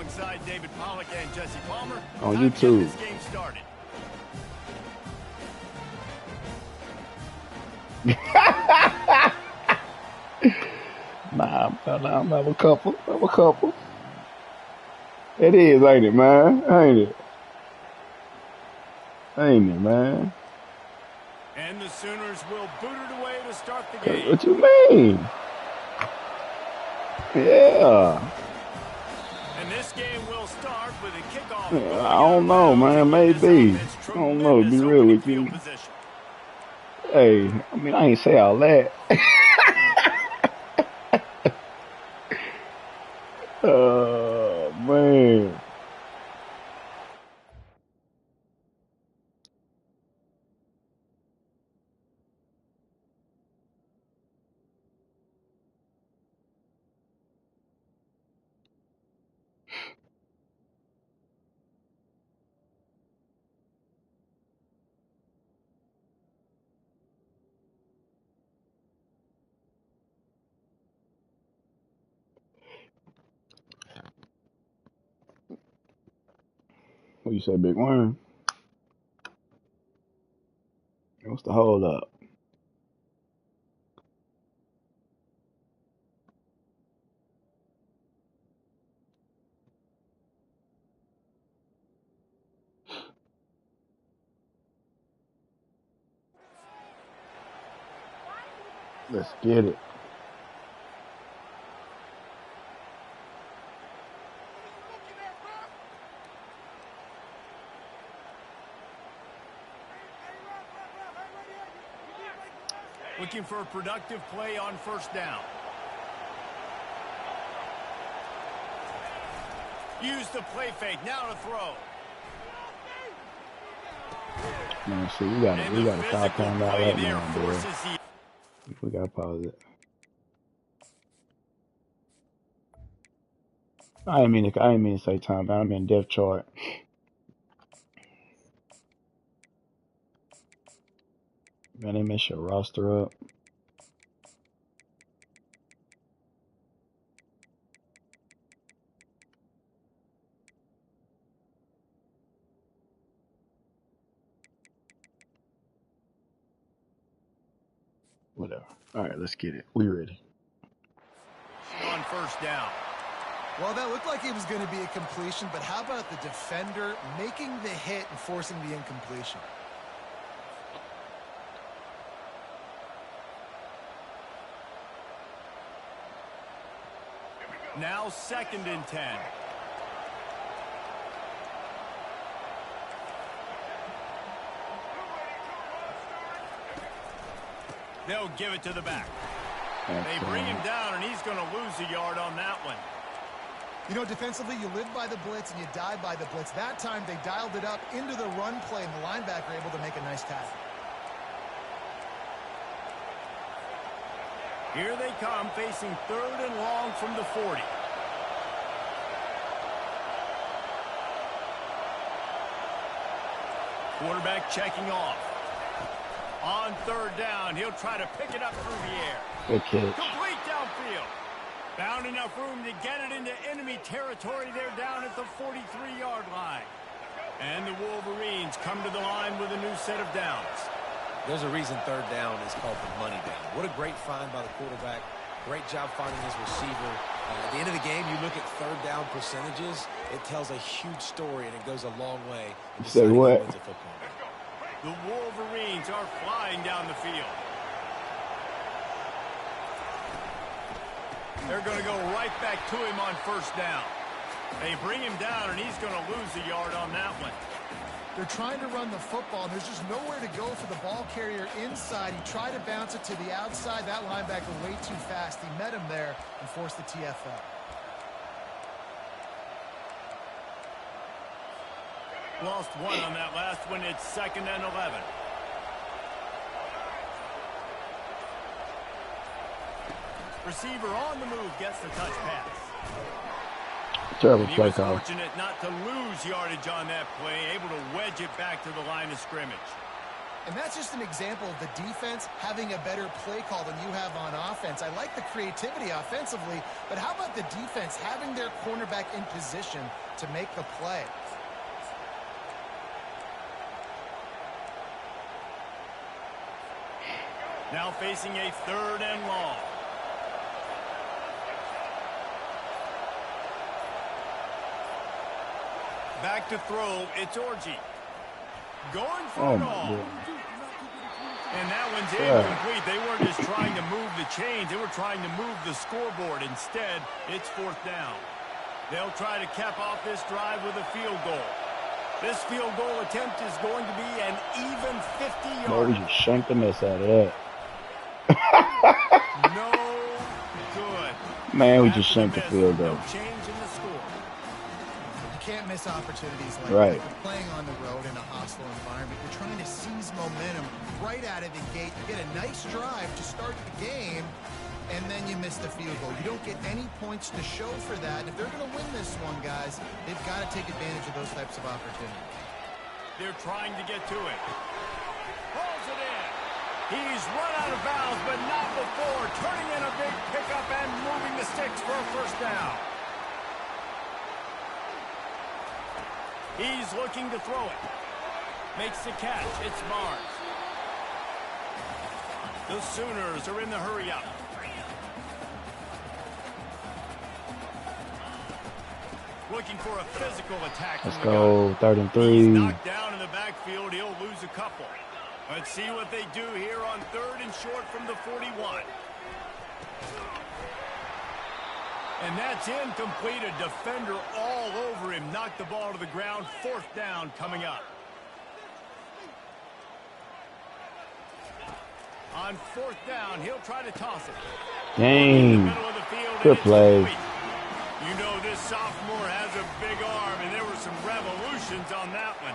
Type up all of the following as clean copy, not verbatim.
alongside David Pollack and Jesse Palmer. On YouTube. This game started. Nah, I'm have a couple. It is, ain't it, man? Ain't it, man? And the Sooners will boot it away to start the game. What you mean? Yeah. And this game will start with a kickoff. I don't know, man. Maybe. I don't know. Be real with you. Hey, I mean, I ain't say all that. Oh, man. What you say, Big Worm? What's the hold up? Let's get it. Looking for a productive play on first down. Use the play fake. Now to throw. Man, see, we gotta stop talking about that now, boy. We gotta pause it. I didn't mean to say time, but I mean depth chart. Man, they mess your roster up. Whatever. All right, let's get it. We ready. On first down. Well, that looked like it was going to be a completion, but how about the defender making the hit and forcing the incompletion? Now 2nd and 10. They'll give it to the back. They bring him down, and he's going to lose a yard on that one. You know, defensively, you live by the blitz and you die by the blitz. That time, they dialed it up into the run play, and the linebacker able to make a nice tackle. Here they come, facing 3rd and long from the 40. Quarterback checking off. On 3rd down, he'll try to pick it up through the air. Good catch. Complete downfield. Found enough room to get it into enemy territory there down at the 43-yard line. And the Wolverines come to the line with a new set of downs. There's a reason 3rd down is called the money down. What a great find by the quarterback. Great job finding his receiver. At the end of the game, you look at 3rd down percentages. It tells a huge story, and it goes a long way. Say what? The Wolverines are flying down the field. They're going to go right back to him on 1st down. They bring him down, and he's going to lose a yard on that one. They're trying to run the football, and there's just nowhere to go for the ball carrier inside. He tried to bounce it to the outside. That linebacker way too fast. He met him there and forced the TFL. Lost one on that last one. It's 2nd and 11. Receiver on the move gets the touch pass. Terrible He play was call. fortunate not to lose yardage on that play, able to wedge it back to the line of scrimmage. And that's just an example of the defense having a better play call than you have on offense. I like the creativity offensively, but how about the defense having their cornerback in position to make the play? Now facing a 3rd and long. Back to throw, it's Orji. Going for it all. And that one's incomplete. They weren't just trying to move the chains. They were trying to move the scoreboard. Instead, it's 4th down. They'll try to cap off this drive with a field goal. This field goal attempt is going to be an even 50 yards. Oh, we just shanked the mess out of that. No good. Man, we just shanked the field goal. No change in the score. Can't miss opportunities like right. that. You're playing on the road in a hostile environment. You're trying to seize momentum right out of the gate. You get a nice drive to start the game, and then you miss the field goal. You don't get any points to show for that. And if they're going to win this one, guys, they've got to take advantage of those types of opportunities. They're trying to get to it. Pulls it in. He's run out of bounds, but not before turning in a big pickup and moving the sticks for a 1st down. He's looking to throw it. Makes the catch. It's Barnes. The Sooners are in the hurry-up. Looking for a physical attack. Let's go. 3rd and 3. He's knocked down in the backfield. He'll lose a couple. Let's see what they do here on 3rd and short from the 41. And that's incomplete. A defender all over him. Knocked the ball to the ground. 4th down coming up. On 4th down, he'll try to toss it. Dang. Good play. You know this sophomore has a big arm, and there were some revolutions on that one.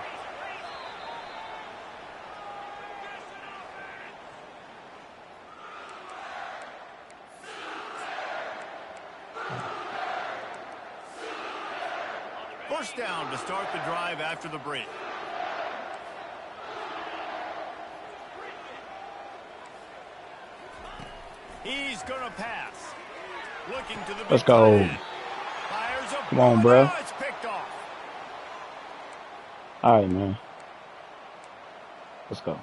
First down to start the drive after the break. He's going to pass. Looking to the Let's go. Come on, bro. It's picked off. All right, man. Let's go.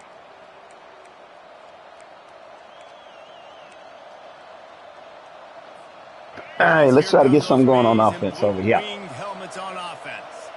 All right, let's try to get something going on offense over here. Helmets on offense.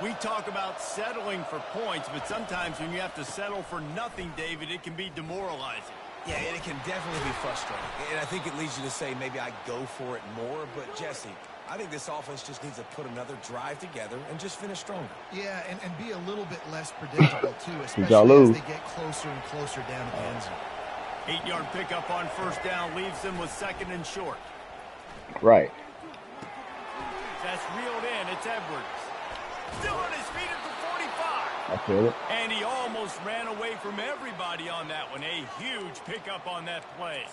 We talk about settling for points, but sometimes when you have to settle for nothing, David, it can be demoralizing. Yeah, and it can definitely be frustrating. And I think it leads you to say maybe I go for it more. But, Jesse, I think this offense just needs to put another drive together and just finish stronger. Yeah, and be a little bit less predictable, too, especially as they get closer and closer down to the end zone. 8-yard pickup on 1st down leaves them with 2nd and short. Right. That's reeled in. It's Edwards. Still on his feet at the 45. I feel it. And he almost ran away from everybody on that one. A huge pickup on that play.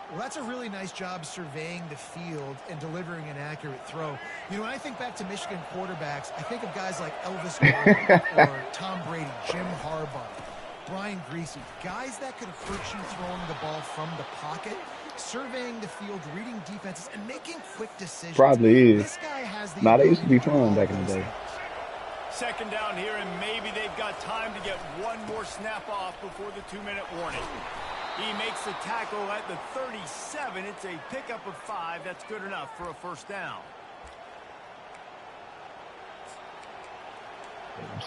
Well, that's a really nice job surveying the field and delivering an accurate throw. You know, when I think back to Michigan quarterbacks, I think of guys like Elvis Gordon or Tom Brady, Jim Harbaugh, Brian Griese, guys that could hurt you throwing the ball from the pocket, surveying the field, reading defenses, and making quick decisions. Probably is. This guy has the They used to be fun back in the day. 2nd down here, and maybe they've got time to get one more snap off before the 2-minute warning. He makes the tackle at the 37. It's a pickup of 5. That's good enough for a 1st down.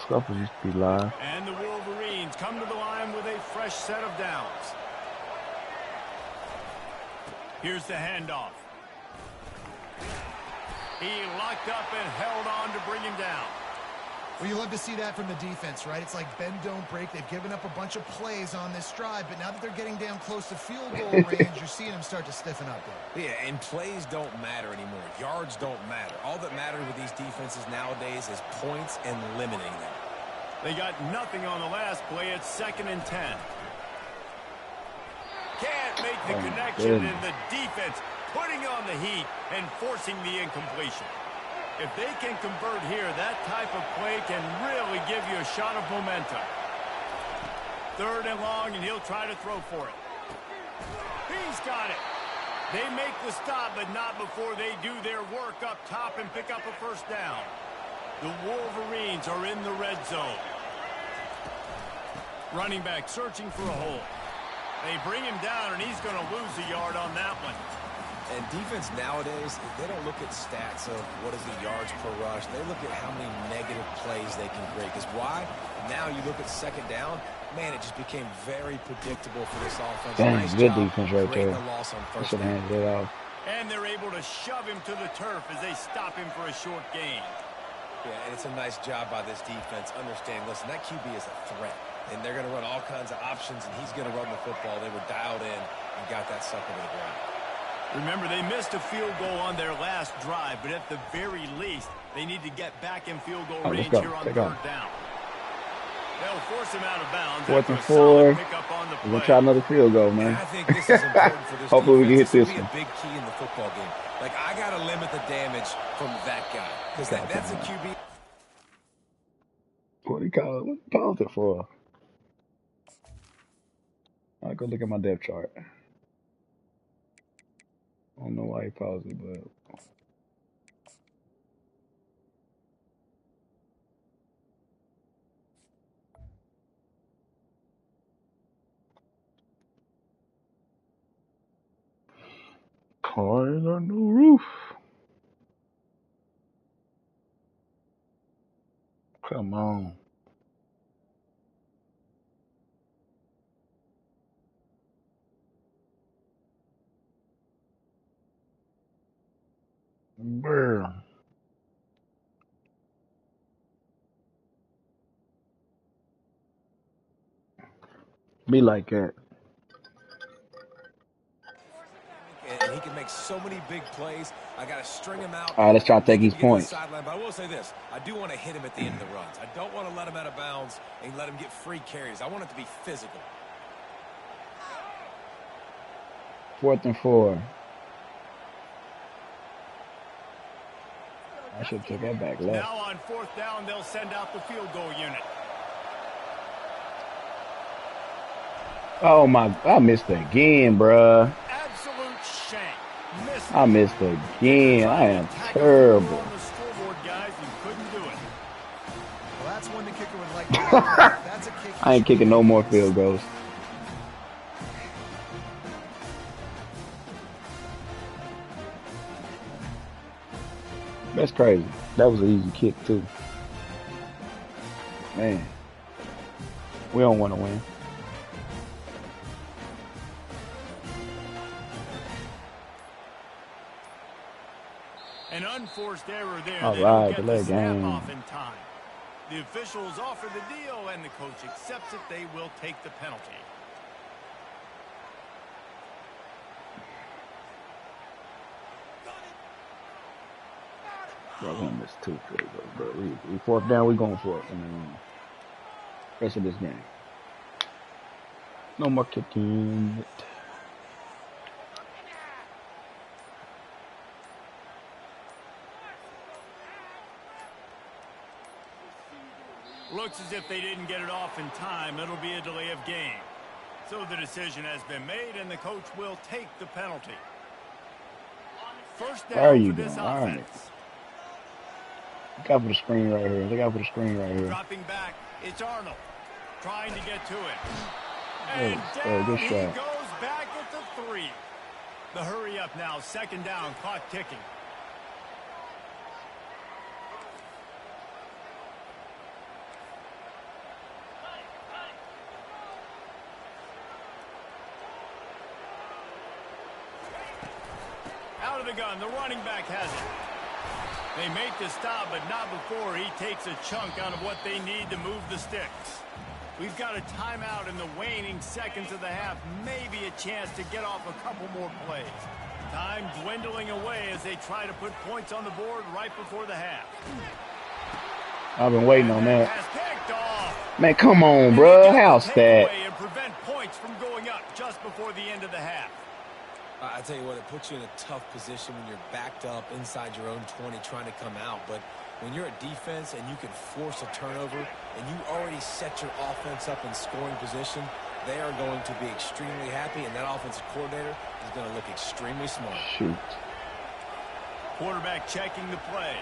Scuffles used to be live. And the Wolverines come to the line with a fresh set of downs. Here's the handoff. He locked up and held on to bring him down. Well, you love to see that from the defense, right? It's like bend, don't break. They've given up a bunch of plays on this drive, but now that they're getting down close to field goal range, you're seeing them start to stiffen up there. Yeah, and plays don't matter anymore. Yards don't matter. All that matters with these defenses nowadays is points and limiting them. They got nothing on the last play. It's 2nd and 10. Can't make the connection, and the defense putting on the heat and forcing the incompletion. If they can convert here, that type of play can really give you a shot of momentum. 3rd and long, and he'll try to throw for it. He's got it. They make the stop, but not before they do their work up top and pick up a 1st down. The Wolverines are in the red zone. Running back searching for a hole. They bring him down, and he's going to lose a yard on that one. And defense nowadays, they don't look at stats of what is the yards per rush. They look at how many negative plays they can create. Because why? Now you look at 2nd down, man, it just became very predictable for this offense. Dang, nice good job defense right there. The loss on 1st should have handed it off. And they're able to shove him to the turf as they stop him for a short gain. Yeah, and it's a nice job by this defense. Understand, listen, that QB is a threat. And they're going to run all kinds of options, and he's going to run the football. They were dialed in and got that sucker to the ground. Remember, they missed a field goal on their last drive, but at the very least, they need to get back in field goal range here on 3rd down. They'll force him out of bounds. 4th and 4. We're going to try another field goal, man. I think this is important for this Hopefully we can hit this one. one. A big key in the football game. Like, I got to limit the damage from that guy. Because that's a QB. What do you call it? What you paused it for? I'll go look at my depth chart. I don't know why he paused it, but cars on the roof. Come on. Bruh. Be like that. And he can make so many big plays. I got to string him out. All right, let's try to take his points. But I will say this. I do want to hit him at the end of the runs. I don't want to let him out of bounds and let him get free carries. I want it to be physical. 4th and 4. I should take that back left. Now on 4th down, they'll send out the field goal unit. Oh my, I missed again, bruh. Absolute shame. I missed again. I am terrible. Well, that's one the kicker would like to That's a kick. I ain't kicking no more field goals. That's crazy. That was an easy kick, too. Man. We don't want to win. An unforced error there. All they right, don't get delay the snap game. off in time. The officials offer the deal, and the coach accepts it. They will take the penalty. Bro, we're gonna miss 2 field goals, bro. We 4th down, we going for it. Rest of this game. No more kicking. Looks as if they didn't get it off in time. It'll be a delay of game. So the decision has been made, and the coach will take the penalty. 1st down for this offense. All right. Look out for the screen right here. Look out for the screen right here. Dropping back, it's Arnold trying to get to it. And good down he shot. goes back at the 3. The hurry up now, 2nd down, clock ticking. Out of the gun, the running back has it. They make the stop, but not before he takes a chunk out of what they need to move the sticks. We've got a timeout in the waning seconds of the half. Maybe a chance to get off a couple more plays. Time dwindling away as they try to put points on the board right before the half. I've been waiting on that. Pass picked off. Man, come on, bro. How's that? And prevent points from going up just before the end of the half. I tell you what, it puts you in a tough position when you're backed up inside your own 20 trying to come out. But when you're a defense and you can force a turnover and you already set your offense up in scoring position, they are going to be extremely happy, and that offensive coordinator is going to look extremely smart. Shoot. Quarterback checking the play.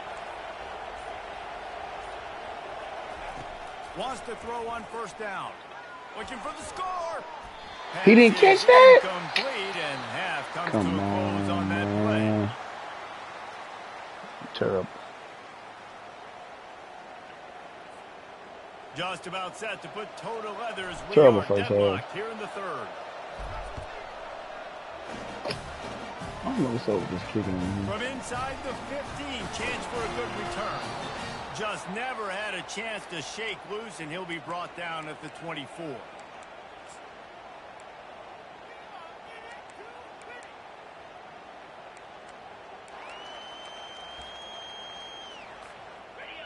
Wants to throw on first down. Looking for the score. He didn't catch that? Complete, and half comes to a close on that play. Terrible. Just about set to put toe to leather as we Terrible are first deadlocked here in the third. I don't know what's up with this kicking. From inside the 15, chance for a good return. Just never had a chance to shake loose, and he'll be brought down at the 24.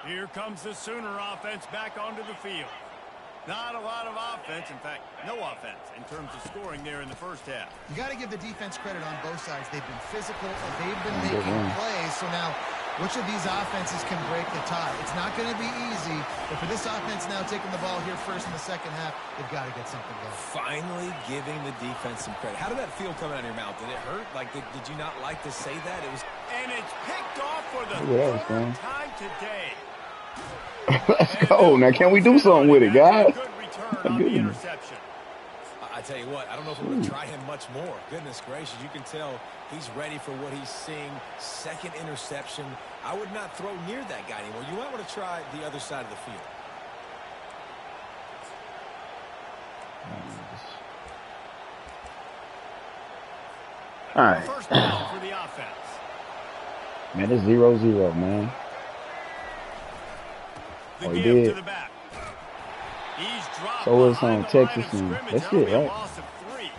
Here comes the Sooner offense back onto the field. Not a lot of offense, in fact, no offense in terms of scoring there in the first half. You got to give the defense credit on both sides. They've been physical, they've been making plays. So now, which of these offenses can break the tie? It's not going to be easy, but for this offense now taking the ball here first in the second half, they've got to get something going. Finally giving the defense some credit. How did that feel coming out of your mouth? Did it hurt? Like, did you not like to say that? It was, and it's picked off for the third time today. Let's go. Now, can we do something with it, guys? Good return on the interception. I tell you what, I don't know if I'm going to try him much more. Goodness gracious, you can tell he's ready for what he's seeing. Second interception. I would not throw near that guy anymore. You might want to try the other side of the field. All right. First down for the offense. Man, it's 0-0, man. The Oh, he give did. to the back. He's dropped So it's behind on the Texas line of and scrimmage. that's That'll it, be a right? loss of 3.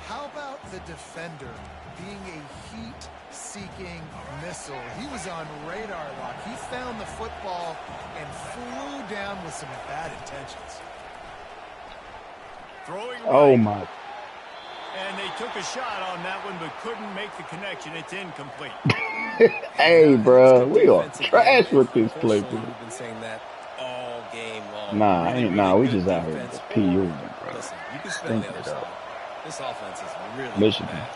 How about the defender being a heat-seeking missile? He was on radar lock. He found the football and flew down with some bad intentions. Throwing Oh, right. my. And they took a shot on that one, but couldn't make the connection. It's incomplete. Hey, bro. We are trash with this play, dude. We've been saying that all game long. Nah, Really, nah, we good just out here defense. PU, bro. Listen, you can spell the Think other it side. up. This offense is really Michigan. bad.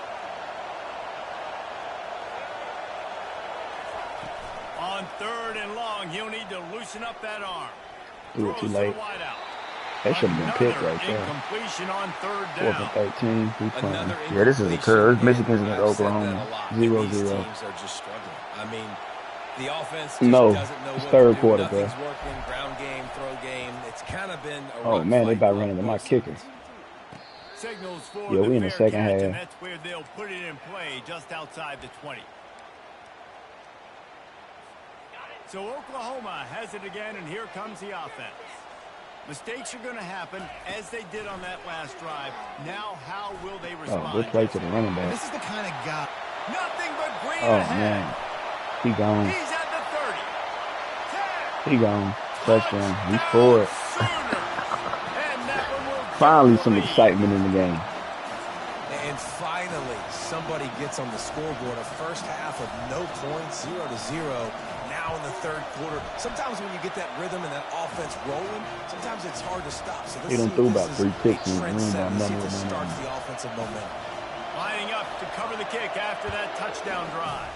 On 3rd and long, he'll need to loosen up that arm. Do it too Throws to the late. wideout. That should have been picked Another right there. incompletion on 3rd 4 down. for 13. 3 points. Another Yeah, this is a curve. It's Michigan's against I've said that Oklahoma. a lot. 0-0. These teams are just struggling. I mean, the offense just No, doesn't know it's what third to do. quarter, bro. Nothing's working. Ground game, throw game. It's kind of been a Oh, rough man, they fight about on running to my both kicker. sides. Signals for Yeah, we in the fair second catch, half. and that's where they'll put it in play just outside the 20. So Oklahoma has it again, and here comes the offense. Mistakes are going to happen, as they did on that last drive. Now, how will they respond? Oh, good play to the running back. This is the kind of guy. Nothing but green Oh, ahead. man. He gone. He's at the 30. 10. He gone. Touchdown. We scored. Sooner. And that one will Finally, give some the lead. excitement in the game. And finally, somebody gets on the scoreboard. A first half of no points, 0-0. Now in the third quarter. Sometimes when you get that rhythm and that offense rolling, sometimes it's hard to stop. So He let's done see threw if about this 3 is picks a in the trend room set. by Let's see if number this one. starts the offensive momentum. Lining up to cover the kick after that touchdown drive.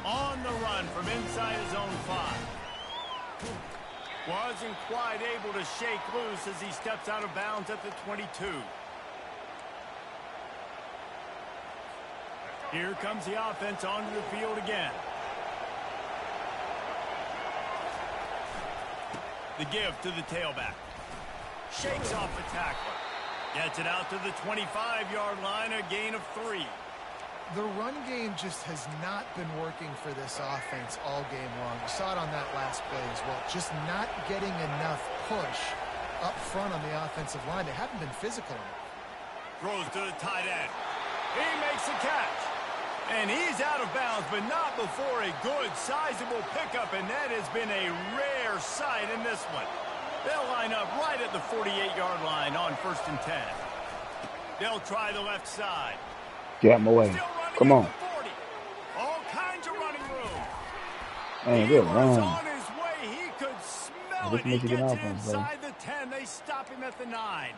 On the run from inside his own 5. Wasn't quite able to shake loose as he steps out of bounds at the 22. Here comes the offense onto the field again. The give to the tailback. Shakes off the tackler. Gets it out to the 25-yard line, a gain of 3. The run game just has not been working for this offense all game long. We saw it on that last play as well. Just not getting enough push up front on the offensive line. They haven't been physical enough. Throws to the tight end. He makes a catch. And he's out of bounds, but not before a good, sizable pickup, and that has been a rare sight in this one. They'll line up right at the 48-yard line on 1st and 10. They'll try the left side. Get my way. Come on. All kinds of running room. Man, He good was run. on his way. He could smell it. He Michigan gets offense, inside the 10. They stop him at the 9.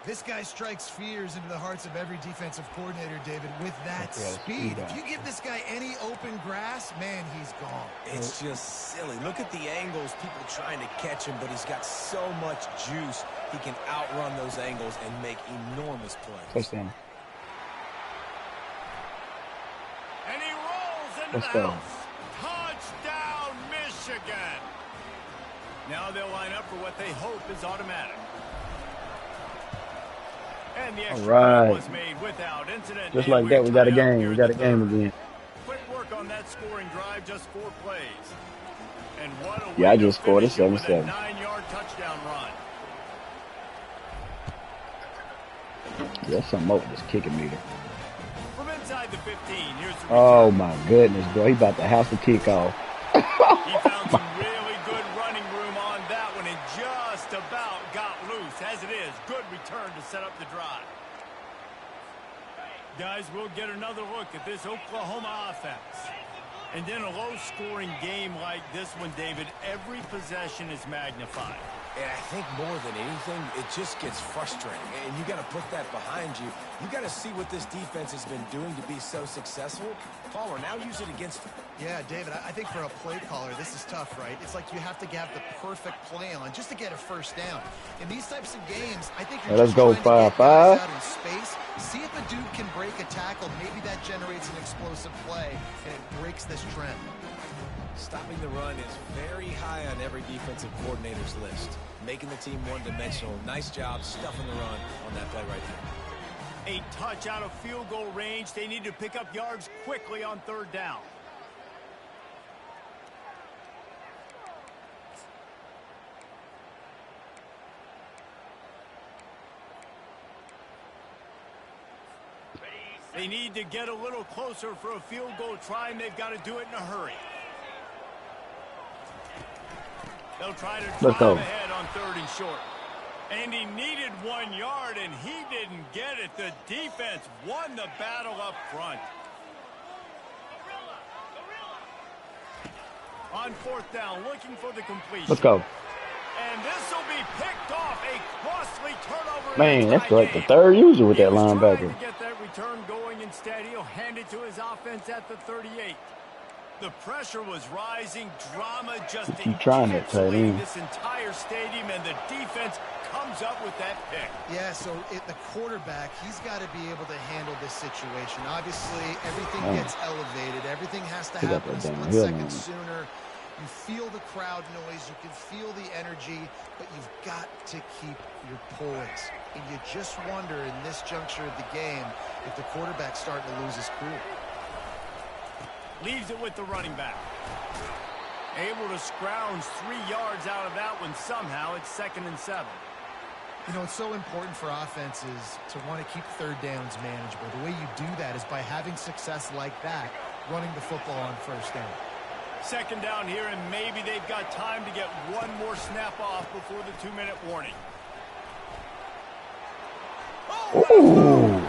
This guy strikes fears into the hearts of every defensive coordinator, David, with that speed. If you give this guy any open grass, man, he's gone. It's just silly. Look at the angles, people trying to catch him, but he's got so much juice. He can outrun those angles and make enormous plays. Touchdown. And he rolls into the house. Touchdown, Michigan. Now they'll line up for what they hope is automatic. And the extra point was made without incident. Just like that, we got a game. We got a game again. Quick work on that scoring drive, just 4 plays. And what a I just scored a 7-7. 9-yard touchdown run. There's something over this kicking meter. From inside the 15, here's the oh my goodness, bro. He about to have to kick off. He found some really good running room on that one and just about got loose. As it is, good return to set up the drive. Guys, we'll get another look at this Oklahoma offense. And in a low-scoring game like this one, David, every possession is magnified. And I think more than anything, it just gets frustrating. And you got to put that behind you. You got to see what this defense has been doing to be so successful. Palmer, now use it against them. Yeah, David, I think for a play caller, this is tough, right? It's like you have to have the perfect play on just to get a first down. In these types of games, I think you're let's just go trying to get guys 5-5. out in space. See if a dude can break a tackle. Maybe that generates an explosive play, and it breaks this trend. Stopping the run is very high on every defensive coordinator's list. Making the team one-dimensional. Nice job stuffing the run on that play right there. A touch out of field goal range. They need to pick up yards quickly on 3rd down. They need to get a little closer for a field goal try, and they've got to do it in a hurry. They'll try to drive ahead on 3rd and short. And he needed 1 yard, and he didn't get it. The defense won the battle up front. On 4th down, looking for the completion. Let's go. And this will be picked off. A costly turnover. Man, that's like the 3rd user with that linebacker. To get that return going instead, he'll hand it to his offense at the 38. The pressure was rising. Drama just encapsulating this entire stadium, and the defense comes up with that pick. Yeah, so the quarterback, he's got to be able to handle this situation. Obviously, everything gets elevated. Everything has to happen a split second sooner. You feel the crowd noise. You can feel the energy, but you've got to keep your poise. And you just wonder in this juncture of the game if the quarterback's starting to lose his cool. Leaves it with the running back. Able to scrounge 3 yards out of that one somehow. It's 2nd and 7. You know, it's so important for offenses to want to keep 3rd downs manageable. The way you do that is by having success like that, running the football on 1st down. 2nd down here, and maybe they've got time to get one more snap off before the 2-minute warning. Ooh.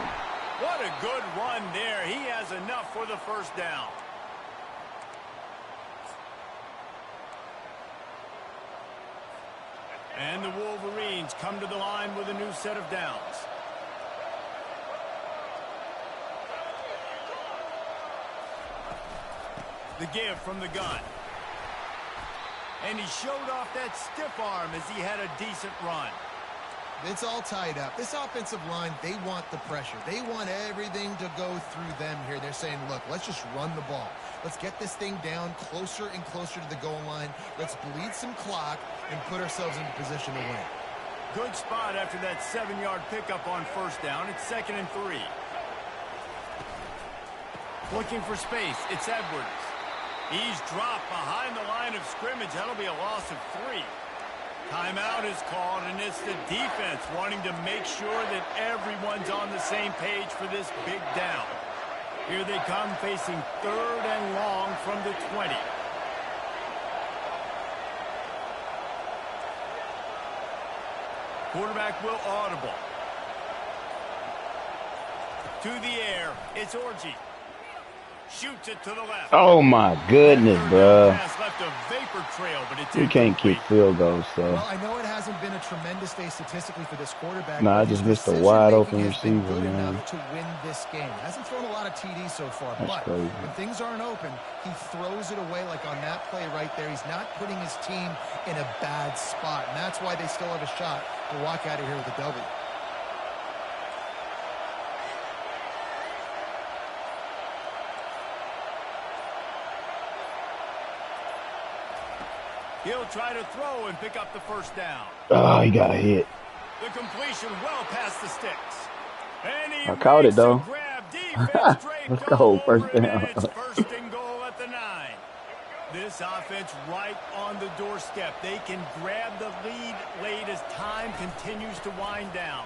What a good run there. He has enough for the 1st down. And the Wolverines come to the line with a new set of downs. The give from the gun. And he showed off that stiff arm as he had a decent run. It's all tied up. This offensive line, they want the pressure. They want everything to go through them here. They're saying, look, let's just run the ball. Let's get this thing down closer and closer to the goal line. Let's bleed some clock and put ourselves into position to win. Good spot after that 7-yard pickup on 1st down. It's 2nd and 3. Looking for space. It's Edwards. He's dropped behind the line of scrimmage. That'll be a loss of 3. Timeout is called, and it's the defense wanting to make sure that everyone's on the same page for this big down. Here they come facing 3rd and long from the 20. Quarterback will audible. To the air, it's Orji. Shoots it to the left. Oh my goodness, bro. Left a vapor trail, but it's You can't kick field goals, so. Well, I know it hasn't been a tremendous day statistically for this quarterback. Nah, I just missed a wide open receiver, good man. enough to win this game. Hasn't thrown a lot of TDs so far, That's but crazy. when things aren't open, he throws it away like on that play right there. He's not putting his team in a bad spot, and that's why they still have a shot to walk out of here with a W. He'll try to throw and pick up the first down. Oh, he got a hit. The completion well past the sticks. And he I caught it, though. Let's go, first down. It's first and goal at the 9. This offense right on the doorstep. They can grab the lead late as time continues to wind down.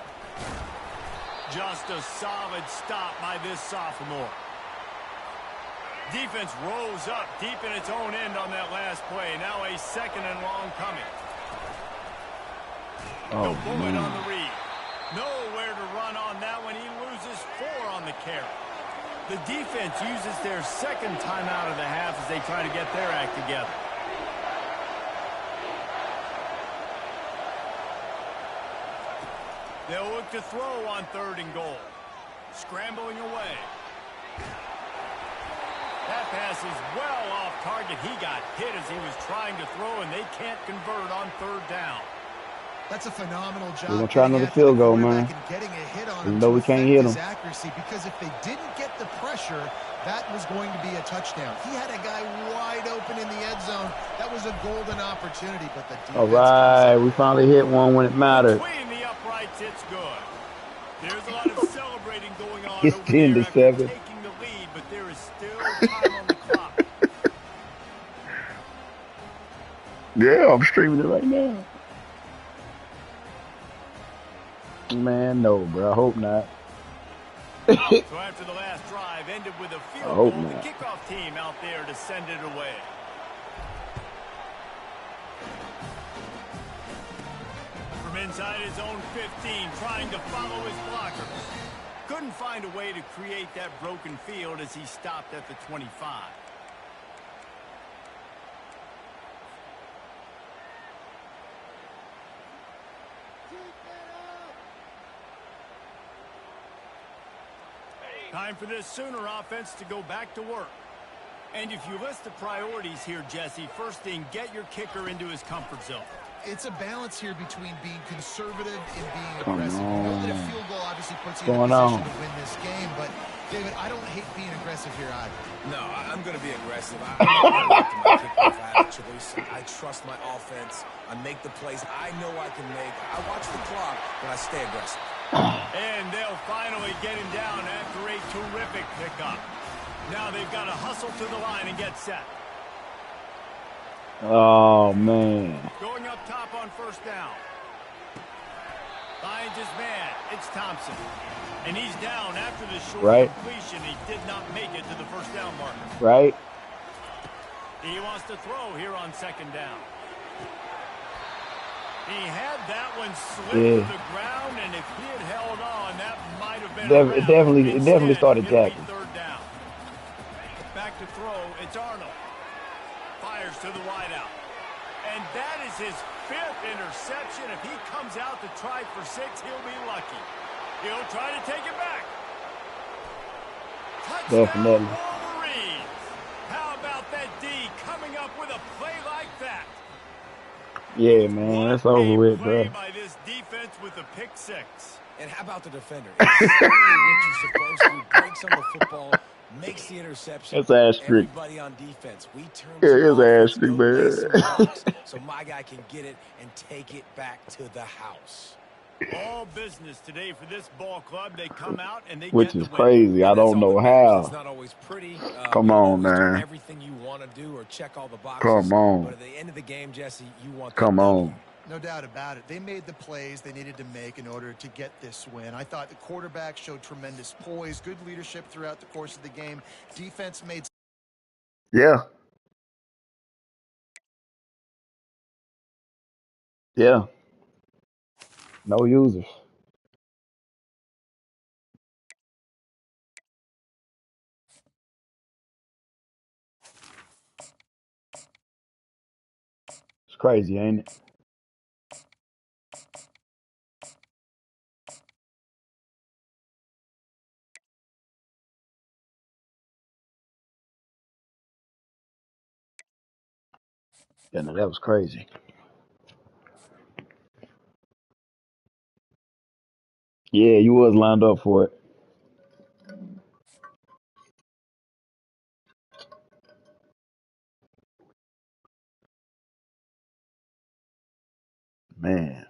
Just a solid stop by this sophomore. Defense rolls up deep in its own end on that last play. Now a second and long coming. Oh, man. On the read. Nowhere to run on that one. He loses 4 on the carry. The defense uses their second timeout of the half as they try to get their act together. They'll look to throw on 3rd and goal. Scrambling away. That pass is well off target. He got hit as he was trying to throw, and they can't convert on 3rd down. That's a phenomenal job. We're going to try another field goal, man. Even though we can't hit him. Accuracy, because if they didn't get the pressure, that was going to be a touchdown. He had a guy wide open in the end zone. That was a golden opportunity, but the defense... All right, we finally hit one when it mattered. Between the uprights, it's good. There's a lot of celebrating going on. It's 10-7. Taking the lead, but there is still time on the clock. Yeah, I'm streaming it right now. Man, no, bro. I hope not. So after the last drive ended with a field goal, the kickoff team out there to send it away. From inside his own 15, trying to follow his blockers. Couldn't find a way to create that broken field as he stopped at the 25. Time for this Sooner offense to go back to work. And if you list the priorities here, Jesse, first thing, get your kicker into his comfort zone. It's a balance here between being conservative and being aggressive. You know that a field goal obviously puts you in a position to win this game, but, David, I don't hate being aggressive here either. No, I'm going to be aggressive. I'm not going to my kicker if I have a choice. I trust my offense. I make the plays I know I can make. I watch the clock, but I stay aggressive. And they'll finally get him down after a terrific pickup. Now they've got to hustle to the line and get set. Oh, man. Going up top on first down. Finds his man. It's Thompson. And he's down after the short completion. He did not make it to the first down marker. Right. He wants to throw here on second down. He had that one slip to the ground, and if he had held on, that might have been it definitely started jacking. Third down. Back to throw. It's Arnold. Fires to the wideout. And that is his 5th interception. If he comes out to try for 6, he'll be lucky. He'll try to take it back. Touchdown, definitely. Wolverines. How about that D coming up with a play like that? Yeah, man, that's over with, bro. By this defense with a pick 6. And how about the defender? Exactly what you're supposed to. Breaks on the football, makes the interception. That's ass trick. Everybody on defense. We turn it's ass trick, man. so my guy can get it and take it back to the house. All business today for this ball club. They come out and they Which get is crazy. I don't know how. It's not always pretty. Come on, man. Everything you want to do or check all the boxes. Come on. But at the end of the game, Jesse, you want. Come on. No doubt about it. They made the plays they needed to make in order to get this win. I thought the quarterback showed tremendous poise, good leadership throughout the course of the game. Defense made. Yeah. Yeah. No users. crazy, ain't it? Yeah, no, that was crazy. Yeah, you was lined up for it. Man.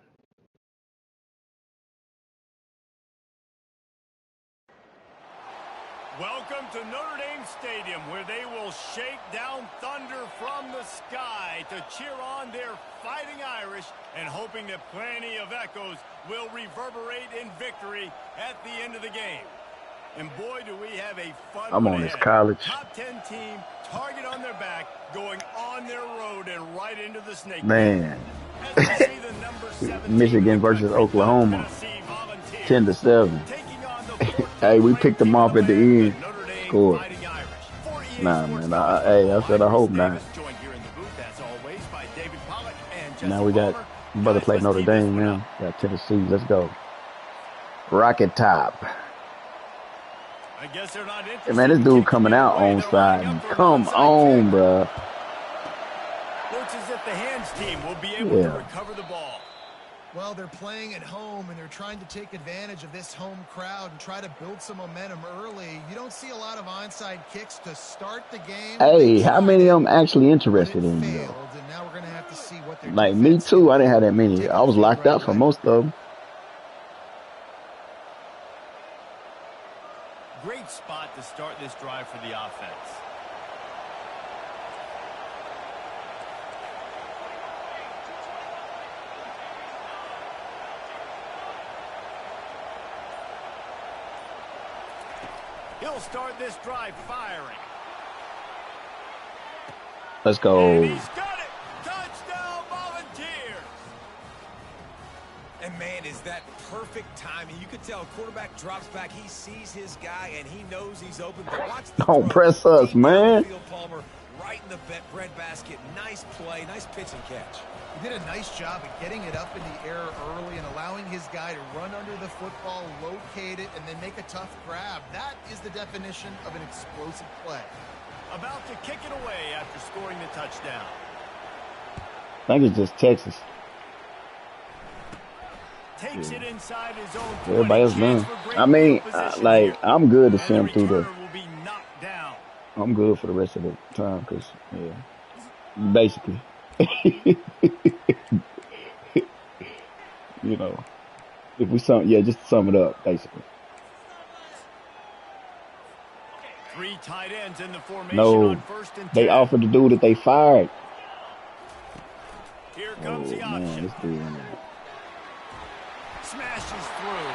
Welcome to Notre Dame Stadium, where they will shake down thunder from the sky to cheer on their Fighting Irish and hoping that plenty of echoes will reverberate in victory at the end of the game. And boy, do we have a fun I'm one on this ahead. college. Top 10 team, target on their back, going on their road and right into the snake. Man. As we see the number 7 Michigan versus Oklahoma. 10-7. Hey, we picked them off at the end. Scored. Nah, man. I said I hope not. Now we got brother play Notre Dame now. Got Tennessee. Let's go. Rocket Top. I guess they're not hey, man, this dude coming out on side. Come on, bro. Looks as if the hands team will be able to recover the ball. Well, they're playing at home, and they're trying to take advantage of this home crowd and try to build some momentum early. You don't see a lot of onside kicks to start the game. Hey, how many of them actually interested in you? And now we're going to have to see what they're like me too. I didn't have that many. I was locked out for most of them. Great spot to start this drive for the offense. He'll start this drive firing. Let's go. And he's got it. Touchdown, Volunteers. And man, is that perfect timing. You could tell a quarterback drops back. He sees his guy, and he knows he's open. But watch the Don't press us, man. Palmer right in the breadbasket. Nice play. Nice pitch and catch. He did a nice job of getting it up in the air early and allowing his guy to run under the football, locate it, and then make a tough grab. That is the definition of an explosive play. About to kick it away after scoring the touchdown. I think it's just Texas. Takes it inside his own 20. Everybody else done. I mean, like, I'm good to see him through the. I'm good for the rest of the time because, yeah, basically. You know, if we just to sum it up, basically. Three tight ends in the formation on first and 10. They offered to do that. They fired. Here comes the option. Man, this dude in there. Smashes through.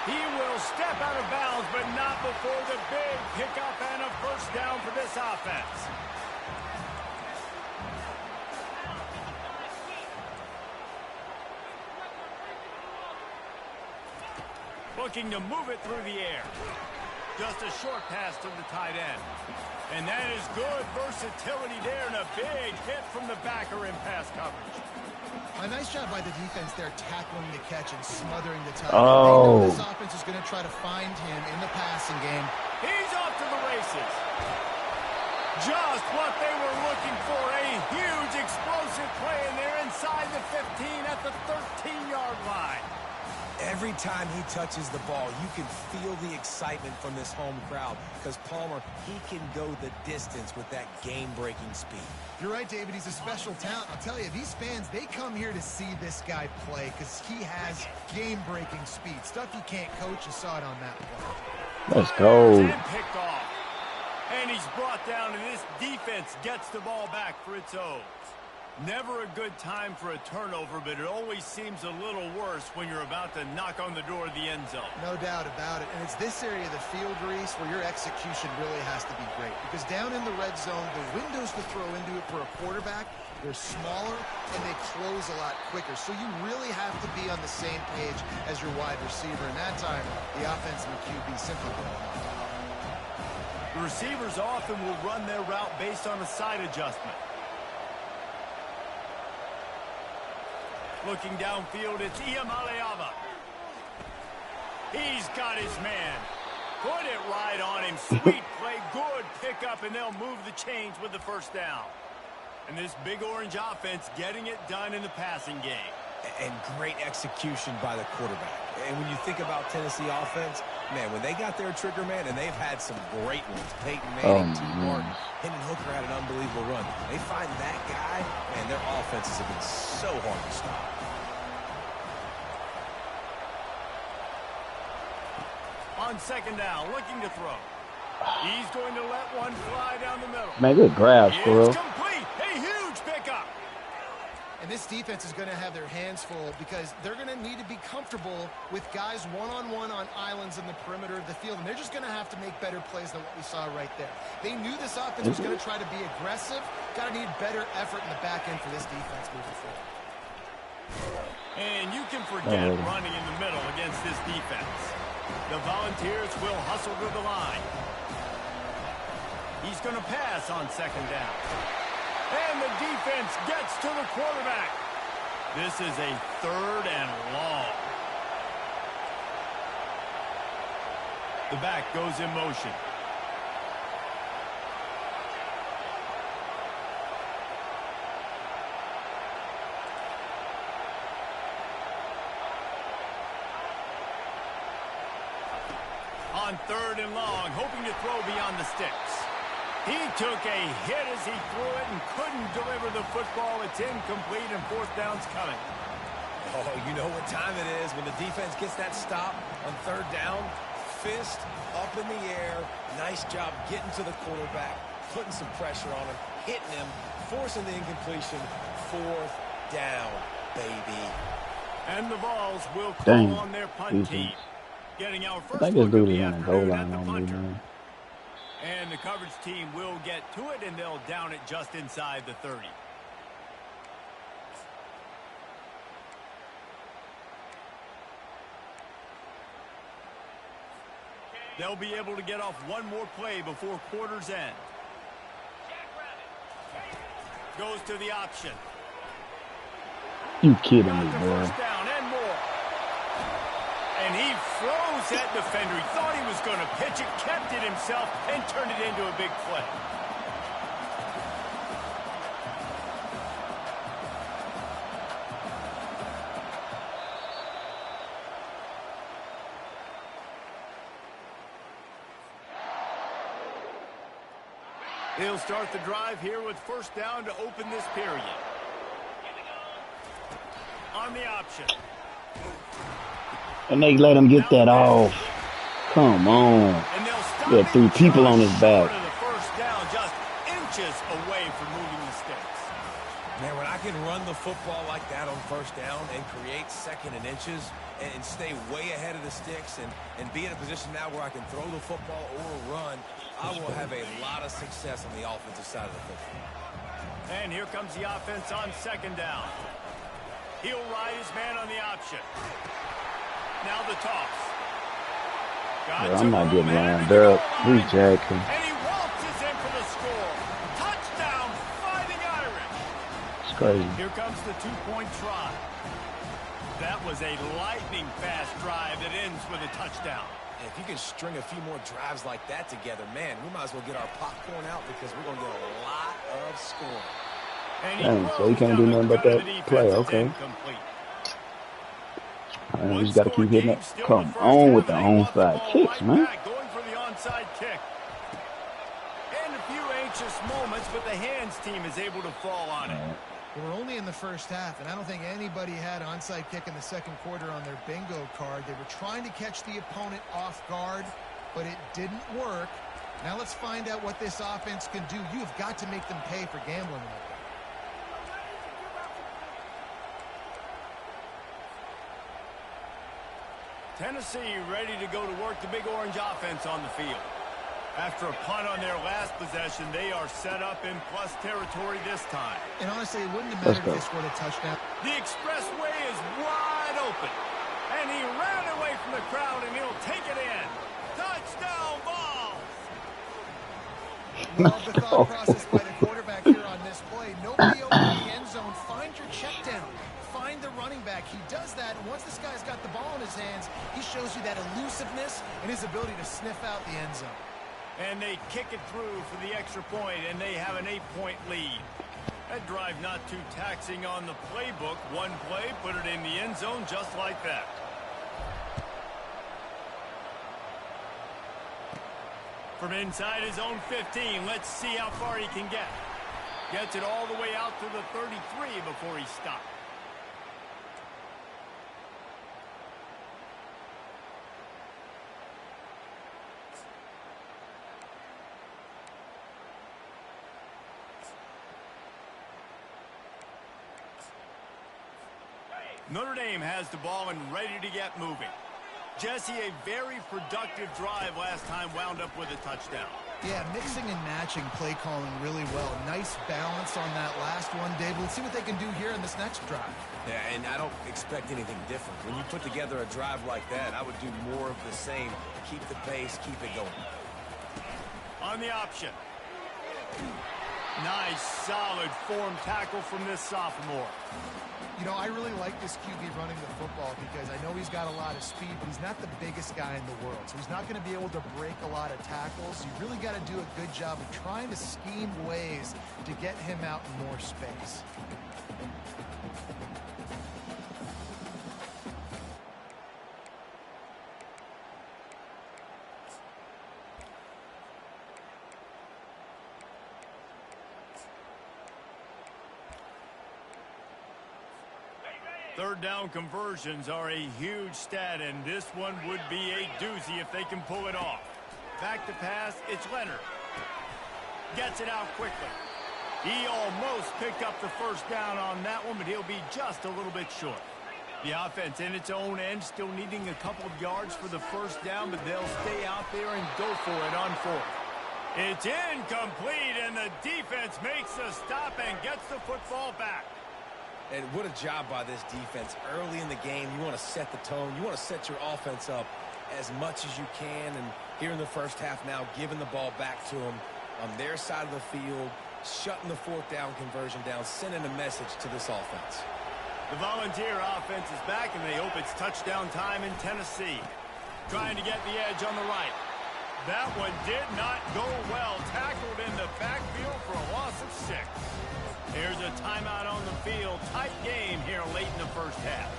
He will step out of bounds, but not before the big pickup and a first down for this offense. Looking to move it through the air. Just a short pass to the tight end. And that is good versatility there and a big hit from the backer in pass coverage. A nice job by the defense there tackling the catch and smothering the tight end. Oh. This offense is going to try to find him in the passing game. He's off to the races. Just what they were looking for. A huge explosive play in there inside the 15 at the 13-yard line. Every time he touches the ball, you can feel the excitement from this home crowd because Palmer, he can go the distance with that game-breaking speed. You're right, David. He's a special talent. I'll tell you, these fans, they come here to see this guy play because he has game-breaking speed. Stuff you can't coach. You saw it on that play. Let's go. And picked off. And he's brought down, and this defense gets the ball back for its own. Never a good time for a turnover, but it always seems a little worse when you're about to knock on the door of the end zone. No doubt about it. And it's this area of the field, Reese, where your execution really has to be great. Because down in the red zone, the windows to throw into it for a quarterback, they're smaller and they close a lot quicker. So you really have to be on the same page as your wide receiver. And that time, the offensive QB simply didn't. The receivers often will run their route based on a side adjustment. Looking downfield, it's Iamaleava. He's got his man. Put it right on him. Sweet play, good pickup, and they'll move the chains with the first down. And this Big Orange offense getting it done in the passing game. And great execution by the quarterback. And when you think about Tennessee offense, man, when they got their trigger man, and they've had some great ones. Peyton Manning, T. Martin, Hendon Hooker had an unbelievable run. They find that guy, man, their offenses have been so hard to stop. On second down, looking to throw. He's going to let one fly down the middle. Man, good grab, Squirrel. It's complete. A huge pickup. And this defense is going to have their hands full because they're going to need to be comfortable with guys one-on-one on islands in the perimeter of the field. And they're just going to have to make better plays than what we saw right there. They knew this offense was going to try to be aggressive. Got to need better effort in the back end for this defense moving forward. And you can forget running in the middle against this defense. The Volunteers will hustle to the line. He's going to pass on second down. And the defense gets to the quarterback. This is a 3rd and long. The back goes in motion. On 3rd and long, hoping to throw beyond the sticks. He took a hit as he threw it and couldn't deliver the football. It's incomplete and 4th down's coming. Oh, you know what time it is when the defense gets that stop on 3rd down. Fist up in the air. Nice job getting to the quarterback, putting some pressure on him, hitting him, forcing the incompletion. 4th down, baby. And the Vols will call on their punt team. Getting our first look at the afternoon at the punter. And the coverage team will get to it, and they'll down it just inside the 30. They'll be able to get off one more play before quarter's end. Goes to the option. You kidding me, boy. First down and more. And he froze that defender. He thought he was going to pitch it, kept it himself, and turned it into a big play. He'll start the drive here with first down to open this period. On the option. And they let him get that off. Come on. There are 3 people on his back. First down, just inches away from moving the sticks. Man, when I can run the football like that on first down and create 2nd and inches and stay way ahead of the sticks and be in a position now where I can throw the football or run, I will have a lot of success on the offensive side of the football. And here comes the offense on second down. He'll ride his man on the option. Now the toss. Well, I'm not getting lined up. He's jacking. And he waltzes in for the score. Touchdown, Fighting Irish. It's crazy. Here comes the 2-point try. That was a lightning-fast drive that ends with a touchdown. If you can string a few more drives like that together, man, we might as well get our popcorn out because we're going to get a lot of scoring. Dang, so he can't do nothing but that play. Okay. Man, we just got to keep hitting it. Come on with the onside kicks, man. Going for the onside kick. And a few anxious moments, but the hands team is able to fall on it. We're only in the first half, and I don't think anybody had onside kick in the second quarter on their bingo card. They were trying to catch the opponent off guard, but it didn't work. Now let's find out what this offense can do. You have got to make them pay for gambling like that. Tennessee ready to go to work the Big Orange offense on the field. After a punt on their last possession, they are set up in plus territory this time. And honestly, it wouldn't have mattered if they scored a touchdown. The expressway is wide open. And he ran away from the crowd, and he'll take it in. Touchdown ball! Love the thought process by the quarterback here on this play. Nobody open in the end zone. Find your check down. Find the running quickness and his ability to sniff out the end zone. And they kick it through for the extra point, and they have an 8-point lead. That drive not too taxing on the playbook. One play, put it in the end zone just like that. From inside his own 15, let's see how far he can get. Gets it all the way out to the 33 before he stopped. Notre Dame has the ball and ready to get moving. Jesse, a very productive drive last time, wound up with a touchdown. Yeah, mixing and matching play calling really well. Nice balance on that last one, Dave. Let's see what they can do here in this next drive. Yeah, and I don't expect anything different. When you put together a drive like that, I would do more of the same. Keep the pace, keep it going. On the option. Nice, solid form tackle from this sophomore. You know, I really like this QB running the football because I know he's got a lot of speed, but he's not the biggest guy in the world. So he's not going to be able to break a lot of tackles. You really got to do a good job of trying to scheme ways to get him out in more space. Third down conversions are a huge stat, and this one would be a doozy if they can pull it off. Back to pass, it's Leonard. Gets it out quickly. He almost picked up the first down on that one, but he'll be just a little bit short. The offense in its own end still needing a couple of yards for the first down, but they'll stay out there and go for it on fourth. It's incomplete, and the defense makes the stop and gets the football back. And what a job by this defense. Early in the game, you want to set the tone. You want to set your offense up as much as you can. And here in the first half now, giving the ball back to them on their side of the field, shutting the fourth down conversion down, sending a message to this offense. The Volunteer offense is back, and they hope it's touchdown time in Tennessee. Trying to get the edge on the right. That one did not go well. Tackled in the backfield for a loss of 6. There's a timeout on the field. Tight game here late in the first half.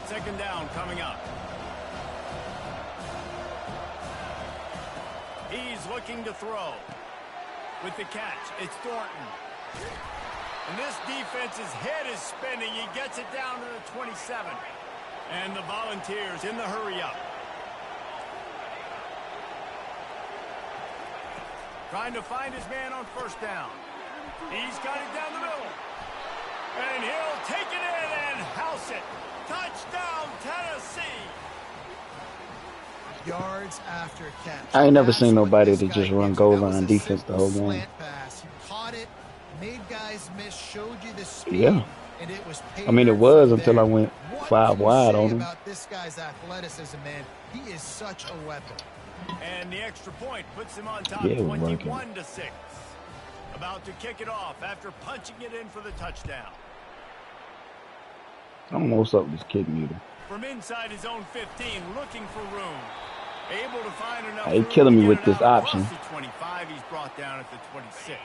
Second down coming up. He's looking to throw. With the catch, it's Thornton. And this defense's head is spinning. He gets it down to the 27. And the Volunteers in the hurry-up. Trying to find his man on first down. He's got it down the middle. And he'll take it in and house it. Touchdown, Tennessee. Yards after catch. I ain't never seen nobody that just run goal line defense the whole game. Pass. He caught it, made guys miss, showed you the speed. Yeah. And it was I mean, it was until I went 5 wide on him. About this guy's athleticism, man. He is such a weapon. And the extra point puts him on top, 21-6. About to kick it off after punching it in for the touchdown. I don't know what's up with this kick meter. From inside his own 15, looking for room. Able to find enough. He's killing me with this option. The 25, he's brought down at the 26.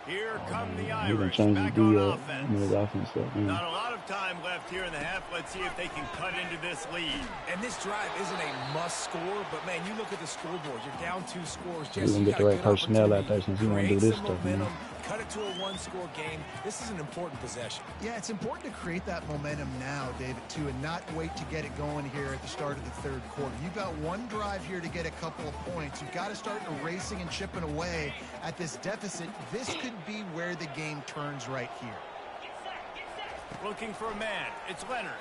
Here come the He Irish change back the on offense. offense stuff. Not a lot of time left here in the half. Let's see if they can cut into this lead. And this drive isn't a must score, but man, you look at the scoreboard. You're down 2 scores. We're gonna get the right personnel out there since he wanna do this stuff, man. Cut it to a 1-score game. This is an important possession. Yeah, it's important to create that momentum now, David, too, and not wait to get it going here at the start of the third quarter. You've got one drive here to get a couple of points. You've got to start erasing and chipping away at this deficit. This could be where the game turns right here. Looking for a man. It's Leonard.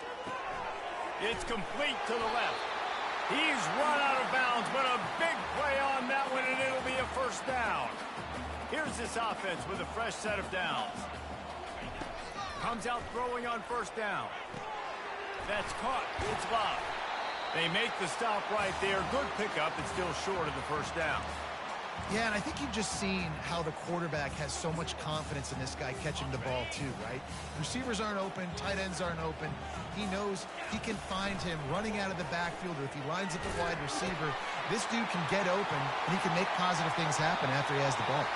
It's complete to the left. He's run out of bounds, but a big play on that one, and it'll be a first down. Here's this offense with a fresh set of downs. Comes out throwing on first down. That's caught. It's locked. They make the stop right there. Good pickup. It's still short of the first down. Yeah, and I think you've just seen how the quarterback has so much confidence in this guy catching the ball too, right? Receivers aren't open, tight ends aren't open. He knows he can find him running out of the backfield, or if he lines up a wide receiver, this dude can get open, and he can make positive things happen after he has the ball.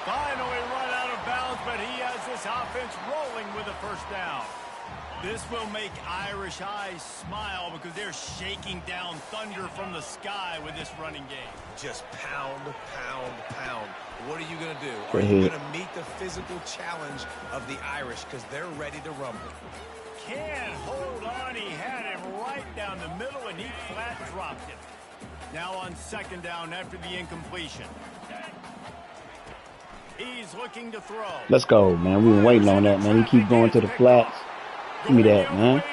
Finally run out of bounds, but he has this offense rolling with a first down. This will make Irish eyes smile because they're shaking down thunder from the sky with this running game. Just pound, pound, pound. What are you going to do? Are you going to meet the physical challenge of the Irish because they're ready to rumble? Can't hold on. He had him right down the middle, and he flat dropped him. Now on second down after the incompletion. He's looking to throw. Let's go, man. We've been waiting on that, man. He keep going to the flats. Give me that, man.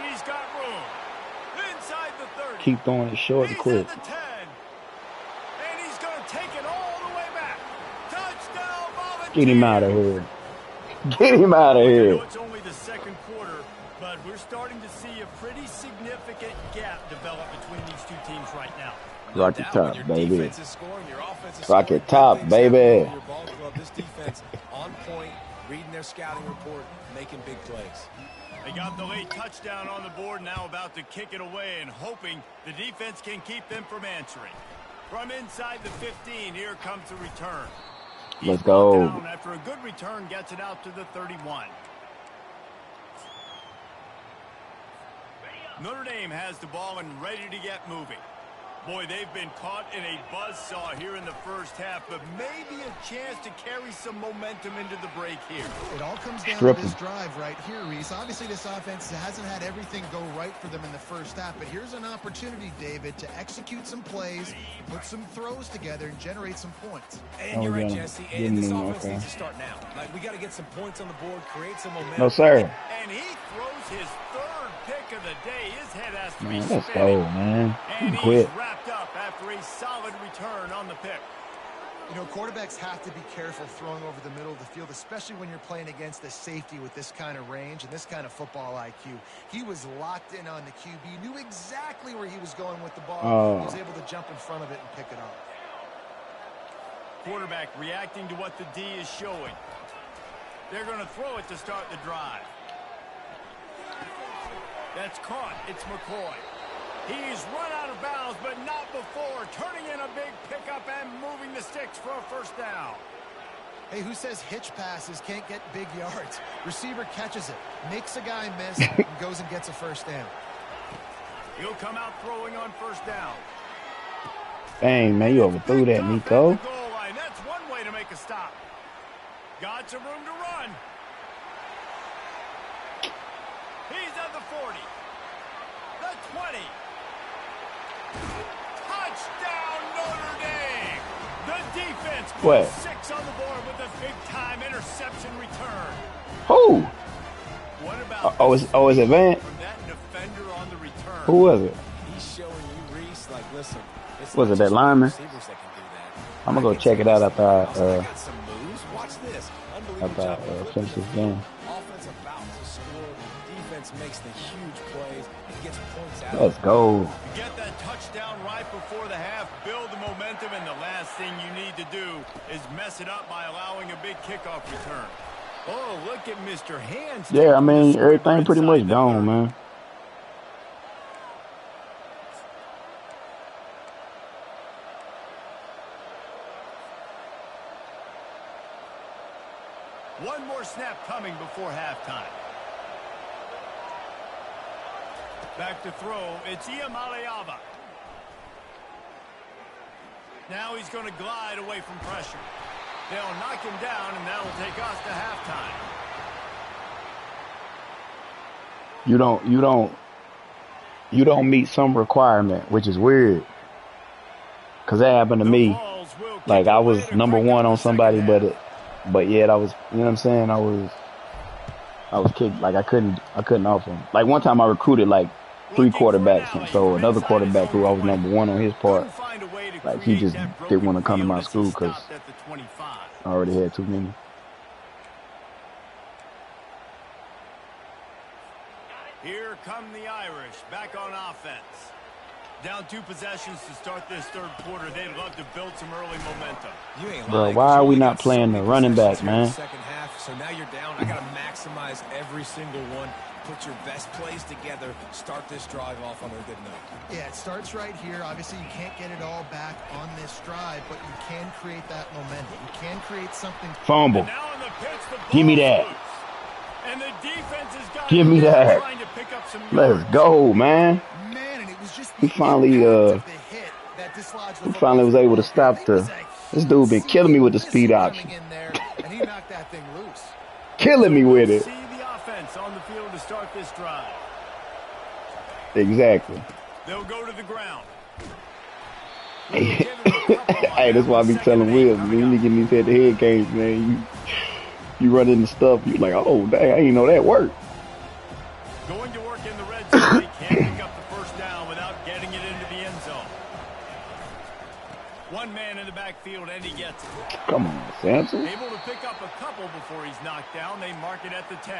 Keep throwing it short and quick. And he's going to take it all the way back. Touchdown, get him out of here. Get him out of here. It's only the second quarter, but we're starting to see a pretty significant gap develop between these two teams right now. Rocket top, baby. Rocket top, baby. This defense on point, reading their scouting report, making big plays. They got the late touchdown on the board, now about to kick it away and hoping the defense can keep them from answering. From inside the 15, here comes the return. Let's go. After a good return, gets it out to the 31. Notre Dame has the ball and ready to get moving. Boy, they've been caught in a buzzsaw here in the first half, but maybe a chance to carry some momentum into the break here. It all comes down to this drive right here, Reese. Obviously, this offense hasn't had everything go right for them in the first half, but here's an opportunity, David, to execute some plays, put some throws together, and generate some points. And you're right, Jesse, and this offense needs to start now. Like, we got to get some points on the board, create some momentum. No, sir. And he throws his third pick of the day. His head has to be spinning. Let's go, man. And quit. He's wrapped up after a solid return on the pick. You know, quarterbacks have to be careful throwing over the middle of the field, especially when you're playing against a safety with this kind of range and this kind of football IQ. He was locked in on the QB, knew exactly where he was going with the ball. He was able to jump in front of it and pick it up. Quarterback reacting to what the D is showing. They're going to throw it to start the drive. That's caught. It's McCoy. He's run out of bounds, but not before. Turning in a big pickup and moving the sticks for a first down. Hey, who says hitch passes can't get big yards? Receiver catches it, makes a guy miss, and goes and gets a first down. He'll come out throwing on first down. Dang, man, you overthrew that, Nico. That's one way to make a stop. Got some room to run. He's at the 40. The 20. Touchdown, Notre Dame. The defense puts 6 on the board with a big-time interception return. Who? What about is it Van? From that defender on the return. Who was it? He's showing you, Reese, like, listen. Was it that lineman? I'm going to go check it out after I finish this game. Offense about to score. Defense makes the huge plays and gets points out. Let's go. Get that touchdown right before the half, build the momentum, and the last thing you need to do is mess it up by allowing a big kickoff return. Oh, look at Mr. Hands. Yeah, I mean, everything pretty much gone, man. One more snap coming before halftime. Back to throw. It's Iamaleava. Now he's going to glide away from pressure. They'll knock him down, and that'll take us to halftime. You don't meet some requirement, which is weird. Because that happened to me. Like, I was #1 on somebody, but yet I was, you know what I'm saying? I was kicked. Like, I couldn't offer him. Like, one time I recruited like 3 quarterbacks, and so another quarterback who I was #1 on his part, like, he just didn't want to come to my school because I already had too many. Here come the Irish back on offense. Down 2 possessions to start this third quarter. They'd love to build some early momentum. You ain't Bro, lying, why 'cause you are we only not got so playing many the running possessions back, here in the man? second half, so now you're down. I got to maximize every single one. Put your best plays together. Start this drive off on a good note. Yeah, it starts right here. Obviously, you can't get it all back on this drive, but you can create that momentum. You can create something. Fumble. Now in the pitch, the Give me ball's that. loose. And the defense has got Give me that. trying to pick up some Let's yards. go, man. Man, and it was just the He finally, impact of the hit that dislodged the he football finally was from able to Walker. stop It the. was a This dude been killing me with the heat-seeking speed missile option. coming in there, and he knocked that thing loose. Killing me with it. See the offense on the field to start this drive. Exactly. They'll go to the ground. Hey, that's why I be telling Will, man, you need to get in these head-to-head games, man. You run into stuff, you like, oh, dang, I didn't know that worked. Going to work in the red zone. They can't pick up the first down without getting it into the end zone. One man in the backfield, and he gets it. Come on, Samson. Able to pick up a couple before he's knocked down. They mark it at the 10.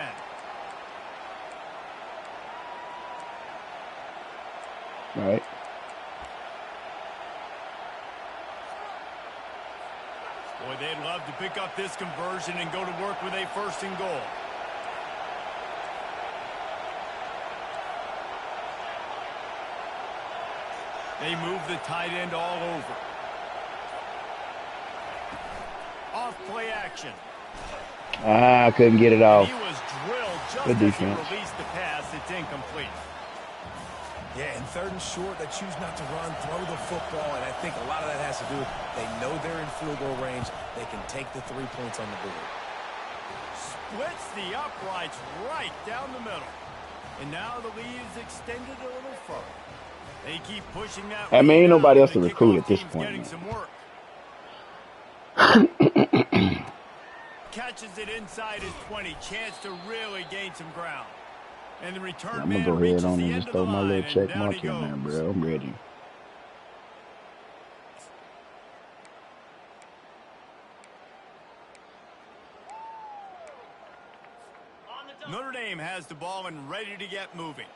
All right. Boy, they'd love to pick up this conversion and go to work with a first and goal. They move the tight end all over. Off play action. I couldn't get it off. He was drilled just Good as he defense. released the pass. It's incomplete. Yeah, in third and short, they choose not to run, throw the football, and I think a lot of that has to do with they know they're in field goal range. They can take the 3 points on the board. Splits the uprights right down the middle. And now the lead is extended a little further. They keep pushing that. I mean, ain't lead nobody out, else to and the recruit kickoff at this team's point, getting man. some work. Catches it inside his 20. Chance to really gain some ground. And the return I'm man gonna go ahead reaches on the and end just of the throw my line, little and check down mark he in there, goes. bro. I'm ready. Notre Dame has the ball and ready to get moving.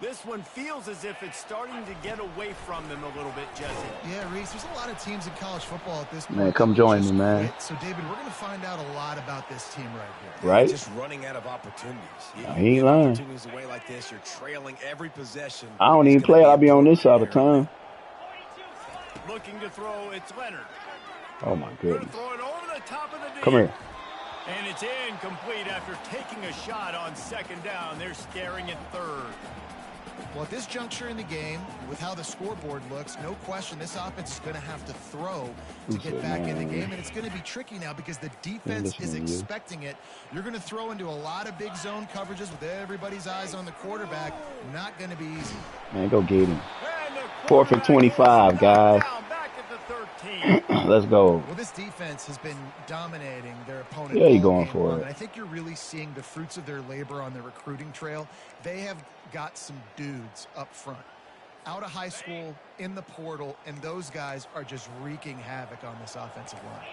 This one feels as if it's starting to get away from them a little bit, Jesse. Yeah, Reese, there's a lot of teams in college football at this point. Man, come that join just me, man. quit. So, David, we're going to find out a lot about this team right here. Right? Just running out of opportunities. You He ain't give lying. opportunities away like this, you're trailing every possession. I don't It's even gonna play it. I'll be on important this all the to narrow it. time. Looking to throw, it's Leonard. Oh, my Going to goodness. throw it over the top of the D. Come here. And it's incomplete after taking a shot on second down. They're staring at third. Well, at this juncture in the game, with how the scoreboard looks, no question this offense is going to have to throw to get back in the game. And it's going to be tricky now because the defense is expecting it. You're going to throw into a lot of big zone coverages with everybody's eyes on the quarterback. Not going to be easy. Man, go get him. And the 4th and 25, guys. down back at the 13. Let's go. Well, this defense has been dominating their opponent. Yeah, you all going game for long, it. and I think you're really seeing the fruits of their labor on the recruiting trail. They have got some dudes up front, out of high school, in the portal, and those guys are just wreaking havoc on this offensive line.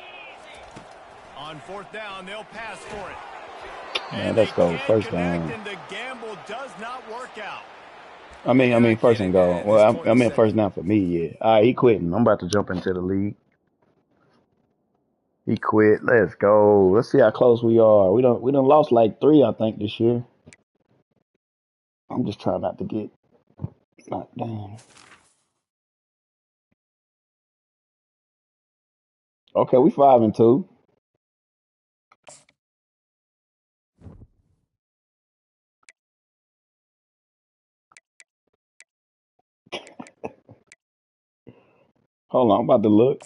On 4th down, they'll pass for it. Man, And let's they go. can't First connect, down. and the gamble does not work out. I mean, first and goal. At Well, this point I in the meant first down for me, yeah. All right, he quitting. I'm about to jump into the league. He quit. Let's go. Let's see how close we are. We done lost like 3, I think, this year. I'm just trying not to get knocked down. Okay, we 5-2. Hold on, I'm about to look.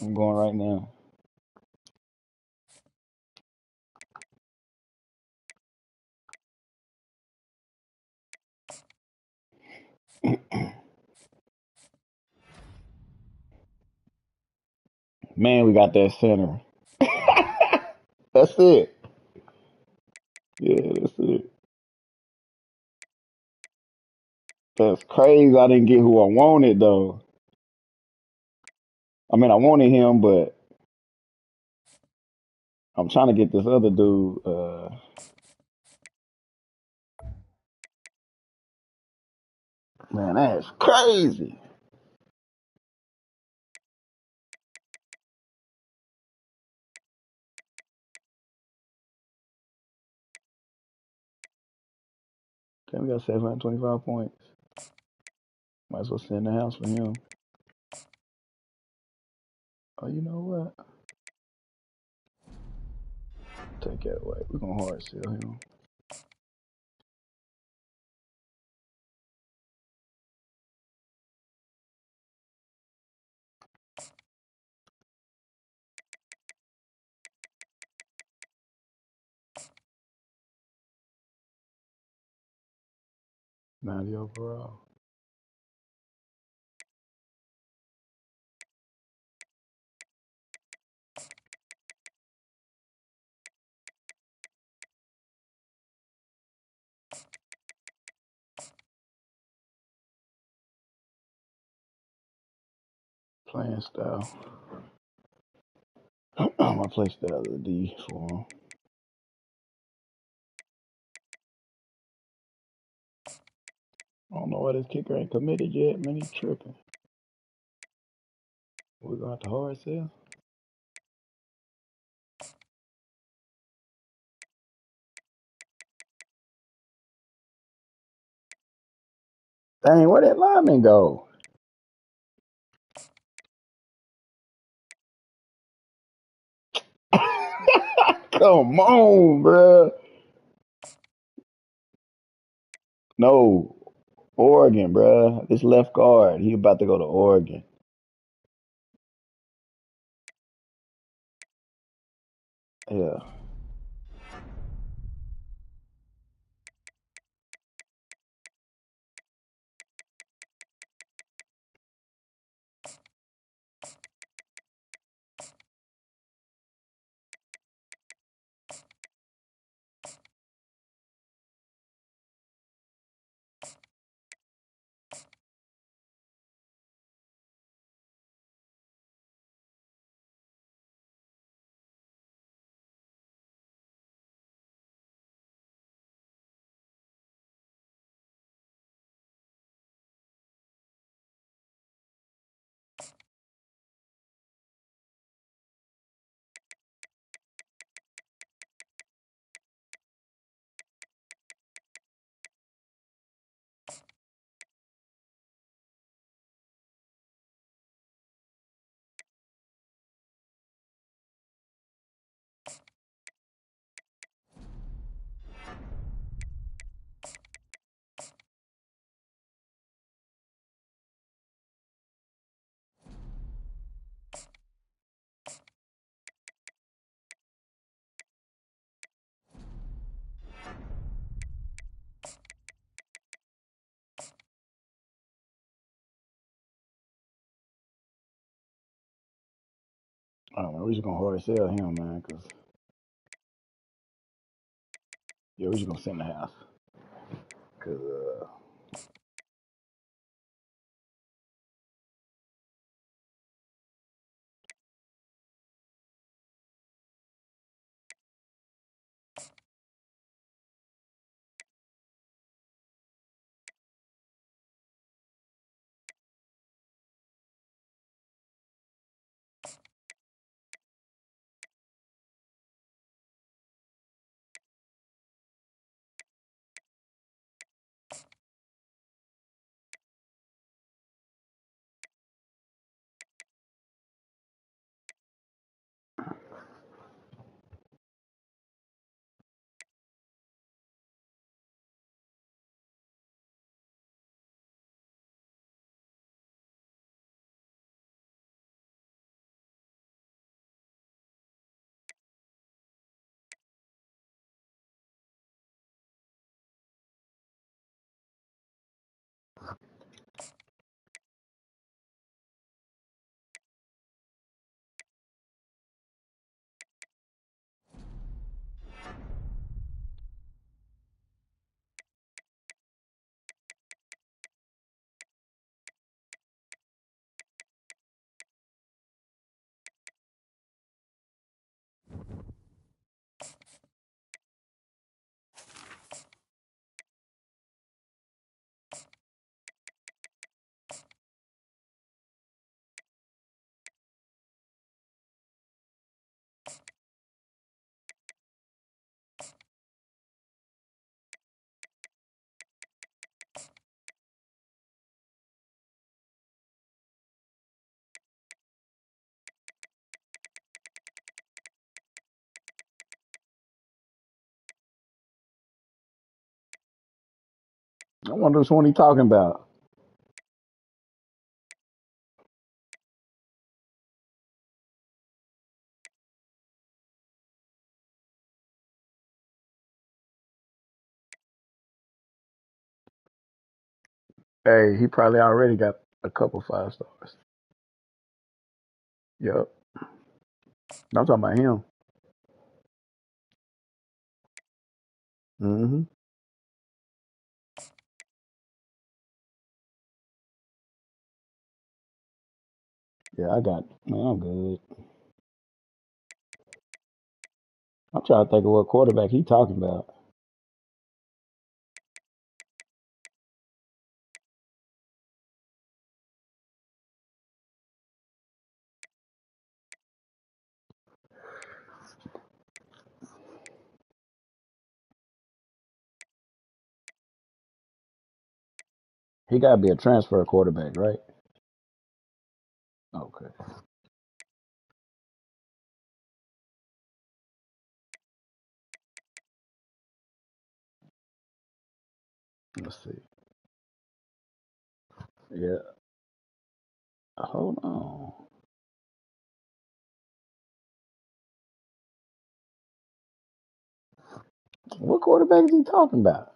I'm going right now. Man, we got that center. That's it. Yeah, that's it. That's crazy. I didn't get who I wanted though. I mean, I wanted him, but I'm trying to get this other dude. Man, that's crazy. Then we got 725 points. Might as well sit in the house for him. Oh, you know what? Take that away. We're gonna hard sell him. Not the overall. Playing style. My play style is a D for him. I don't know why this kicker ain't committed yet. Man, he tripping. We're gonna have to hard sell. Dang, where that lineman go? Come on, bruh. No, Oregon, bruh. This left guard. He about to go to Oregon. Yeah. I don't know. We're just gonna hard sell him, man, cause yeah, we're just gonna sit in the house. Cause I wonder which one he talking about. Hey, he probably already got a couple 5 stars. Yep. I'm talking about him. Hmm. Yeah, I got. Man, I'm good. I'm trying to think of what quarterback he talking about. He got to be a transfer quarterback, right? Okay. Let's see. Yeah. Hold on. What quarterback is he talking about?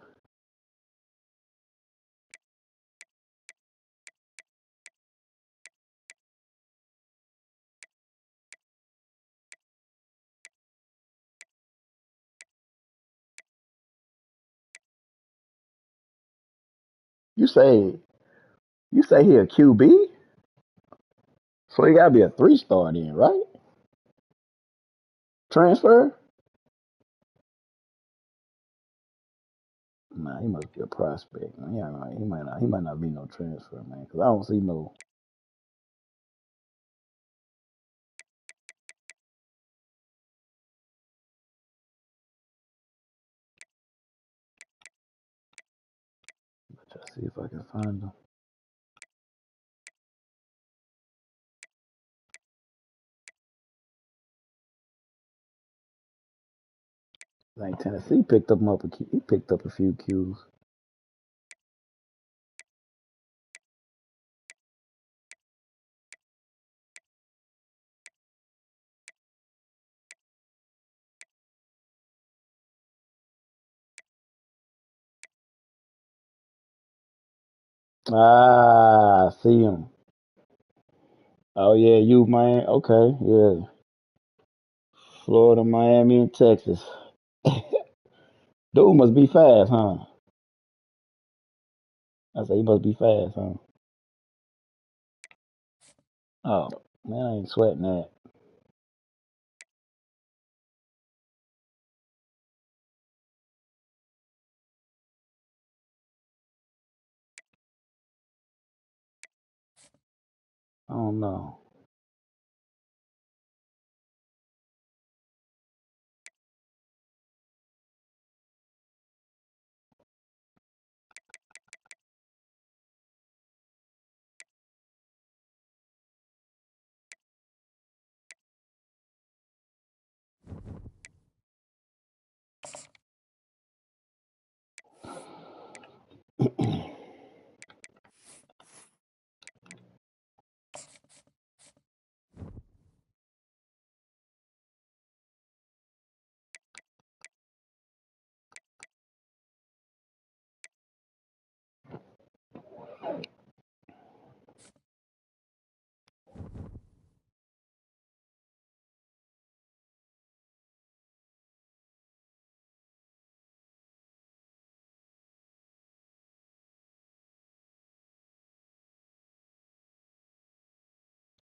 You say you say he a QB? So he got to be a 3 star then, right? Transfer? Nah, he must be a prospect. Man. He might not be no transfer, man. Cause I don't see no. Let's see if I can find him. I think Tennessee picked up he picked up a few Qs. Ah, I see him. Oh yeah, you man. Okay, yeah. Florida, Miami, and Texas. Dude must be fast, huh? I say he must be fast, huh? Oh man, I ain't sweating that. I don't know.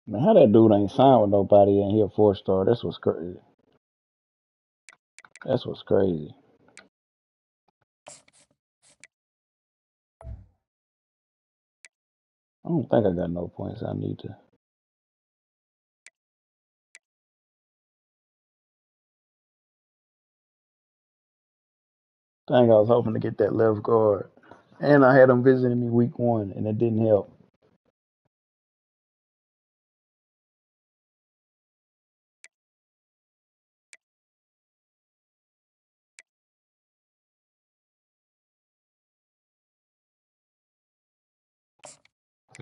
Man, how that dude ain't signed with nobody and he a 4 star? That's what's crazy. That's what's crazy. I don't think I got no points. I need to. Dang, I was hoping to get that left guard. And I had him visiting me week 1, and it didn't help.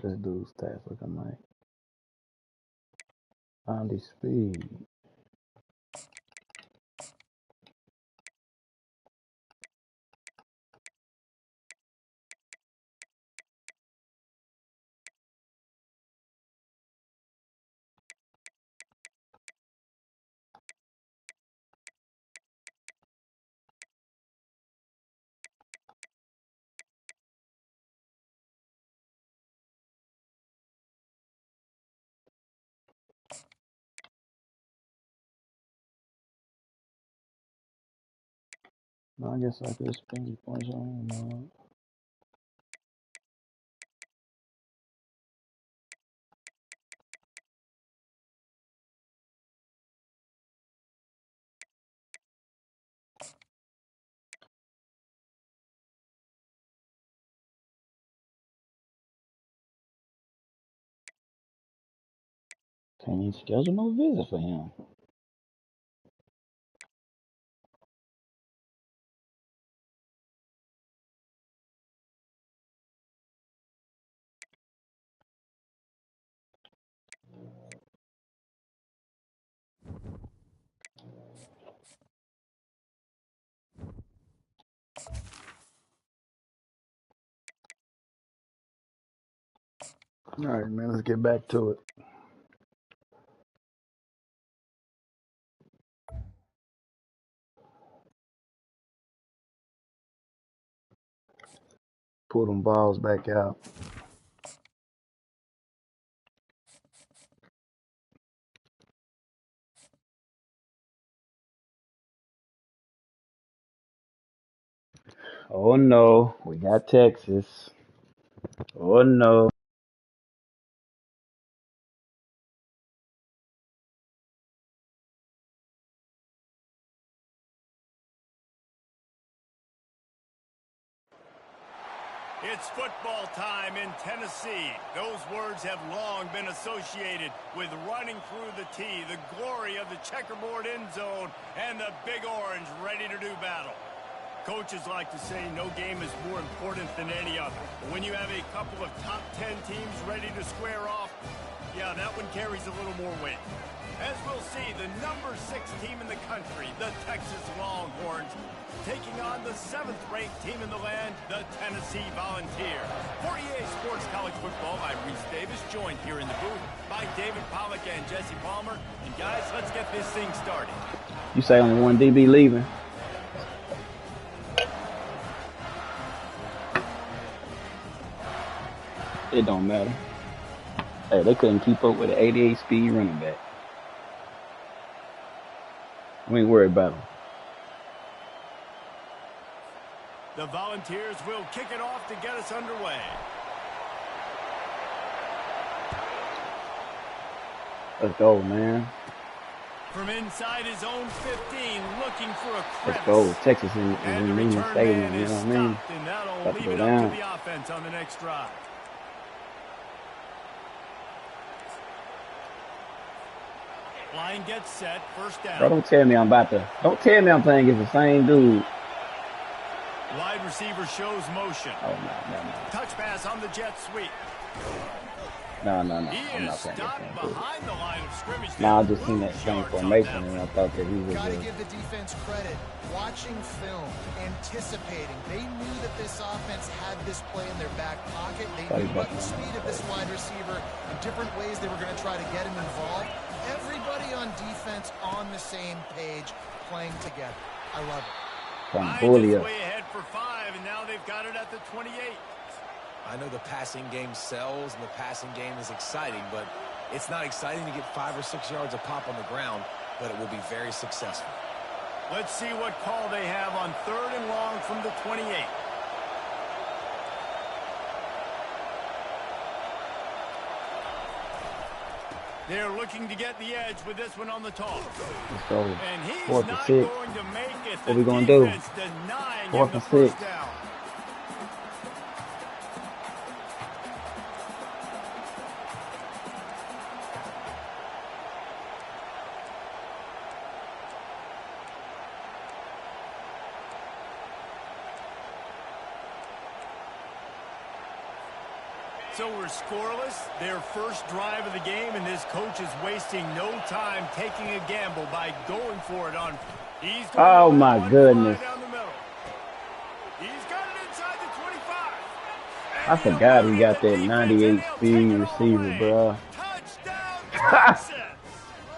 This dude's stats looking like 90 speed. No, I guess I could spend these points on him. Can't even schedule no visit for him. All right, man, let's get back to it. Pull them balls back out. Oh no, we got Texas. Oh no. It's football time in Tennessee. Those words have long been associated with running through the tee, the glory of the checkerboard end zone, and the Big Orange ready to do battle. Coaches like to say no game is more important than any other. But when you have a couple of top 10 teams ready to square off, yeah, that one carries a little more weight. As we'll see, the number 6 team in the country, the Texas Longhorns, taking on the 7th-ranked team in the land, the Tennessee Volunteers. For EA Sports College Football, I'm Reese Davis, joined here in the booth by David Pollack and Jesse Palmer. And guys, let's get this thing started. You say only one DB leaving? It don't matter. Hey, they couldn't keep up with an 88 speed running back. We ain't worried about them. The Volunteers will kick it off to get us underway. Let's go, man. From inside his own 15, looking for a crevice. Let's go. Texas is in Newman Stadium, you know what I mean? And that'll About to leave go it down. up to the offense on the next drive. Line gets set, first down. Bro, don't tell me I'm playing against the same dude. Wide receiver shows motion. Oh, no. Touch pass on the jet sweep. No. He I'm not is playing stopped against him. behind the line of scrimmage. Nah, I just seen that same formation and I thought that he was Got to give the defense credit. Watching film, anticipating. They knew that this offense had this play in their back pocket. They knew about the speed of this wide receiver and different ways they were going to try to get him involved. Everybody on defense on the same page, playing together. I love it. Convolia. Way ahead for 5, and now they've got it at the 28. I know the passing game sells and the passing game is exciting, but it's not exciting to get 5 or 6 yards a pop on the ground, but it will be very successful. Let's see what call they have on 3rd and long from the 28. They're looking to get the edge with this one on the toss. Let's go. And he's 4th and not 6. going to make it. What we gonna do? 4th and 6. Down. So we're scoreless, their first drive of the game, and this coach is wasting no time taking a gamble by going for it on. He's going oh my goodness. down the middle. He's got it inside the 25. I forgot he got that 98 speed receiver, bro. Touchdown, Texas.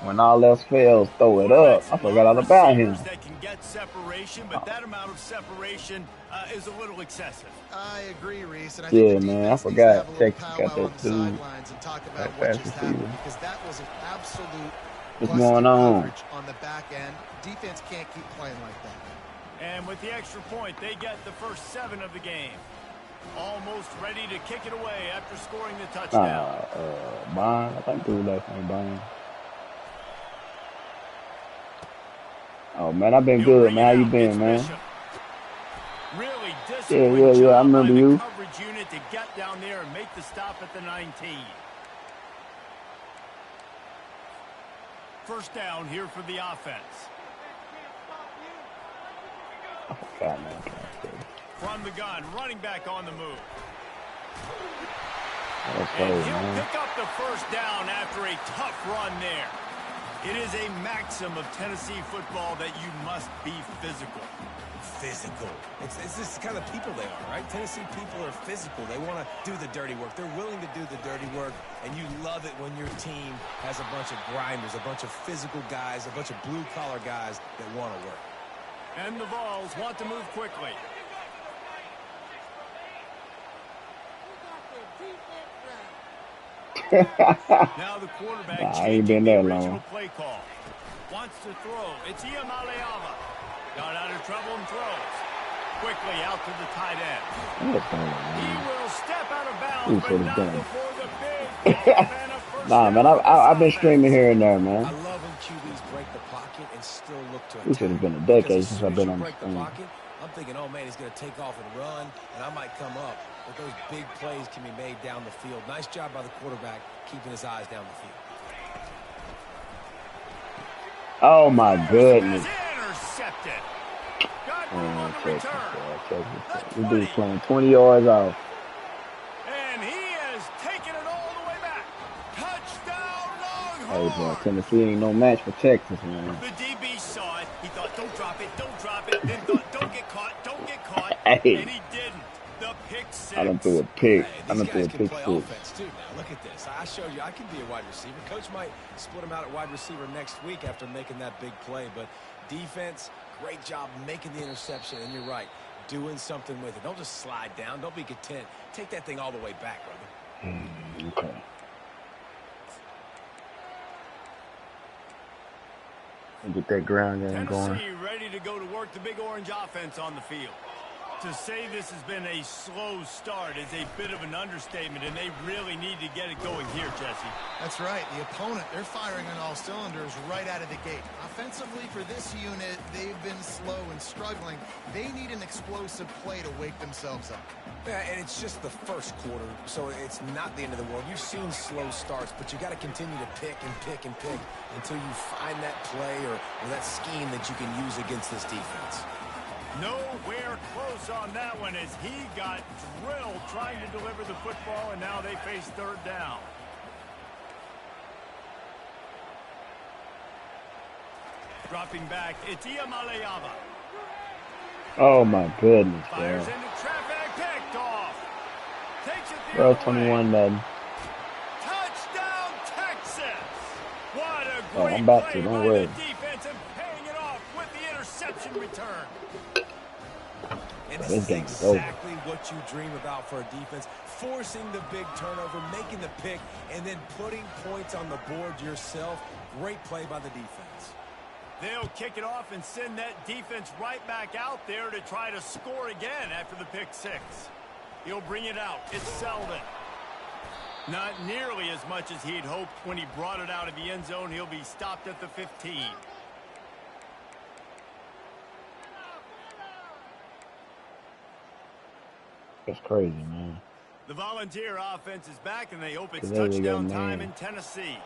When all else fails, throw it up. I forgot all about him. That can get separation, but that amount of separation is a little excessive. I agree, Reese. And I Yeah, think man, I forgot Texas got that too. And talk about what just happened, because that was an absolute what's going on the back end. Defense can't keep playing like that. And with the extra point, they get the first 7 of the game. Almost ready to kick it away after scoring the touchdown. Bond, I think threw last name Bond. Oh man, I've been good, man. How you been, man? Really yeah. I remember you. Coverage unit to get down there and make the stop at the 19. First down here for the offense. Oh, God, man. From the gun, running back on the move. And he'll pick up the first down after a tough run there. It is a maxim of Tennessee football that you must be physical. Physical. It's this kind of people they are, right? Tennessee people are physical. They want to do the dirty work. They're willing to do the dirty work, and you love it when your team has a bunch of grinders, a bunch of physical guys, a bunch of blue-collar guys that want to work. And the Vols want to move quickly. Now the quarterback changing the original play call. Wants to throw. It's Iamaleava. Got out of trouble and throws. Quickly out to the tight end. He will step out of bounds, but not before the big Nah, man, I've been streaming here and there, man. I love when QBs break the pocket and still look to attack. This has been a decade since I've been on the screen. I'm thinking, oh, man, he's going to take off and run, and I might come up. But those big plays can be made down the field. Nice job by the quarterback keeping his eyes down the field. Oh, my goodness. Intercepted. Got room on the return. This dude's playing 20 yards off. And he has taken it all the way back. Touchdown, Longhorns. Hey, bro, Tennessee ain't no match for Texas, man. The DB saw it. He thought, don't drop it, don't drop it. Then thought, don't get caught, don't get caught. Hey. And he didn't. The pick six. I done threw a pick. I done threw a pick six. Offense too. Now look at this. I showed you I can be a wide receiver. Coach might split him out at wide receiver next week after making that big play. But defense, great job making the interception. And you're right, doing something with it. Don't just slide down. Don't be content. Take that thing all the way back, brother. Okay. Get that ground game going. Tennessee ready to go to work the big orange offense on the field. To say this has been a slow start is a bit of an understatement, and they really need to get it going here, Jesse. That's right. The opponent, they're firing on all cylinders right out of the gate. Offensively, for this unit, they've been slow and struggling. They need an explosive play to wake themselves up. Yeah, and it's just the first quarter, so it's not the end of the world. You've seen slow starts, but you got to continue to pick and pick and pick until you find that play or that scheme that you can use against this defense. Nowhere close on that one as he got drilled trying to deliver the football, and now they face third down. Dropping back, it's Iamaleava. Oh my goodness, bro. Fires into traffic, picked off. Takes it the Bro, other 21 Madden. Touchdown, Texas! What a Oh, great I'm about play to, don't by worry. the defense and paying it off with the interception return. And this This is game's over. exactly what you dream about for a defense, forcing the big turnover, making the pick, and then putting points on the board yourself. Great play by the defense. They'll kick it off and send that defense right back out there to try to score again after the pick six. He'll bring it out. It's Selden. Not nearly as much as he'd hoped when he brought it out of the end zone. He'll be stopped at the 15. That's crazy, man. The Volunteer offense is back, and they hope it's There we go, touchdown time man. in Tennessee.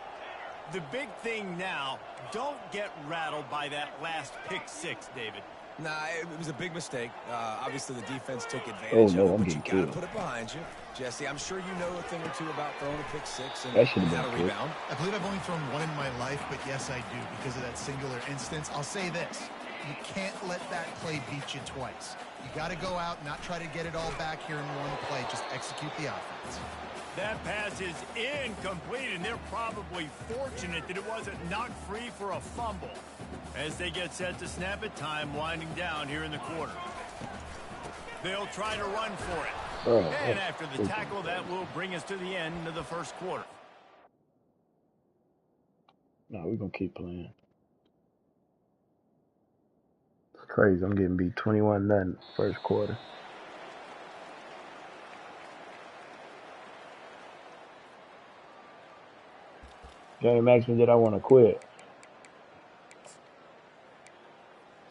The big thing now, don't get rattled by that last pick six, David. Nah, it was a big mistake. Obviously, the defense took Oh advantage of no, it, I'm but you getting got to killed. put it behind you. Jesse, I'm sure you know a thing or two about throwing a pick six and That should how have to been rebound. I believe I've only thrown one in my life, but yes, I do because of that singular instance. I'll say this. You can't let that play beat you twice. You got to go out, not try to get it all back here in one play. Just execute the offense. That pass is incomplete, and they're probably fortunate that it wasn't knocked free for a fumble. As they get set to snap it, time winding down here in the quarter. They'll try to run for it. Bro, And after the tackle, that will bring us to the end of the first quarter. no, we're gonna keep playing. It's crazy. I'm getting beat 21-0 first quarter. Game asked me that I want to quit.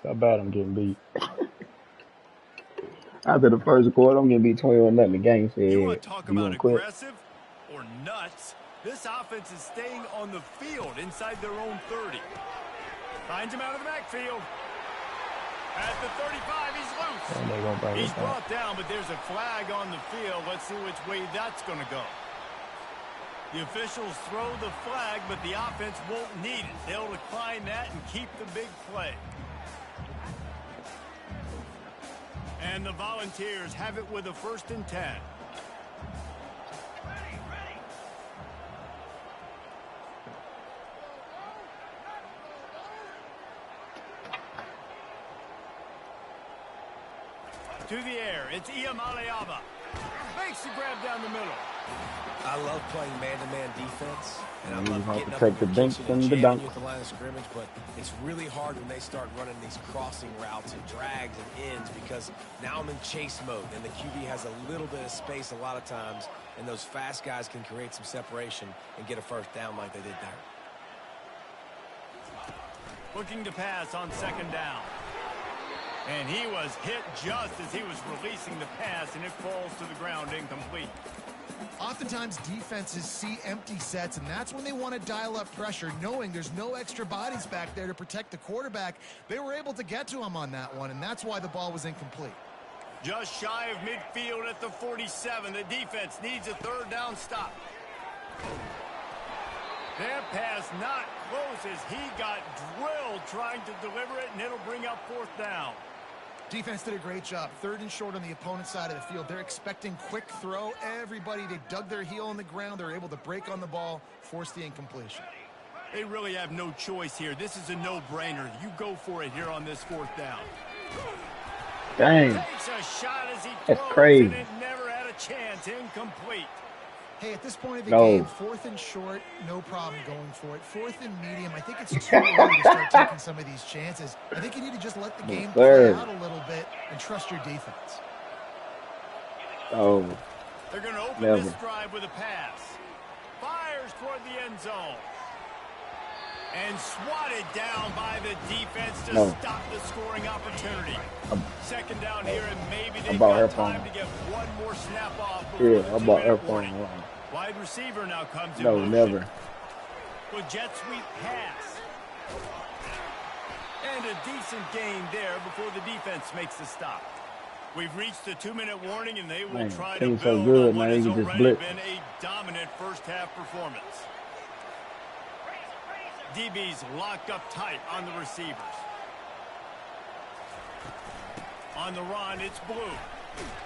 That's how bad I'm getting beat. After the first quarter, I'm getting beat 21-0. The game said, You want to talk "Do you about want to quit?" aggressive or nuts? This offense is staying on the field inside their own 30. Finds him out of the backfield. At the 35, he's loose. And they're gonna bring He's it back. brought down, but there's a flag on the field. Let's see which way that's going to go. The officials throw the flag, but the offense won't need it. They'll decline that and keep the big play. And the Volunteers have it with a 1st and 10. To the air, it's Iamaleava. Makes the grab down the middle. I love playing man-to-man defense, and I You love have getting to up take in the your dinks kitchen and and the jamming dunks. you at the line of scrimmage, but it's really hard when they start running these crossing routes and drags and ends because now I'm in chase mode, and the QB has a little bit of space a lot of times, and those fast guys can create some separation and get a first down like they did there. Looking to pass on 2nd down. And he was hit just as he was releasing the pass, and it falls to the ground incomplete. Oftentimes, defenses see empty sets, and that's when they want to dial up pressure, knowing there's no extra bodies back there to protect the quarterback. They were able to get to him on that one, and that's why the ball was incomplete. Just shy of midfield at the 47. The defense needs a 3rd down stop. That pass not close as he got drilled trying to deliver it, and it'll bring up 4th down. Defense did a great job. 3rd and short on the opponent's side of the field. They're expecting quick throw. Everybody, they dug their heel on the ground. They're able to break on the ball, force the incompletion. They really have no choice here. This is a no-brainer. You go for it here on this 4th down. Dang, Takes a shot as he that's throws, crazy. and it never had a chance. Incomplete. Hey, at this point of the No. game, 4th and short, no problem going for it. 4th and medium, I think it's too early to start taking some of these chances. I think you need to just let the game play out a little bit and trust your defense. Oh, They're going to open Never. this drive with a pass. Fires toward the end zone. And swatted down by the defense to No. stop the scoring opportunity. 2nd down here, and maybe they've bought her got time phone. to get one more snap off before yeah, the I bought 2-minute her warning. phone. Wide receiver now comes in No, motion. never. With jet sweep pass. And a decent gain there before the defense makes the stop. We've reached the 2-minute warning, and they will Man, try to team's so build good, on what man, has you just already blitz. been a dominant first-half performance. DB's locked up tight on the receivers. On the run, it's Blue.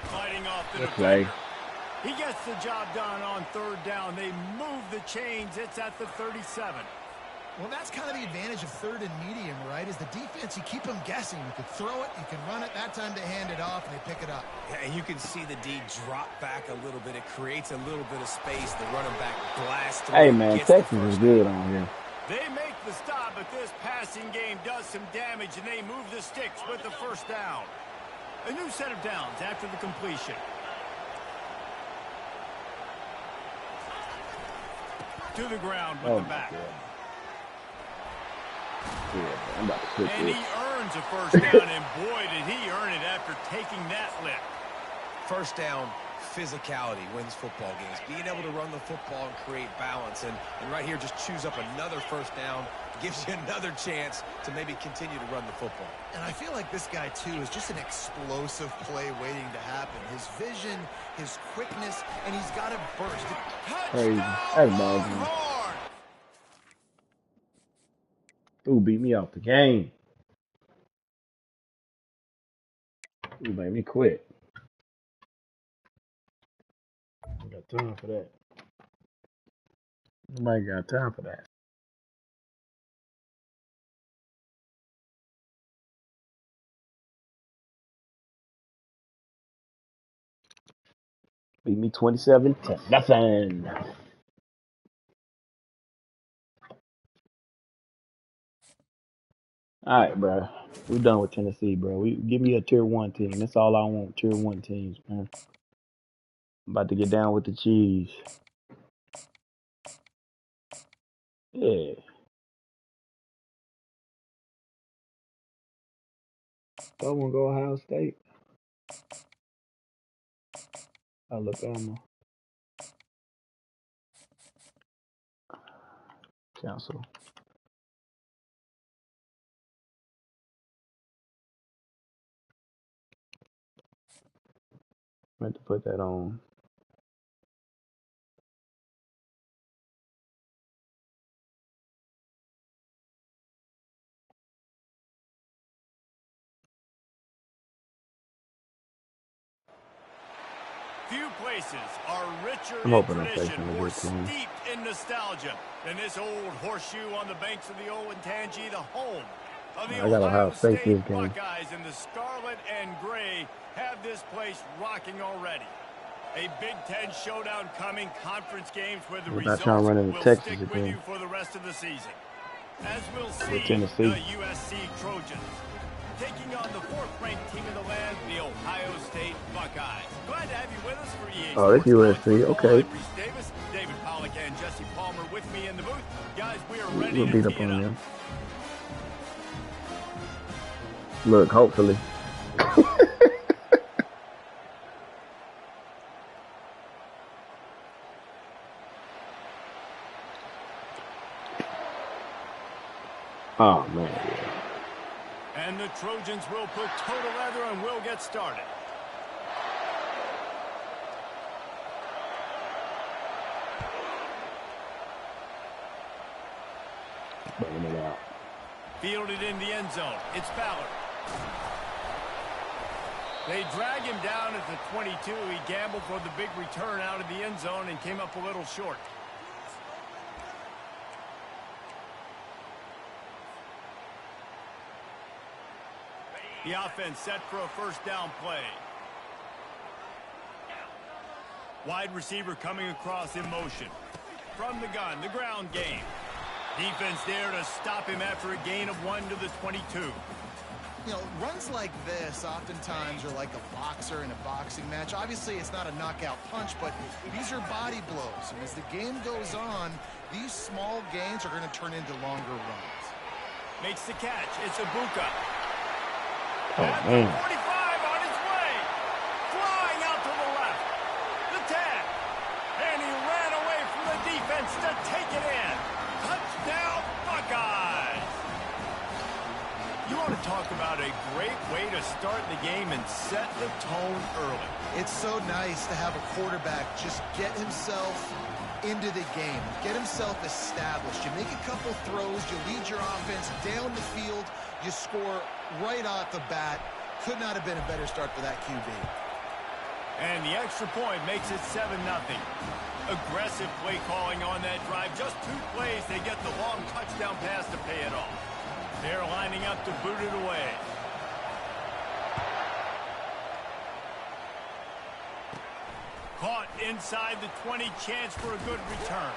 Fighting off the Good play. defender. He gets the job done on 3rd down. They move the chains. It's at the 37. Well, that's kind of the advantage of 3rd and medium, right? Is the defense, you keep them guessing. You can throw it, you can run it. That time they hand it off, and they pick it up. Yeah, and you can see the D drop back a little bit. It creates a little bit of space. The running back blasts through. Hey man, gets the Texas is first good on here. They make the stop, but this passing game does some damage, and they move the sticks with the 1st down. A new set of downs after the completion. To the ground with Oh the my back. God. Yeah, I'm about to quit And he this. earns a 1st down, and boy, did he earn it after taking that lick. 1st down, physicality wins football games. Being able to run the football and create balance. And right here, just choose up another first down. Gives you another chance to maybe continue to run the football. And I feel like this guy, too, is just an explosive play waiting to happen. His vision, his quickness, and he's got a burst. Crazy. That's bad. Ooh, beat me off the game. Ooh, made me quit. I got time for that. Nobody got time for that. Beat me 27-0. All right, bro. We're done with Tennessee, bro. Give me a tier 1 team. That's all I want. Tier 1 teams, man. I'm about to get down with the cheese. Yeah. I want to go Ohio State. Alabama. Cancel. I meant to put that on. Few places are richer I'm in hoping I'm tradition, facing a more good team. steeped in nostalgia than this old horseshoe on the banks of the Olentangy, the home of the I got Ohio Ohio State State this game. Buckeyes, and the scarlet and gray have this place rocking already. A Big Ten showdown coming, conference games where the We're not results trying to run into will Texas stick with again. you for the rest of the season. As we'll see, With Tennessee. the USC Trojans taking on the 4th-ranked team in the land, the Ohio State Buckeyes. Glad to have you with us for EA Oh, that's Sports USC. Okay. I'm Reese Davis, David Pollack, and Jesse Palmer with me in the booth. Guys, we are ready We'll to beat tee up it on up. them. Look, hopefully. Oh, man. Yeah. And the Trojans will put total leather and will get started. Bringing it out. Fielded in the end zone. It's Ballard. They drag him down at the 22. He gambled for the big return out of the end zone and came up a little short. The offense set for a first down play. Wide receiver coming across in motion. From the gun, the ground game. Defense there to stop him after a gain of 1 to the 22. You know, runs like this oftentimes are like a boxer in a boxing match. Obviously, it's not a knockout punch, but these are body blows. And as the game goes on, these small gains are going to turn into longer runs. Makes the catch. It's Ibuka. Oh, At man. the 45 on his way. Flying out to the left. The tag. And he ran away from the defense to take it in. Touchdown, Buckeyes. You want to talk about a great way to start the game and set the tone early. It's so nice to have a quarterback just get himself into the game, get himself established. You make a couple throws, you lead your offense down the field, you score right off the bat. Could not have been a better start for that QB. And the extra point makes it 7-0. Aggressive play calling on that drive. Just 2 plays, they get the long touchdown pass to pay it off. They're lining up to boot it away. Caught inside the 20, chance for a good return.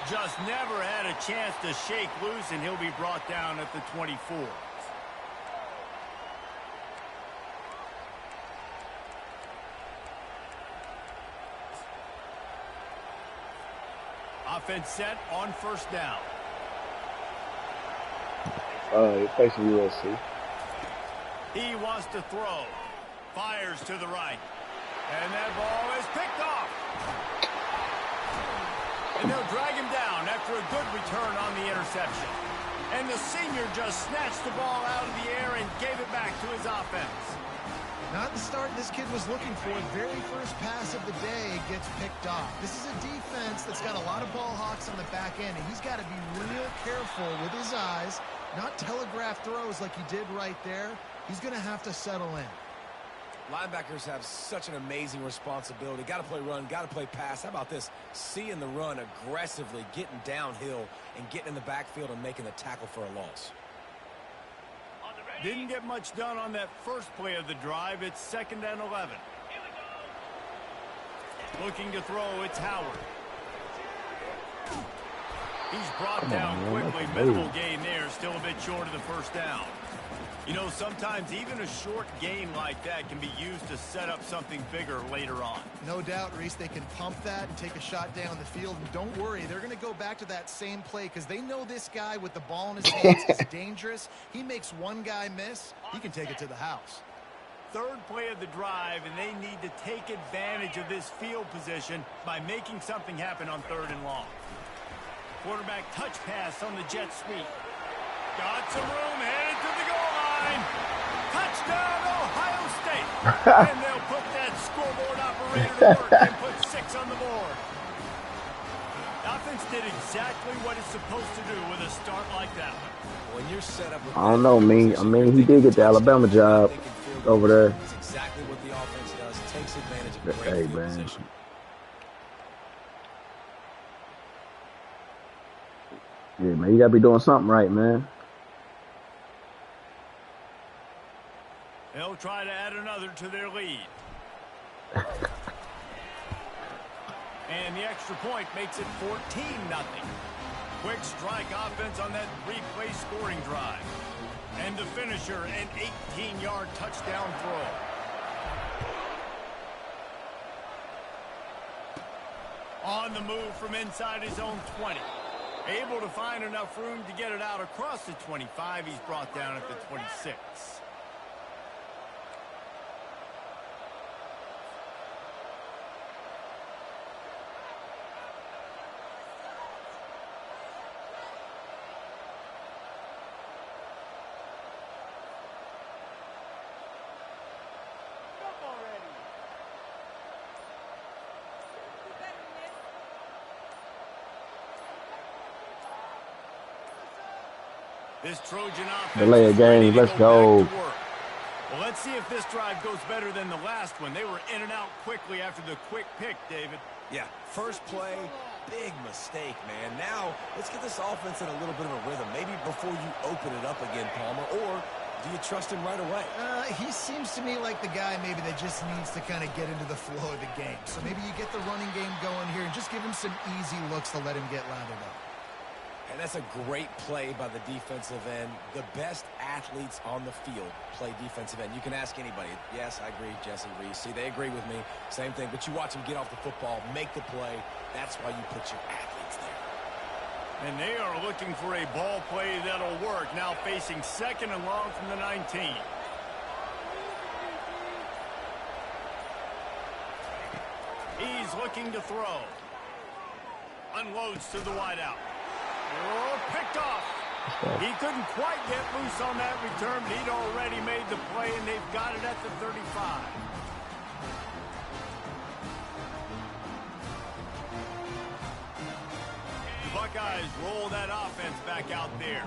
Just never had a chance to shake loose, and he'll be brought down at the 24. Offense set on first down. You're facing USC. He wants to throw. Fires to the right. And that ball is picked off. And they'll drag him down after a good return on the interception. And the senior just snatched the ball out of the air and gave it back to his offense. Not the start this kid was looking for. Very first pass of the day gets picked off. This is a defense that's got a lot of ball hawks on the back end, and he's got to be real careful with his eyes, not telegraph throws like he did right there. He's going to have to settle in. Linebackers have such an amazing responsibility. Got to play run, got to play pass. How about this? Seeing the run aggressively, getting downhill, and getting in the backfield and making the tackle for a loss. Didn't get much done on that first play of the drive. It's 2nd and 11. Looking to throw, it's Howard. He's brought down quickly. Minimal gain there, still a bit short of the first down. You know, sometimes even a short gain like that can be used to set up something bigger later on. No doubt, Reese, they can pump that and take a shot down the field. And don't worry, they're going to go back to that same play because they know this guy with the ball in his hands is dangerous. He makes one guy miss, he can take it to the house. Third play of the drive, and they need to take advantage of this field position by making something happen on 3rd and long. Quarterback touch pass on the jet sweep. Got some room, headed to the goal line. Touchdown, Ohio State. And they'll put that scoreboard operator to work and put 6 on the board. The offense did exactly what it's supposed to do with a start like that one. When you're set up with I don't know, man. I mean, he did get the Alabama job over there. That's exactly what the offense does. Takes advantage of great field position. Yeah, man, you gotta be doing something right, man. They'll try to add another to their lead. And the extra point makes it 14-0. Quick strike offense on that replay scoring drive. And the finisher, an 18-yard touchdown throw. On the move from inside his own 20. Able to find enough room to get it out across the 25. He's brought down at the 26. This Trojan offense Delay a game. Let's go. Well, let's see if this drive goes better than the last one. They were in and out quickly after the quick pick, David. Yeah, first play, big mistake, man. Now, let's get this offense in a little bit of a rhythm. Maybe before you open it up again, Palmer, or do you trust him right away? He seems to me like the guy maybe that just needs to kind of get into the flow of the game. So maybe you get the running game going here and just give him some easy looks to let him get lathered up. And that's a great play by the defensive end. The best athletes on the field play defensive end. You can ask anybody. Yes, I agree, Jesse Reese. See, they agree with me. Same thing. But you watch them get off the football, make the play. That's why you put your athletes there. And they are looking for a ball play that'll work. Now facing 2nd and long from the 19. He's looking to throw. Unloads to the wideout. Oh, picked off. He couldn't quite get loose on that return, but he'd already made the play, and they've got it at the 35. The Buckeyes roll that offense back out there.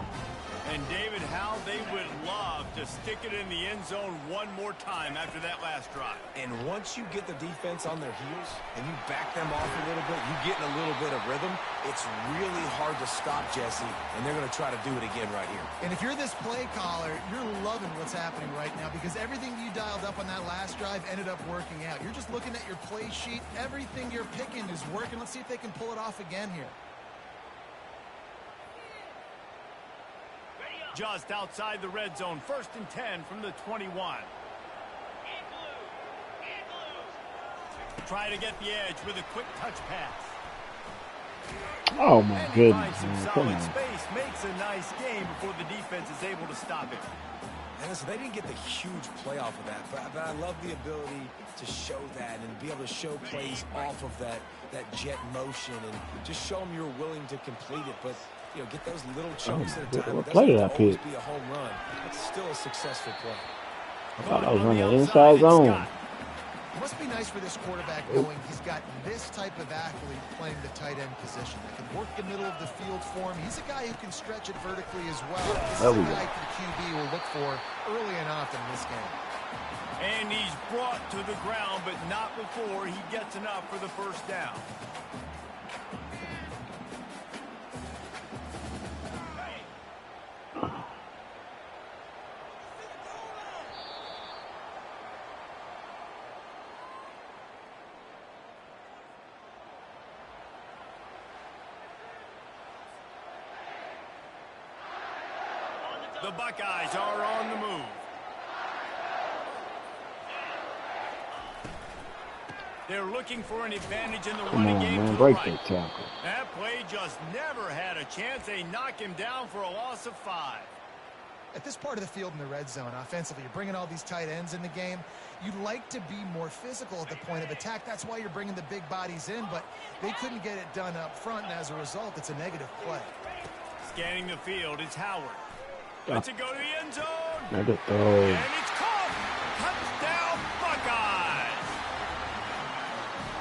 And, David, how they would love to stick it in the end zone one more time after that last drive. And once you get the defense on their heels and you back them off a little bit, you get in a little bit of rhythm, it's really hard to stop, Jesse, and they're going to try to do it again right here. And if you're this play caller, you're loving what's happening right now because everything you dialed up on that last drive ended up working out. You're just looking at your play sheet. Everything you're picking is working. Let's see if they can pull it off again here. Just outside the red zone, 1st and 10 from the 21. Try to get the edge with a quick touch pass. Oh, my And he goodness. finds some Man. Come solid on. space, makes a nice game before the defense is able to stop it. And listen, they didn't get the huge play off of that, but I love the ability to show that and be able to show plays off of that jet motion and just show them you're willing to complete it. But, you know, get those little chunks at a time. What It play doesn't did I always pick? be a home run. It's still a successful play. I thought I was running the inside zone. It must be nice for this quarterback knowing he's got this type of athlete playing the tight end position that can work the middle of the field for him. He's a guy who can stretch it vertically as well. This is a guy the QB will look for early and often in this game. And he's brought to the ground, but not before he gets enough for the first down. The Buckeyes are on the move. They're looking for an advantage in the running game to the break right. that tackle. That play just never had a chance. They knock him down for a loss of 5. At this part of the field in the red zone, offensively, you're bringing all these tight ends in the game. You'd like to be more physical at the point of attack. That's why you're bringing the big bodies in, but they couldn't get it done up front, and as a result, it's a negative play. Scanning the field, it's Howard. Let's it go to the end zone. I get those. And it's caught. Touchdown, Buckeyes.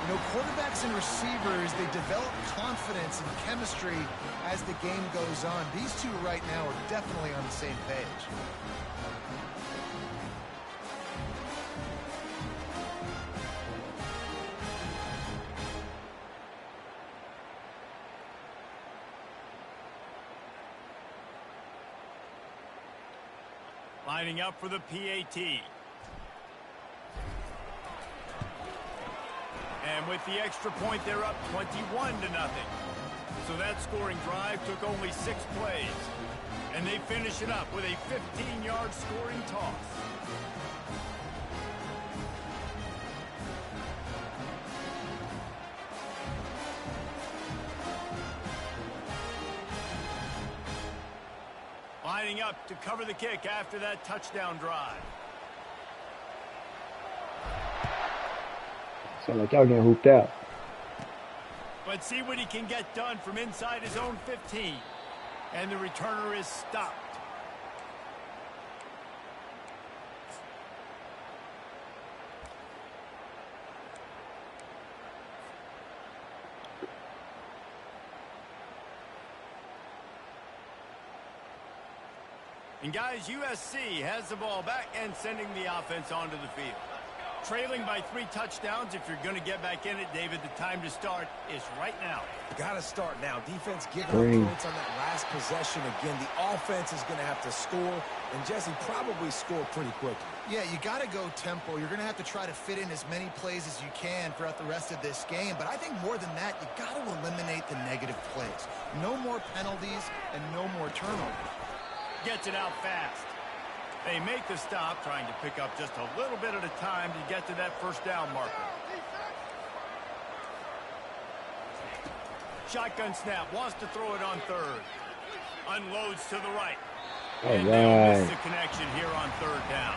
You know, quarterbacks and receivers, they develop confidence and chemistry as the game goes on. These two right now are definitely on the same page. Lining up for the PAT. And with the extra point, they're up 21-0. So that scoring drive took only 6 plays. And they finish it up with a 15-yard scoring toss. Lining up to cover the kick after that touchdown drive. Sound like y'all getting hooped out. Let's see what he can get done from inside his own 15. And the returner is stopped. And guys, USC has the ball back and sending the offense onto the field. Trailing by 3 touchdowns. If you're going to get back in it, David, the time to start is right now. Got to start now. Defense giving up points on that last possession. Again, the offense is going to have to score, and Jesse probably score pretty quickly. Yeah, you got to go tempo. You're going to have to try to fit in as many plays as you can throughout the rest of this game. But I think more than that, you got to eliminate the negative plays. No more penalties and no more turnovers. Gets it out fast. They make the stop, trying to pick up just a little bit at a time to get to that first down marker. Shotgun snap, wants to throw it on third. Unloads to the right. And they'll miss the connection here on third down.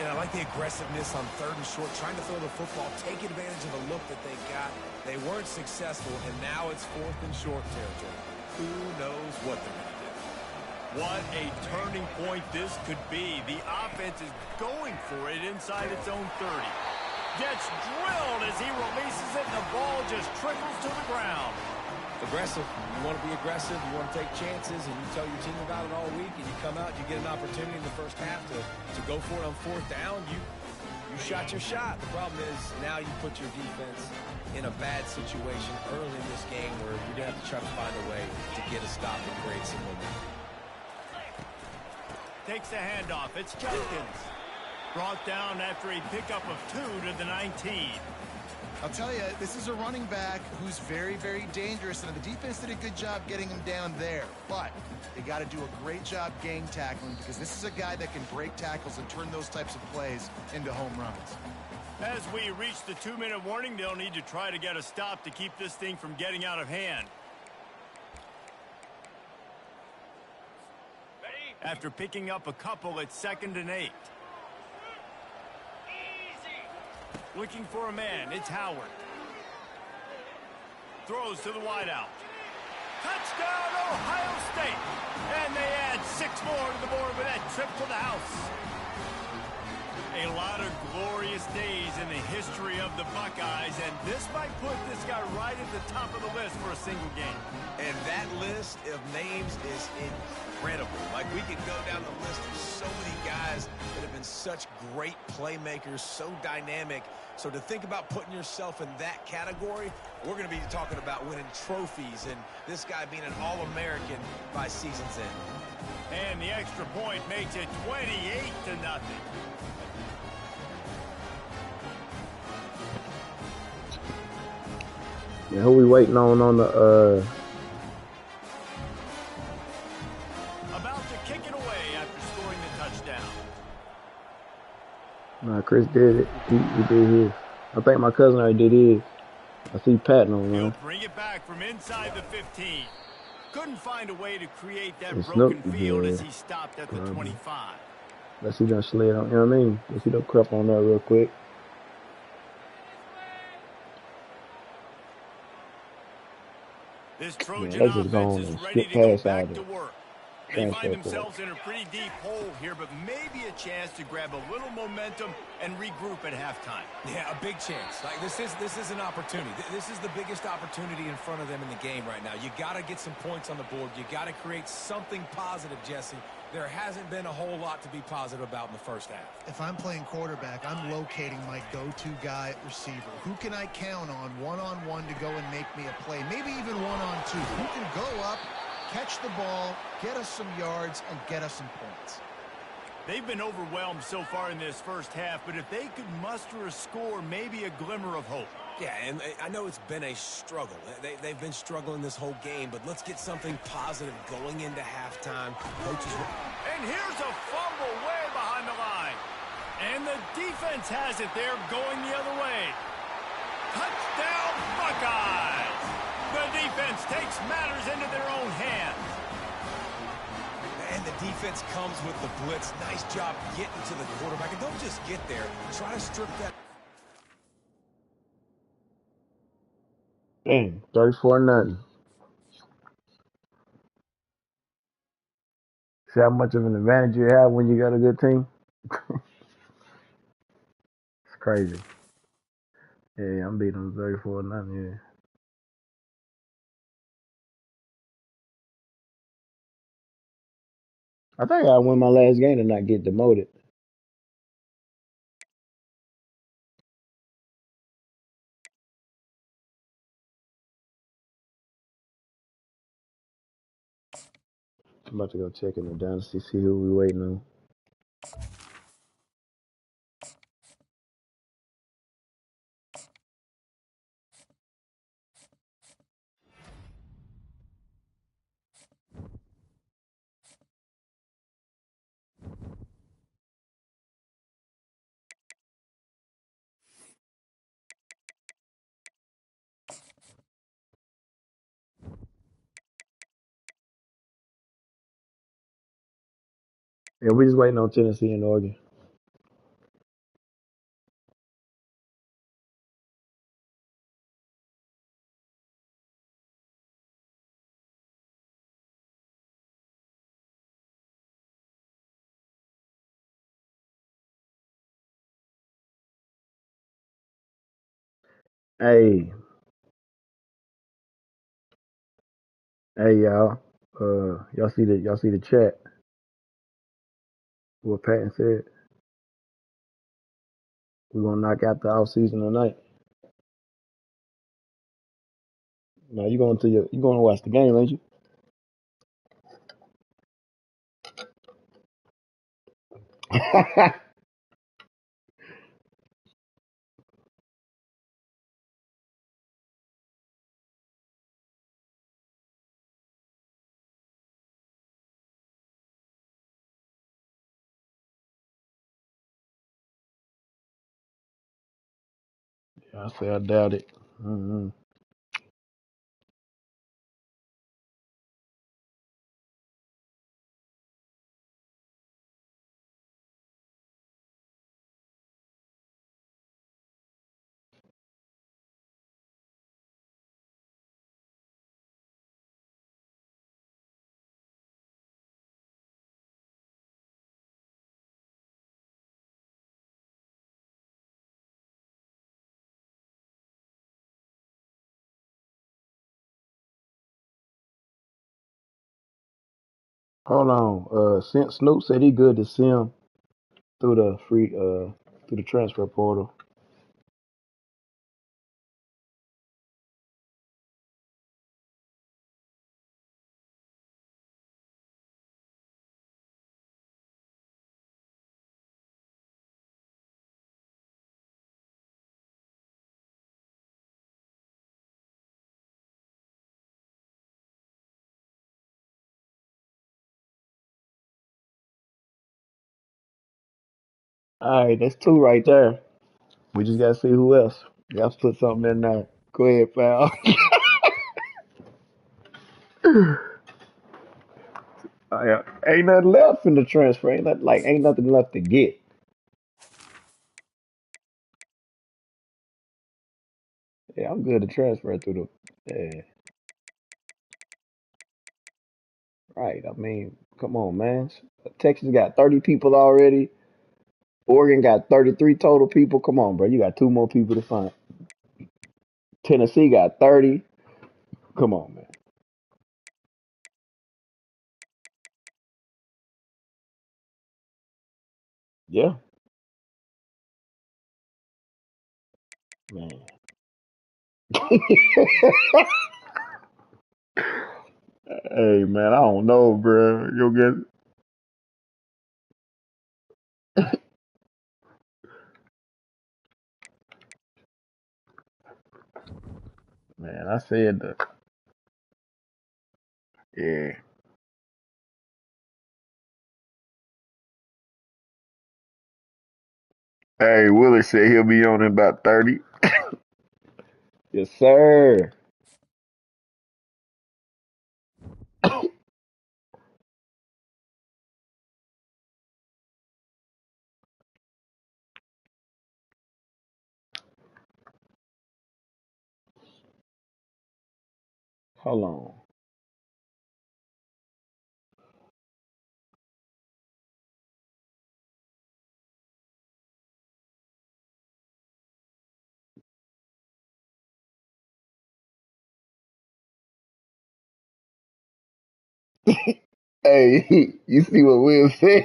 And I like the aggressiveness on 3rd and short, trying to throw the football, take advantage of the look that they got. They weren't successful, and now it's 4th and short territory. Who knows what they're going to do? What a turning point this could be. The offense is going for it inside its own 30. Gets drilled as he releases it, and the ball just trickles to the ground. Aggressive. You want to be aggressive. You want to take chances, and you tell your team about it all week, and you come out, you get an opportunity in the first half to go for it on 4th down. You shot your shot. The problem is now you put your defense in a bad situation early in this game where you're going to have to try to find a way to get a stop and create some momentum. Takes the handoff. It's Judkins. Brought down after a pickup of 2 to the 19. I'll tell you, this is a running back who's very, very dangerous, and the defense did a good job getting him down there. But they got to do a great job gang tackling, because this is a guy that can break tackles and turn those types of plays into home runs. As we reach the 2-minute warning, they'll need to try to get a stop to keep this thing from getting out of hand. after picking up a couple at 2nd and 8. Looking for a man, it's Howard. Throws to the wideout. Touchdown, Ohio State! And they add 6 more to the board with that trip to the house. A lot of glorious days in the history of the Buckeyes, and this might put this guy right at the top of the list for a single game. And that list of names is incredible. Like, we could go down the list of so many guys that have been such great playmakers, so dynamic. So to think about putting yourself in that category, we're going to be talking about winning trophies and this guy being an All-American by season's end. And the extra point makes it 28-0. Yeah, who we waiting on the About to kick it away after scoring the touchdown. Nah, Chris did it. He did his. I think my cousin already did his. I see Patton on He'll there. bring it back from inside the 15. Couldn't find a way to create that It's broken Snoop, field yeah. as he stopped at the 25. Let's see them slid on. You know what I mean? Let's see them crap on there real quick. This Trojan let's just go on offense is and ready skip to go past all back the to work. They transfer find portal. themselves in a pretty deep hole here, but maybe a chance to grab a little momentum and regroup at halftime. Yeah, a big chance. Like, this is an opportunity. This is the biggest opportunity in front of them in the game right now. You got to get some points on the board. You got to create something positive, Jesse. There hasn't been a whole lot to be positive about in the first half. If I'm playing quarterback, I'm locating my go-to guy at receiver. Who can I count on one-on-one to go and make me a play? Maybe even one-on-two. Who can go up, catch the ball, get us some yards, and get us some points? They've been overwhelmed so far in this first half, but if they could muster a score, maybe a glimmer of hope. Yeah, and I know it's been a struggle. They've been struggling this whole game, but let's get something positive going into halftime. Coaches. And here's a fumble way behind the line. And the defense has it there going the other way. Touchdown, Buckeyes! The defense takes matters into their own hands. And the defense comes with the blitz. Nice job getting to the quarterback. And don't just get there. Try to strip that. Dang, 34-0. See how much of an advantage you have when you got a good team? It's crazy. Yeah, I'm beating them 34-0, yeah. I think I win my last game to not get demoted. I'm about to go check in the dynasty, see who we waiting on. Yeah, we just waiting on Tennessee and Oregon. Hey, y'all. Y'all see the chat? What Patton said? We're gonna knock out the off season tonight. Now you going to watch the game, ain't you? I say I doubt it. Mm-hmm. Hold on. Since Snoop said he good to see him through the through the transfer portal. All right, that's two right there. We just gotta see who else. Y'all put something in there. Go ahead, pal. Ain't nothing left in the transfer. Ain't nothing left to get. Yeah, I'm good to transfer through the. Yeah, right. I mean, come on, man. Texas got 30 people already. Oregon got 33 total people. Come on, bro. You got two more people to find. Tennessee got 30. Come on, man. Yeah, man. Hey, man. I don't know, bro. You'll get. Man, I said that. Yeah. Hey, Willie said he'll be on in about 30. Yes, sir. Hold on. Hey, you see what Will said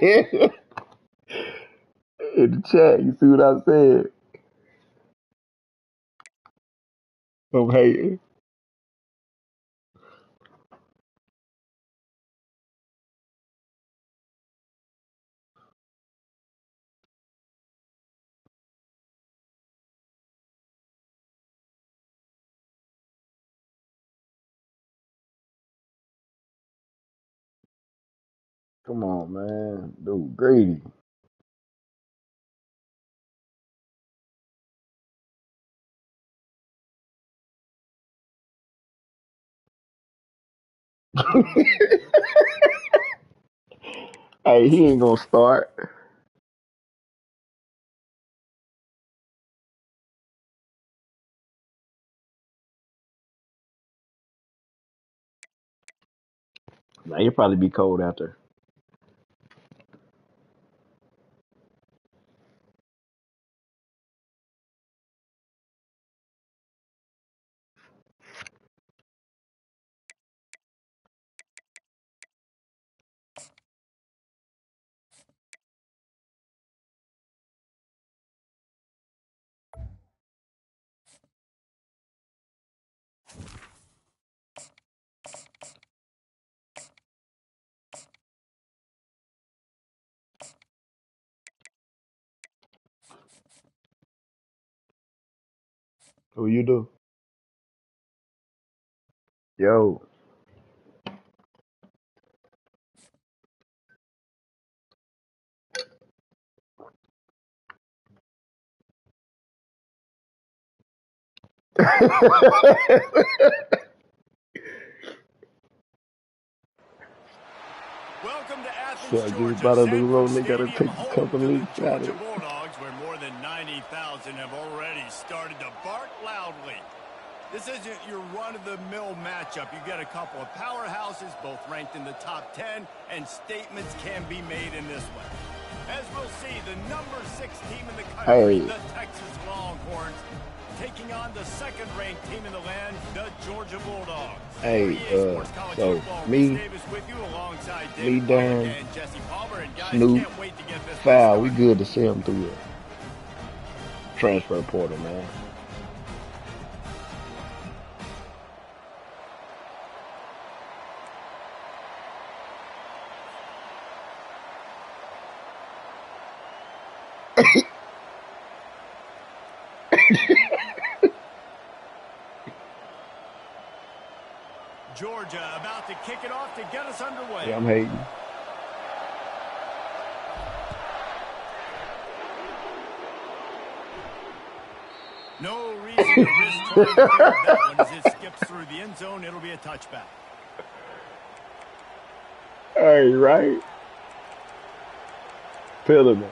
in the chat? You see what I said? I'm hating. Come on, man. Dude, Grady. Hey, he ain't gonna start. Nah, he'll probably be cold after. Who you do? Yo. Welcome to Athens, So just Georgia. about on the Sanford road, they gotta Stadium, take a home couple to the leaks out of Georgia it. Bulldogs, where more than 90,000 have already started to bark loudly. This isn't your run-of-the-mill matchup. You get a couple of powerhouses, both ranked in the top 10, and statements can be made in this one. As we'll see, the number 6 team in the country, Hey, the Texas Longhorns, taking on the second-ranked team in the land, the Georgia Bulldogs. Hey, so me, Darren, Snoop, Foul, we good to see him through the transfer portal, man. Georgia about to kick it off to get us underway. Yeah, I'm hating. No reason to risk trying to clear that one as it skips through the end zone. It'll be a touchback. Hey, right? Pillerman.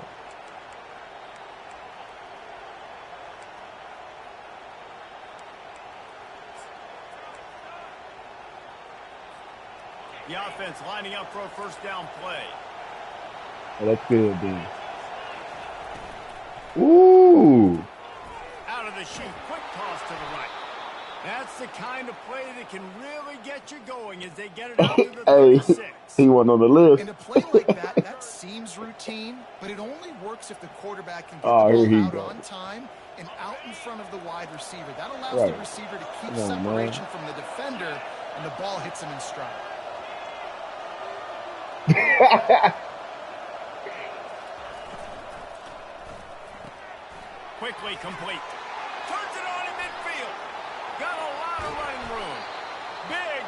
The offense lining up for a first down play. Oh, that's good, dude. Ooh. Out of the chute, quick toss to the right. That's the kind of play that can really get you going as they get it out to the 36. He wasn't on the list. And a play like that seems routine, but it only works if the quarterback can get the ball out on time and out in front of the wide receiver. That allows the receiver to keep separation from the defender, and the ball hits him in stride. Quickly complete. Turns it on in midfield. Got a lot of running room.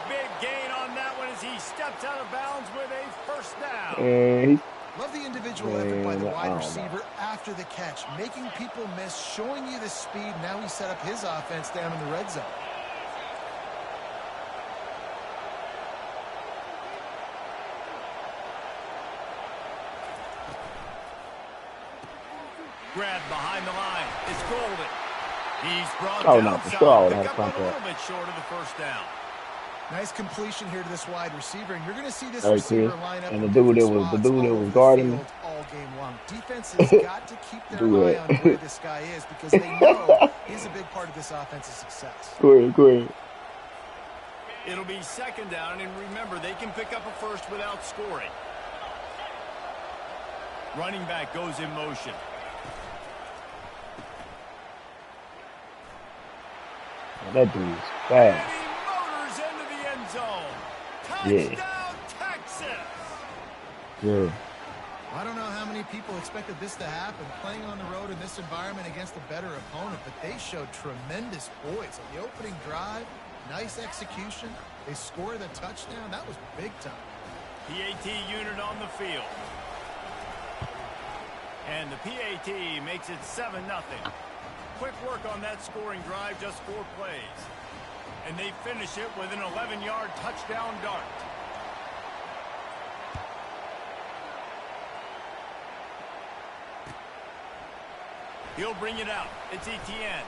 Big gain on that one as he steps out of bounds with a first down. Love the individual effort by the wide receiver after the catch, making people miss, showing you the speed. Now he set up his offense down in the red zone. Grab behind the line. It's Golden. He's brought down. Pick up a little bit short of the first down. Nice completion here to this wide receiver, and you're going to see this receiver line up. And the dude that was guarding him all game long. Defense has got to keep their eye on where this guy is because they know he's a big part of this offensive success. Go ahead. It'll be second down, and remember, they can pick up a first without scoring. Running back goes in motion. That dude is fast. And he motors into the end zone. Touchdown, Texas. Yeah. I don't know how many people expected this to happen, playing on the road in this environment against a better opponent, but they showed tremendous poise. On the opening drive, nice execution. They scored a touchdown. That was big time. PAT unit on the field. And the PAT makes it 7-0. Quick work on that scoring drive, just 4 plays. And they finish it with an 11-yard touchdown dart. He'll bring it out. It's Etienne.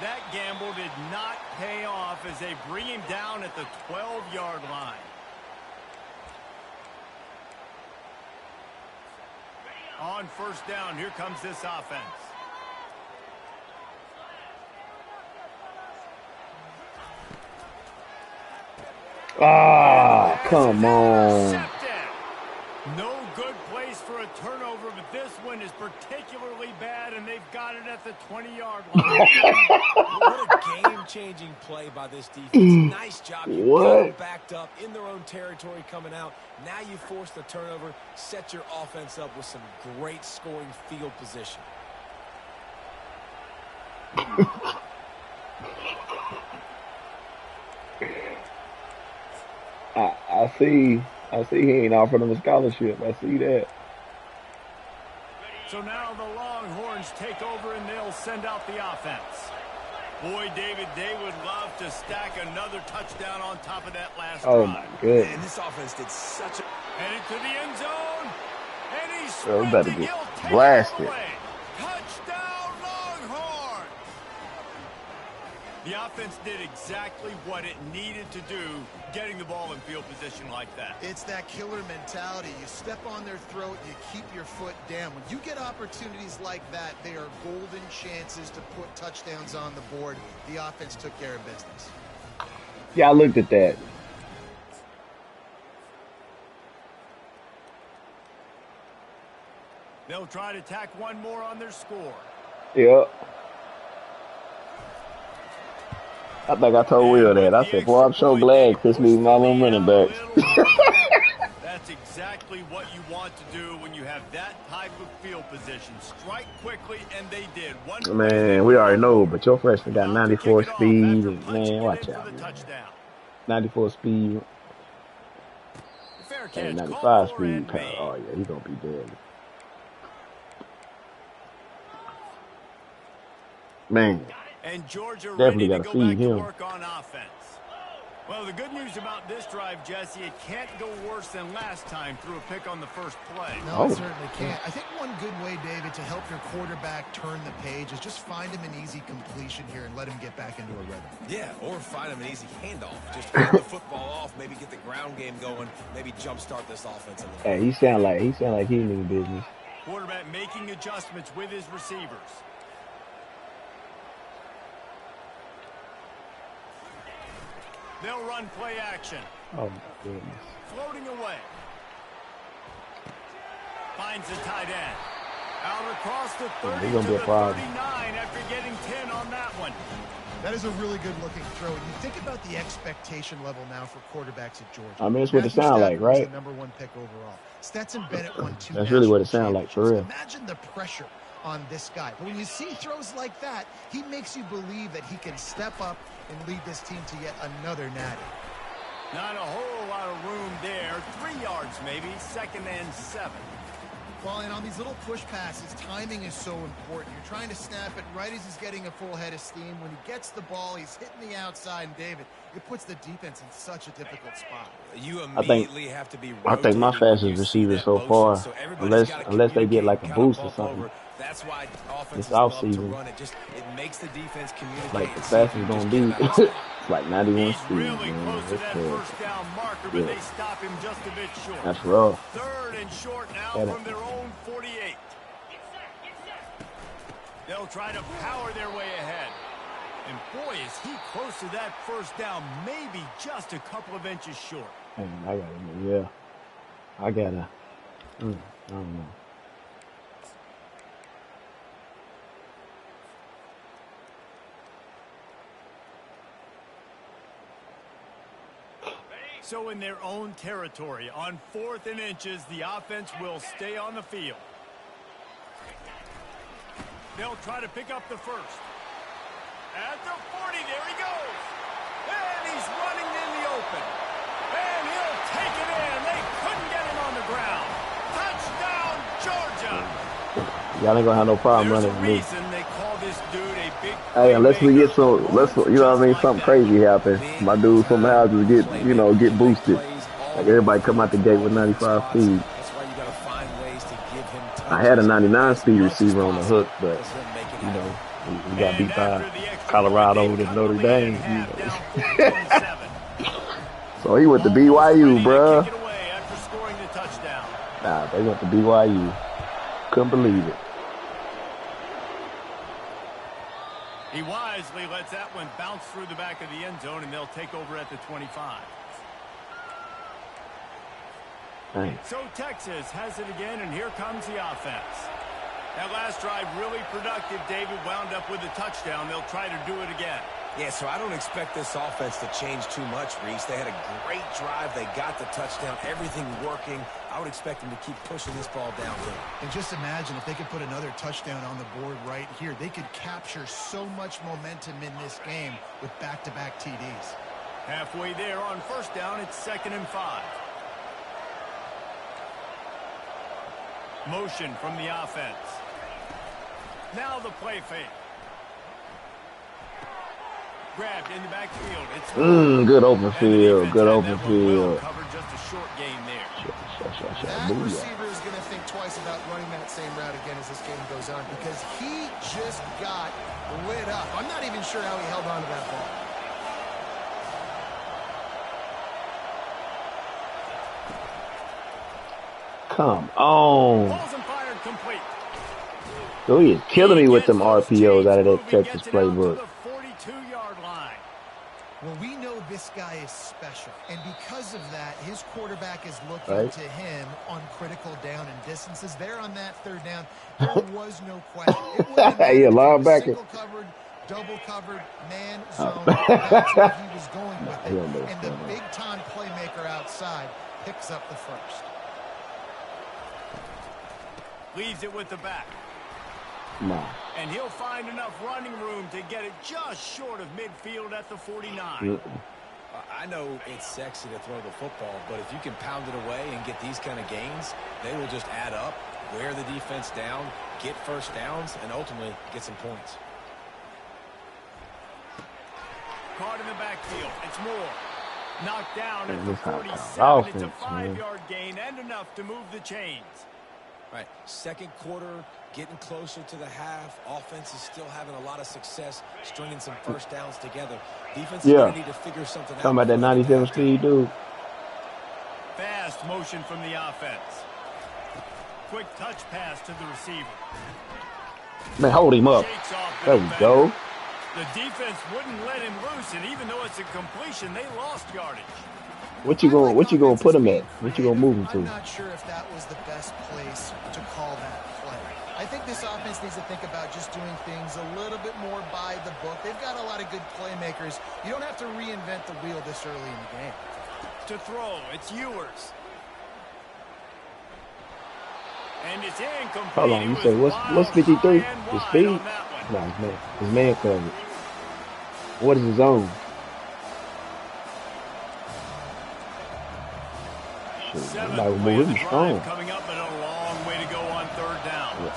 That gamble did not pay off as they bring him down at the 12-yard line. On first down, here comes this offense. Ah, come on. No good place for a turnover, but this one is particularly bad, and they've got it at the 20-yard line. What a game-changing play by this defense. Nice job. You got them backed up in their own territory coming out. Now you force the turnover, set your offense up with some great scoring field position. I see he ain't offered him a scholarship. I see that. So now the Longhorns take over and they'll send out the offense. Boy, David, they would love to stack another touchdown on top of that last drive. Oh, my goodness. And this offense did such a... Headed to the end zone. And he's better get blasted. Touchdown, Longhorns. The offense did exactly what it needed to do, getting the ball in field position like that. It's that killer mentality. You step on their throat, you keep your foot down. When you get opportunities like that, they are golden chances to put touchdowns on the board. The offense took care of business. Yeah, I looked at that. They'll try to tack one more on their score. Yeah. I think I told Will that. I said, boy, I'm so glad Chris needs my little running backs. That's exactly what you want to do when you have that type of field position. Strike quickly, and they did. Man, we already know, but your freshman got 94 speed. And, man, watch out. Man. 94 speed. And 95 speed. Oh, yeah, he's going to be dead. Man, and Georgia definitely got to feed him. Work on offense. Well, the good news about this drive, Jesse, it can't go worse than last time through a pick on the first play. No, it certainly can't. I think one good way, David, to help your quarterback turn the page is just find him an easy completion here and let him get back into a rhythm. Yeah, or find him an easy handoff. Just hand the football off, maybe get the ground game going, maybe jumpstart this offense a little bit. Hey, he sound like he in business. Quarterback making adjustments with his receivers. They'll run play action. Oh, my goodness. Floating away. Finds the tight end. Out across the 30 to the 39 after getting 10 on that one. That is a really good-looking throw. And you think about the expectation level now for quarterbacks at Georgia. I mean, that's what it sounds like, right? The number one pick overall. Stetson Bennett won 2. That's really what it sounds like, for real. Imagine the pressure on this guy. But when you see throws like that, he makes you believe that he can step up and lead this team to yet another natty. Not a whole lot of room there. 3 yards maybe, 2nd and 7. Well, and on these little push passes, timing is so important. You're trying to snap it right as he's getting a full head of steam. When he gets the ball, he's hitting the outside, and David, it puts the defense in such a difficult spot. You immediately have to be. I think my fastest receiver so far, unless they get like a boost or something. That's why this offseason, it makes the defense communicate. Like the fastest gonna be, it's like 91 speed. Really man. close to that first down marker, but they stop him just a bit short. That's rough. 3rd and short now from their own 48. They'll try to power their way ahead. And boy, is he close to that first down, maybe just a couple of inches short. I don't know. So in their own territory, on 4th and inches, the offense will stay on the field. They'll try to pick up the first. At the 40, there he goes. And he's running in the open. And he'll take it in. They couldn't get him on the ground. Touchdown, Georgia. Y'all ain't gonna have no problem There's running with me. reason they call this dude a big Hey, unless we get some, you know what I mean, something crazy happen. My dude from the houses get boosted. Like everybody come out the gate with 95 speed. I had a 99 speed receiver on the hook, but we got beat by Colorado and Notre Dame. So he went to BYU, bruh. Nah, they went to BYU. Couldn't believe it. He wisely lets that one bounce through the back of the end zone, and they'll take over at the 25. Thanks. So Texas has it again, and here comes the offense. That last drive really productive. David wound up with a touchdown. They'll try to do it again. Yeah, so I don't expect this offense to change too much, Reese. They had a great drive. They got the touchdown. Everything working. I would expect them to keep pushing this ball downhill. And just imagine if they could put another touchdown on the board right here. They could capture so much momentum in this game with back-to-back TDs. Halfway there on first down, it's 2nd and 5. Motion from the offense. Now the play fake. Grabbed in the backfield. It's good open field. Good open field. Covered just a short gain there. That receiver is going to think twice about running that same route again as this game goes on because he just got lit up. I'm not even sure how he held on to that ball. Come on. Balls and fired complete. So he is killing me with them RPOs out of that Texas playbook. 42-yard line. Well, we know this guy is special, and because of that, his quarterback is looking to him on critical down and distances. There on that third down, there was no question. It linebacker. Single covered, double covered, man zone. That's where he was going with it. And the big-time playmaker outside picks up the first. Leaves it with the back. No. And he'll find enough running room to get it just short of midfield at the 49. I know it's sexy to throw the football, but if you can pound it away and get these kind of gains, they will just add up, wear the defense down, get first downs, and ultimately get some points. Caught in the backfield. It's Moore. Knocked down at the 47. It's a 5-yard gain and enough to move the chains. All right, second quarter, getting closer to the half. Offense is still having a lot of success stringing some first downs together. Defense is going to need to figure something out. Talking about that 97 speed, dude. Fast motion from the offense. Quick touch pass to the receiver. Man, hold him up. There we go. The defense wouldn't let him loose, and even though it's a completion, they lost yardage. What you gonna put him at? What you gonna move him to? I'm not sure if that was the best place to call that play. I think this offense needs to think about just doing things a little bit more by the book. They've got a lot of good playmakers. You don't have to reinvent the wheel this early in the game. To throw, it's Ewers. And it's incomplete. Hold on, you say what's 53? His speed? No, his man coverage. What is his zone? Seventh play of the drive coming up, but a long way to go on third down. Yeah.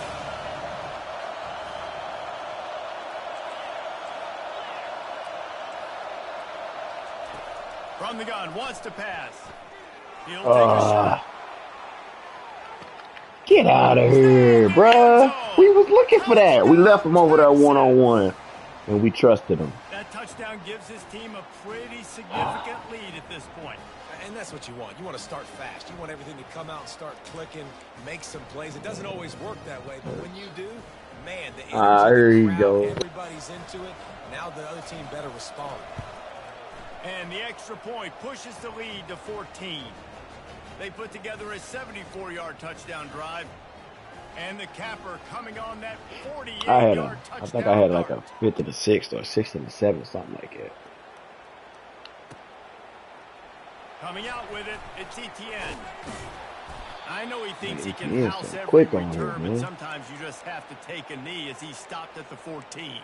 From the gun, wants to pass. He'll take a shot. Get out of here, bruh. We was looking for that. We left him over there one-on-one, and we trusted him. That touchdown gives his team a pretty significant lead at this point. And that's what you want. You want to start fast. You want everything to come out and start clicking, make some plays. It doesn't always work that way, but when you do, man, the energy, there you go. Everybody's into it. Now the other team better respond. And the extra point pushes the lead to 14. They put together a 74-yard touchdown drive. And the capper coming on that 48-yard touchdown. I think I had like a 50-6 or 60-7, something like that. Coming out with it, it's Etienne. I know he thinks he can house every quick return, on here, but sometimes you just have to take a knee as he stopped at the 14.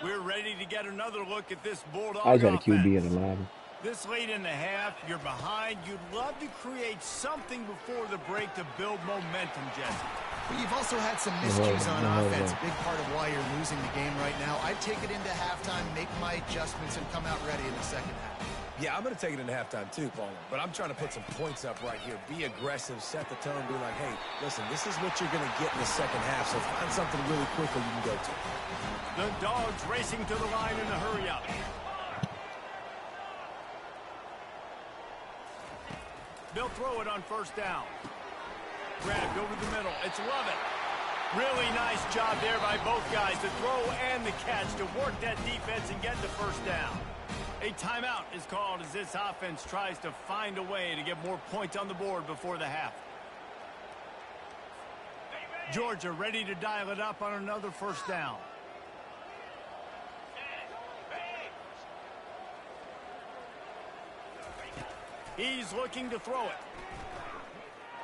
We're ready to get another look at this Bulldog I got a offense. QB in the line. This late in the half, you're behind. You'd love to create something before the break to build momentum, Jesse. But you've also had some miscues on offense, big part of why you're losing the game right now. I'd take it into halftime, make my adjustments, and come out ready in the second half. Yeah, I'm going to take it into halftime too, Paul. But I'm trying to put some points up right here. Be aggressive, set the tone, be like, hey, listen, this is what you're going to get in the second half, so find something really quickly you can go to. The Dogs racing to the line in a hurry-up. They'll throw it on first down. Grabbed over the middle. It's Lovett. Really nice job there by both guys to throw and the catch to work that defense and get the first down. A timeout is called as this offense tries to find a way to get more points on the board before the half. Georgia ready to dial it up on another first down. He's looking to throw it.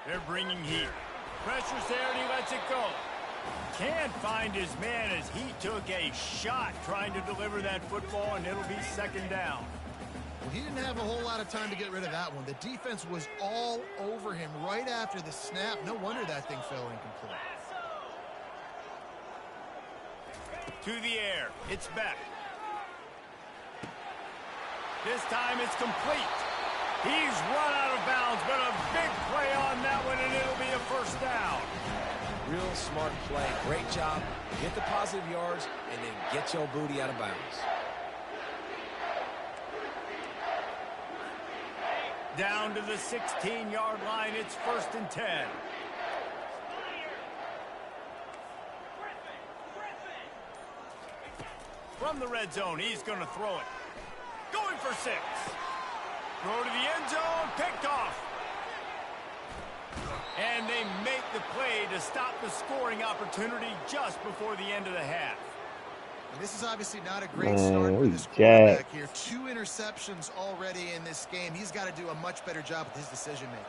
They're bringing heat. Pressure's there and he lets it go. Can't find his man as he took a shot trying to deliver that football, and it'll be second down. Well, he didn't have a whole lot of time to get rid of that one. The defense was all over him right after the snap. No wonder that thing fell incomplete. To the air. It's Beck. This time it's complete. He's run out of bounds, but a big play on that one, and it'll be a first down. Real smart play. Great job. Get the positive yards, and then get your booty out of bounds. Down to the 16-yard line. It's 1st and 10. From the red zone, he's going to throw it. Going for 6. Throw to the end zone. Picked off. And they make the play to stop the scoring opportunity just before the end of the half. And this is obviously not a great start for this quarterback here. 2 interceptions already in this game. He's got to do a much better job with his decision-making.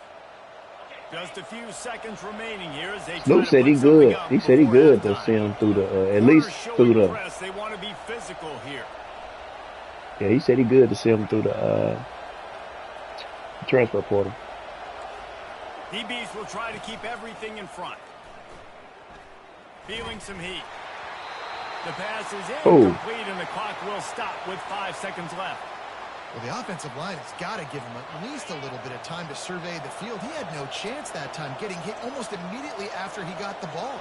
Just a few seconds remaining here as they Snoop said he good. He said he good to see him through the, at least through the. They want to be physical here. Yeah, he said he good to see him through the transfer portal. DBs will try to keep everything in front. Feeling some heat. The pass is incomplete, and the clock will stop with 5 seconds left. Well, the offensive line has got to give him at least a little bit of time to survey the field. He had no chance that time, getting hit almost immediately after he got the ball.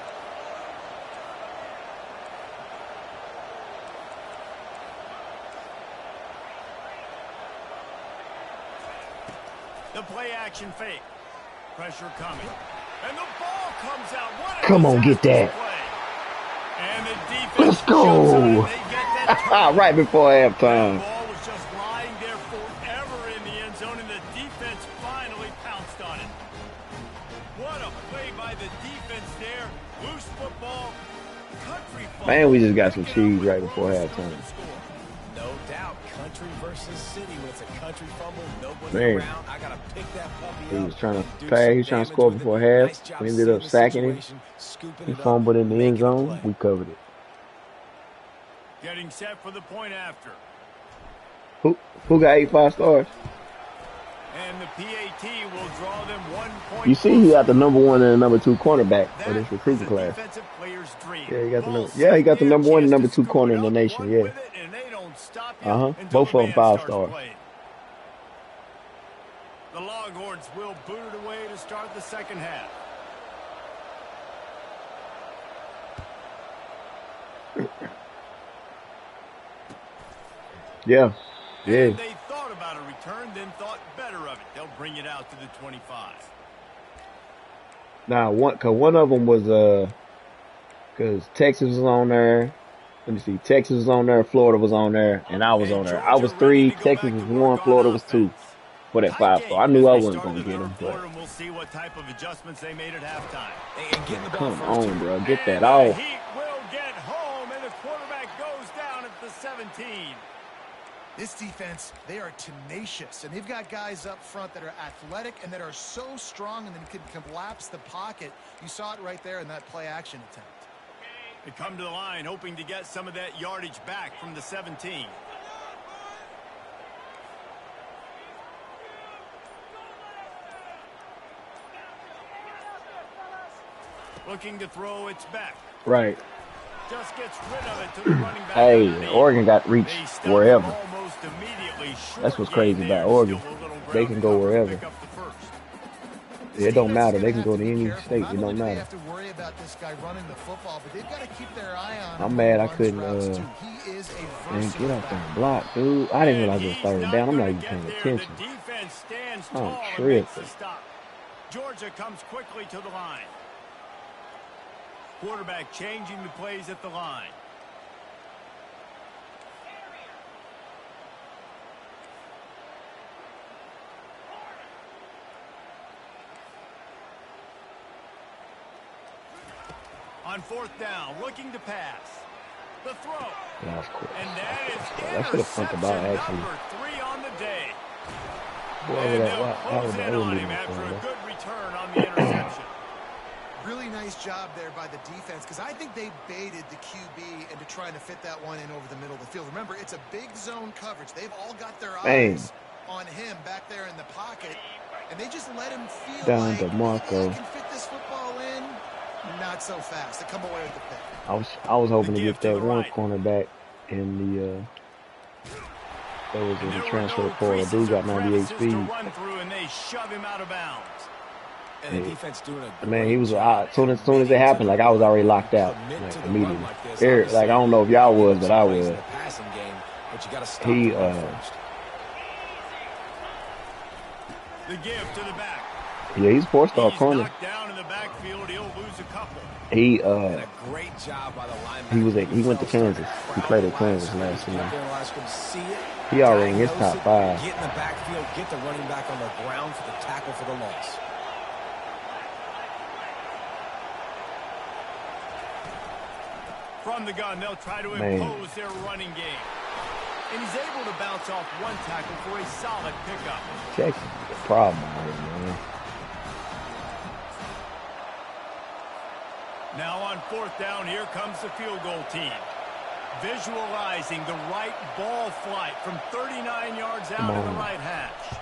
The play action fake. Pressure coming. And the ball comes out. What Come on, get that. And the defense Let's go. Right before halftime. The ball was just lying there forever in the end zone, and the defense finally pounced on it. What a play by the defense there. Loose football. Country football. Man, we just got some cheese right before halftime. No doubt. Country versus city. When it's a country fumble, nobody's around. I gotta pick that puppy up. He was trying to play. He was trying to score before half. We ended up sacking him. He fumbled in the end zone. We covered it. Getting set for the point after. Who got 8 5-stars? And the PAT will draw them 1 point. You see, he got the number 1 and the number 2 cornerback for this recruiting class. Yeah, he got the he got the number 1 and number 2 corner in the nation. Yeah. Both of them 5-stars. The Longhorns will boot it away to start the second half. Yeah. And they thought about a return, then thought better of it. They'll bring it out to the 25. Now, one of them was because Texas was on there. Let me see. Texas was on there. Florida was on there, and I was on there. I was 3. Texas was 1. Florida was 2 for that 5-star. I knew I wasn't going to get him, but we'll see what type of adjustments they made at halftime. Come on, bro, get that off. He will get home, and the quarterback goes down at the 17. This defense, they are tenacious, and they've got guys up front that are athletic and that are so strong and then can collapse the pocket. You saw it right there in that play-action attempt. They come to the line hoping to get some of that yardage back from the 17. Looking to throw, it's back. Right. Just gets rid of it to the running back. Hey, Oregon got reached wherever. That's what's crazy about Oregon. They can go wherever. It don't matter. They can go to any state. It don't matter. I'm mad I couldn't man, get up there and block, dude. I didn't realize it was 3rd down. I'm not even paying attention. I'm tripping. Georgia comes quickly to the line. Quarterback changing the plays at the line. On 4th down, looking to pass. The throw. Yeah, of course. And that is I should have thought about it, actually. number 3 on the day. And they'll close in on him after a good return on the interception. Really nice job there by the defense, because I think they baited the QB into trying to fit that one in over the middle of the field. Remember, it's a big zone coverage. They've all got their eyes on him back there in the pocket, and they just let him feel down like, to Marco. I can fit this football in. Not so fast. They come away with the pick. I was hoping to get that one cornerback in the That was And in the there were transfer no portal. creases Dude or got 98 crevices to speed. run through, and they shove him out of bounds. And the defense doing a Man, he great was job as soon as it committing to happened, the like I was run. already When locked you out, commit like to the run immediately. like this, Like I obviously, don't know if you y'all can give was, up but some I plays in was. the passing game, but you got to stop He the run first. The give to the back. Yeah, he's 4-star He's corner. knocked down in the backfield. He'll lose a couple. He And a great job by the linebacker. he went to Kansas. He played at Kansas last season. He already in his top 5. Get in the backfield, get the running back on the ground for the tackle for the loss. From the gun, they'll try to impose their running game. And he's able to bounce off one tackle for a solid pickup. Texas is a problem here, man. Now on 4th down, here comes the field goal team. Visualizing the right ball flight from 39 yards out in the right hash.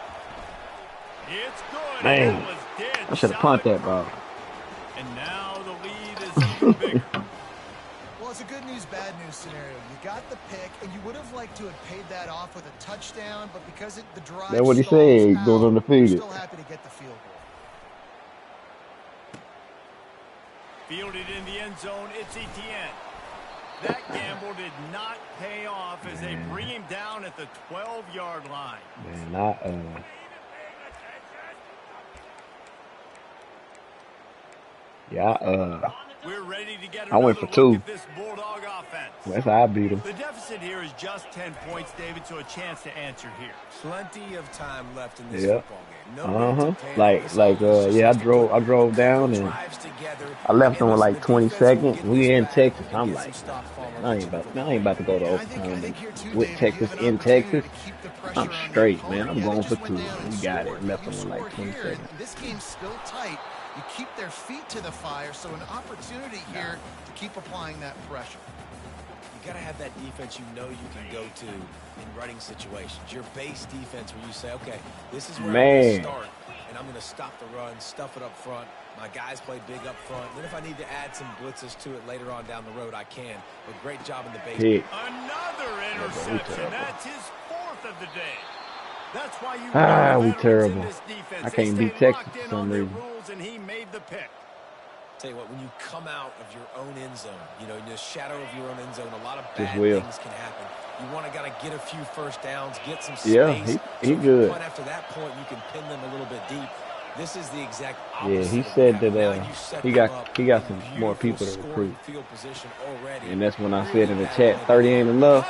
It's good. Man, That was dead. I should have punted that ball. And now the lead is even bigger. Well, it's a good news, bad news scenario. You got the pick, and you would have liked to have paid that off with a touchdown, but because the drive That's what he stalls said. out, Goes undefeated. you're still happy to get the field goal. Fielded in the end zone, it's Etienne. That gamble did not pay off as they bring him down at the 12-yard line. Man, We're ready to get I went for 2. this Bulldog offense. That's how I beat him. The deficit here is just 10 points, David, so a chance to answer here. Plenty of time left in this football game. I drove down and I left on like 20 seconds. We in Texas. I'm like, man, I ain't about to go to Oklahoma with Texas in Texas. I'm straight, man. I'm going for 2. We got it. Left on like 20 seconds. This game's still tight. You keep their feet to the fire, so an opportunity here to keep applying that pressure. You got to have that defense you know you can go to in running situations. Your base defense where you say, okay, this is where I'm going to start, and I'm going to stop the run, stuff it up front. My guys play big up front. Then if I need to add some blitzes to it later on down the road, I can. But great job in the base. Another interception. That's his 4th of the day. That's why you we terrible. I can't beat Texas for some reason. And he made the pick. Tell you what, when you come out of your own end zone, you know, in the shadow of your own end zone, a lot of bad things can happen. You want to get a few first downs, get some space. Yeah, he good. But after that point, you can pin them a little bit deep. This is the exact opposite. Yeah, he said that he got some more people to recruit. And that's when I said in the chat, 30 ain't enough.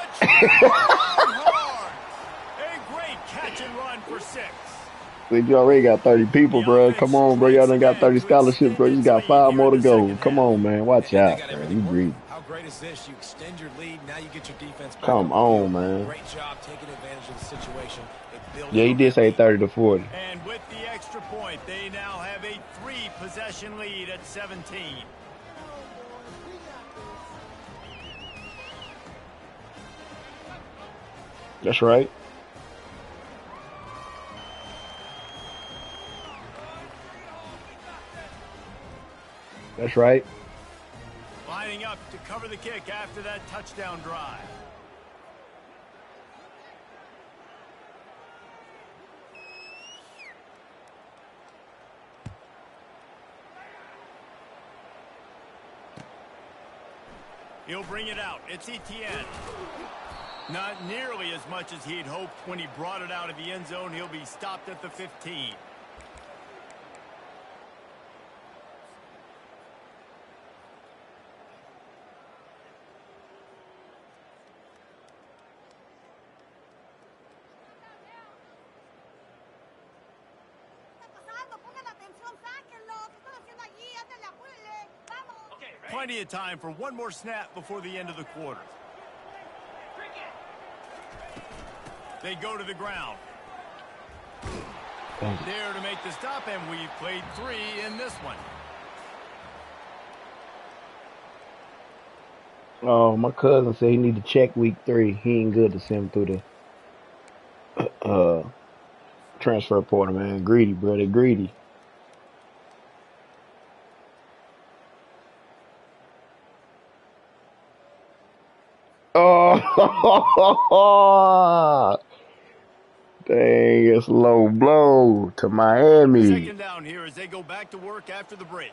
You already got 30 people, bro. Come on, bro. Y'all done got 30 scholarships, bro. You just got 5 more to go. Come on, man. Watch out, man. You greedy. How great is this? You extend your lead. Now you get your defense back. Come on, man. Great job taking advantage of the situation. Yeah, he did say 30 to 40. And with the extra point, they now have a 3-possession lead at 17. That's right. That's right. Lining up to cover the kick after that touchdown drive. He'll bring it out. It's Etienne. Not nearly as much as he'd hoped when he brought it out of the end zone. He'll be stopped at the 15. Plenty of time for one more snap before the end of the quarter. They go to the ground. There to make the stop, and we've played 3 in this one. Oh, my cousin said he need to check week 3. He ain't good to send him through the transfer portal, man. Greedy, bro. They greedy. Oh, Dang, it's low blow to Miami. Second down here as they go back to work after the break.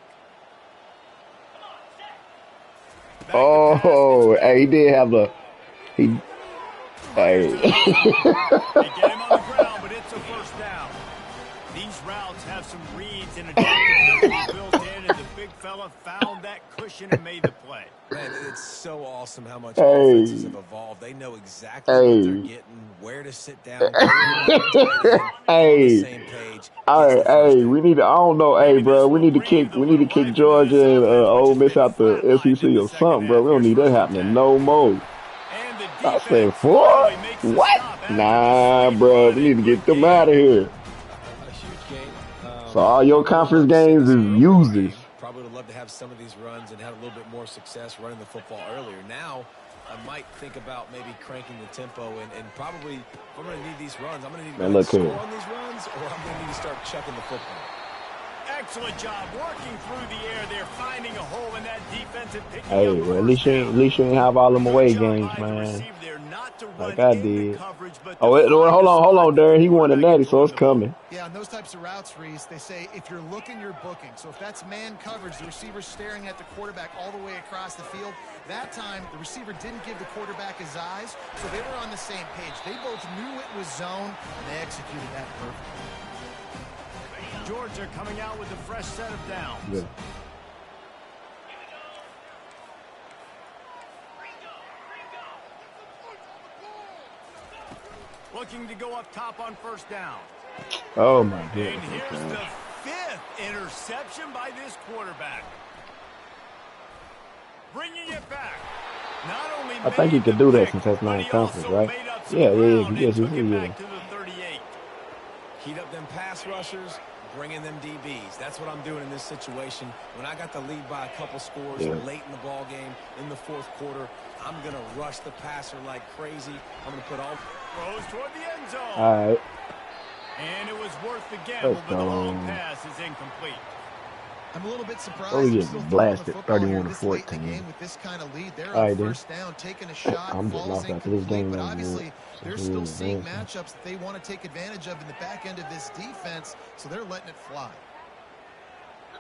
Oh, hey, he did have a he. Hey. They get him on the ground, but it's a first down. These routes have some reads and adaptability built in, and the big fella found that cushion and made the play. Man, it's so awesome how much offenses have evolved. They know exactly what they're getting, where to sit down, hey, same page. Hey, we need to. I don't know. Hey, bro, we need to kick Georgia and Ole Miss out the SEC or something, bro. We don't need that happening no more. I said, what? Nah, bro. We need to get them out of here. So all your conference games is useless. Probably would love to have some of these runs and have a little bit more success running the football earlier. Now, I might think about maybe cranking the tempo and probably, if I'm going to need these runs, I'm going to need to score on these runs, or I'm going to need to start chucking the football. Excellent job working through the air there, finding a hole in that defense and picking hey, up well, at least you ain't have all them away games, man. Like I did. Oh, hold on, Darren. He won a natty, so it's coming. Yeah, on those types of routes, Reese, they say if you're looking, you're booking. So if that's man coverage, the receiver's staring at the quarterback all the way across the field. That time, the receiver didn't give the quarterback his eyes, so they were on the same page. They both knew it was zone, and they executed that perfectly. Georgia coming out with a fresh set of downs. Yeah. Looking to go up top on first down. Oh, my goodness. And here's the 5th interception by this quarterback. Bringing it back. Not only I think he could do that since that's not conference, right? Yeah. Yes, yeah. Heat up them pass rushers, bring in them DBs. That's what I'm doing in this situation. When I got the lead by a couple scores late in the ball game, in the fourth quarter, I'm going to rush the passer like crazy. I'm going to put all throws toward the end zone. All right. And it was worth the gamble, but the long pass is incomplete. I'm a little bit surprised. Oh, you getting blasted 31-14. With this kind of lead, they're on first down, taking a shot. I'm just lost after this game. But obviously, they're still seeing matchups that they want to take advantage of in the back end of this defense, so they're letting it fly.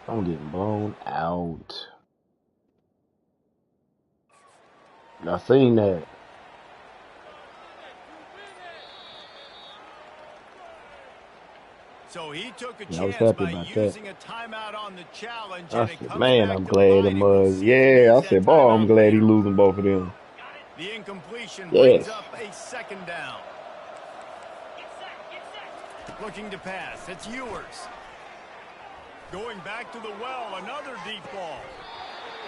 I'm getting blown out. I seen that. So he took a chance by using a timeout on the challenge. I said, man, I'm glad it was. Yeah, I said, boy, I'm glad he's losing both of them. The incompletion brings up a second down. Looking to pass. It's Ewers. Going back to the well, another deep ball.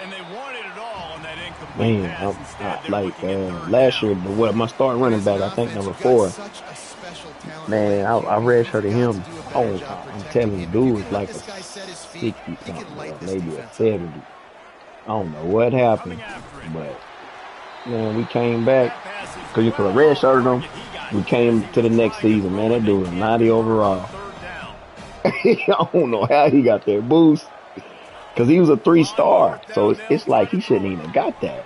And they wanted it all on that incomplete pass. Last year, my starting running back, I think number 4. Man, I redshirted him. Oh, I'm telling you, dude was like a 60-something, maybe a 70. I don't know what happened, but man, we came back because you could have redshirted him. We came to the next season, man. That dude was 90 overall. I don't know how he got that boost. Because he was a 3-star. So it's like he shouldn't even have got that.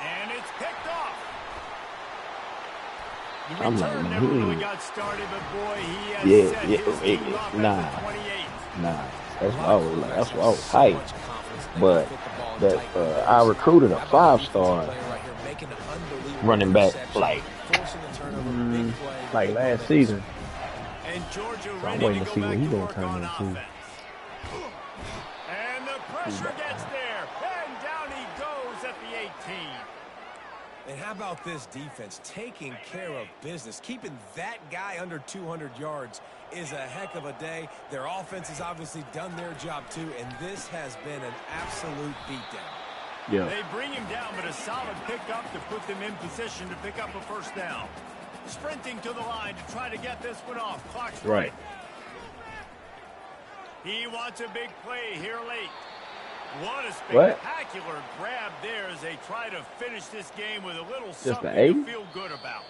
And it's picked off. I'm like, man, he really got started, but boy, he has nah. That's why I was like, that's why I was hyped. But that I recruited a 5-star running back like last season. So I'm waiting to see what he's gonna turn into. Pressure gets there, and down he goes at the 18. And how about this defense taking care of business? Keeping that guy under 200 yards is a heck of a day. Their offense has obviously done their job too, and this has been an absolute beatdown. Yeah. They bring him down, but a solid pickup to put them in position to pick up a first down. Sprinting to the line to try to get this one off. Clock's right. He wants a big play here late. What a spectacular grab there as they try to finish this game with a little something to feel good about.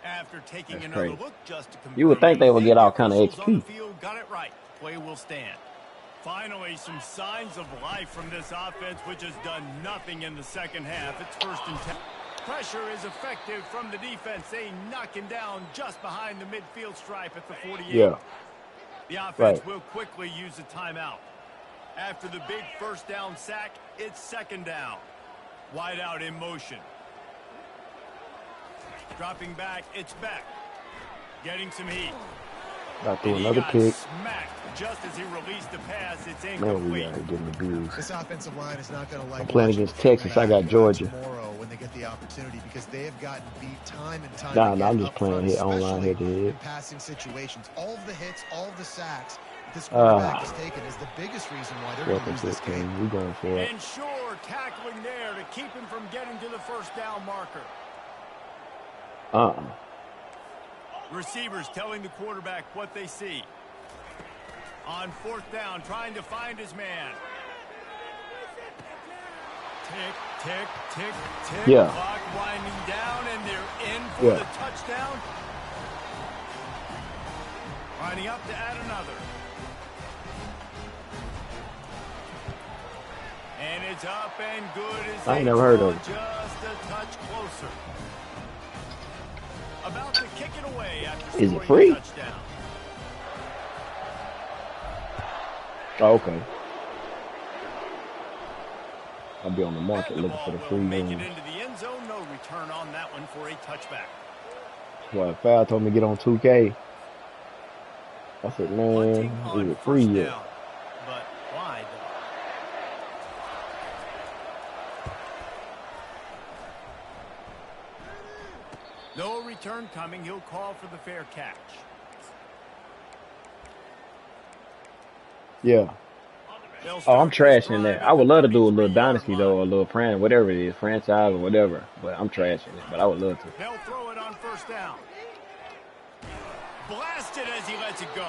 After taking another look just to confirm, you would think they would get all kind of XP. Got it right. Play will stand. Finally, some signs of life from this offense, which has done nothing in the second half. It's 1st and 10. Pressure is effective from the defense. They knock him down just behind the midfield stripe at the 48. Yeah. The offense Right. will quickly use a timeout. After the big first down sack, it's second down. Wide out in motion. Dropping back, it's back. Getting some heat. Got through And he another got pick. smacked just as he released the pass. It's Man, we incomplete. are getting abused. This offensive line is not going to like I'm playing watching against the Texas. I got quarterback, Georgia. tomorrow when they get the opportunity, because they have gotten beat time and time Nah, again I'm just up playing front, hit online especially head to in head. passing situations. All of the hits, all of the sacks that this quarterback has taken is the biggest reason why they're going to Welcome lose to this the game. team. We going for it. And sure, tackling there to keep him from getting to the first down marker. Receivers telling the quarterback what they see. On fourth down, trying to find his man. Tick, tick, tick, tick. Yeah. Clock winding down, and they're in for Yeah. the touchdown. Lining up to add another. And it's up and good as I ain't they never heard draw of it. just a touch closer. About to kick it away after Is it scoring free? a touchdown. Oh, okay. I'll be on the market And the looking ball for the will free make ones. it into the end zone. No return on that one for a touchback. Well, Fal told me to get on 2K. I said, Hunting man, on is it free first yet? down. But why, though? No return coming. He'll call for the fair catch. Yeah. They'll Oh, start I'm this trashing drive that. at I would the love to do a little 33-yard dynasty though, line. or a little prime, whatever it is, franchise or whatever. But I'm trashing it. But I would love to. They'll throw it on first down. Blasted as he lets it go.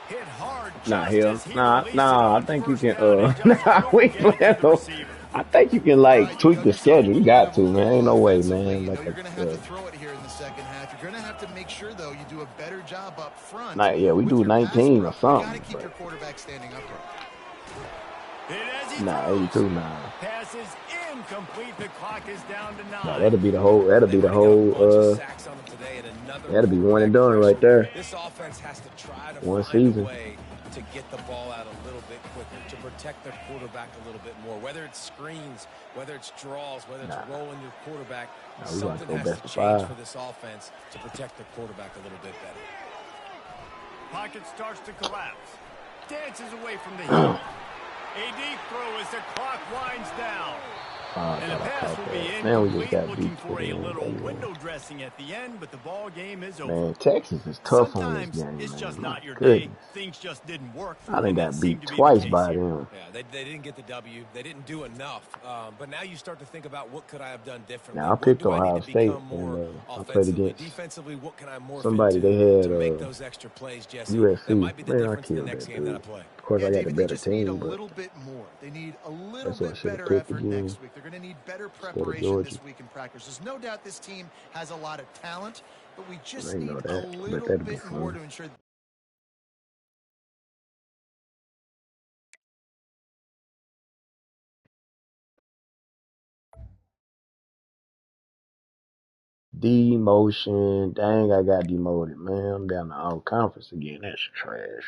Hit hard Nah, just hell, as he nah, released it nah. I on think you first can. down. He just Nah, we couldn't ain't get it to playing the no. receiver. I think you can All like right, you tweak dug the yourself a schedule. You little got bit to, of a man. hole Ain't no way, offensively. man. You know Like, you're going to have to throw it here in the second half. You're going to have to make sure, though, you do a better job up front nah, yeah, we with do your passing 19 or rush. You got to something. keep your But quarterback standing upright. Hit as he nah, throws. 82, nah. Pass is incomplete. The clock is down to 9. Nah, that'll be the whole. That'll They be the already got a bunch of whole. sacks on them today and another That'll be one and quarterback done right pressure. there. This offense has to try to One find a season. way to get the ball out a little bit quicker, to protect their quarterback a little bit more. Whether it's screens, whether it's draws, whether it's Nah, rolling your quarterback, nah, we about to something go has best to of change 5. for this offense to protect their quarterback a little bit better. Pocket starts to collapse. Dances away from the heat. A deep throw as the clock winds down. Oh, I And the thought I pass caught will be that. Man, we just incomplete, got looking beat for to a the end. little window dressing at the end, but the ball game is over. Man, Texas is tough on this Sometimes game, it's just man. My not your day. goodness. Things just didn't work for I you, done and that got seemed beat to be the twice case by here. them. Yeah, they didn't get the W. They didn't do enough. But now you start to think about what could I have done differently? Now, I What picked do I need Ohio to State, become and more I played offensively? against Defensively, what can I morph somebody. into They to had make those extra plays, Jesse? That USC. might be the Man, I difference in the killed next that game that I dude. play. Of course, Yeah, I got the David, they better just need a team, but little bit more. They need a little that's why I bit should have better picked effort again next week. They're going to need better instead of preparation Georgia. this week in practice. There's no doubt this team has a lot of talent, but we I just didn't need know a that. I bet little that'd be bit more fun. to ensure Demotion. Dang, I got demoted, man. I'm down to all conference again. That's trash.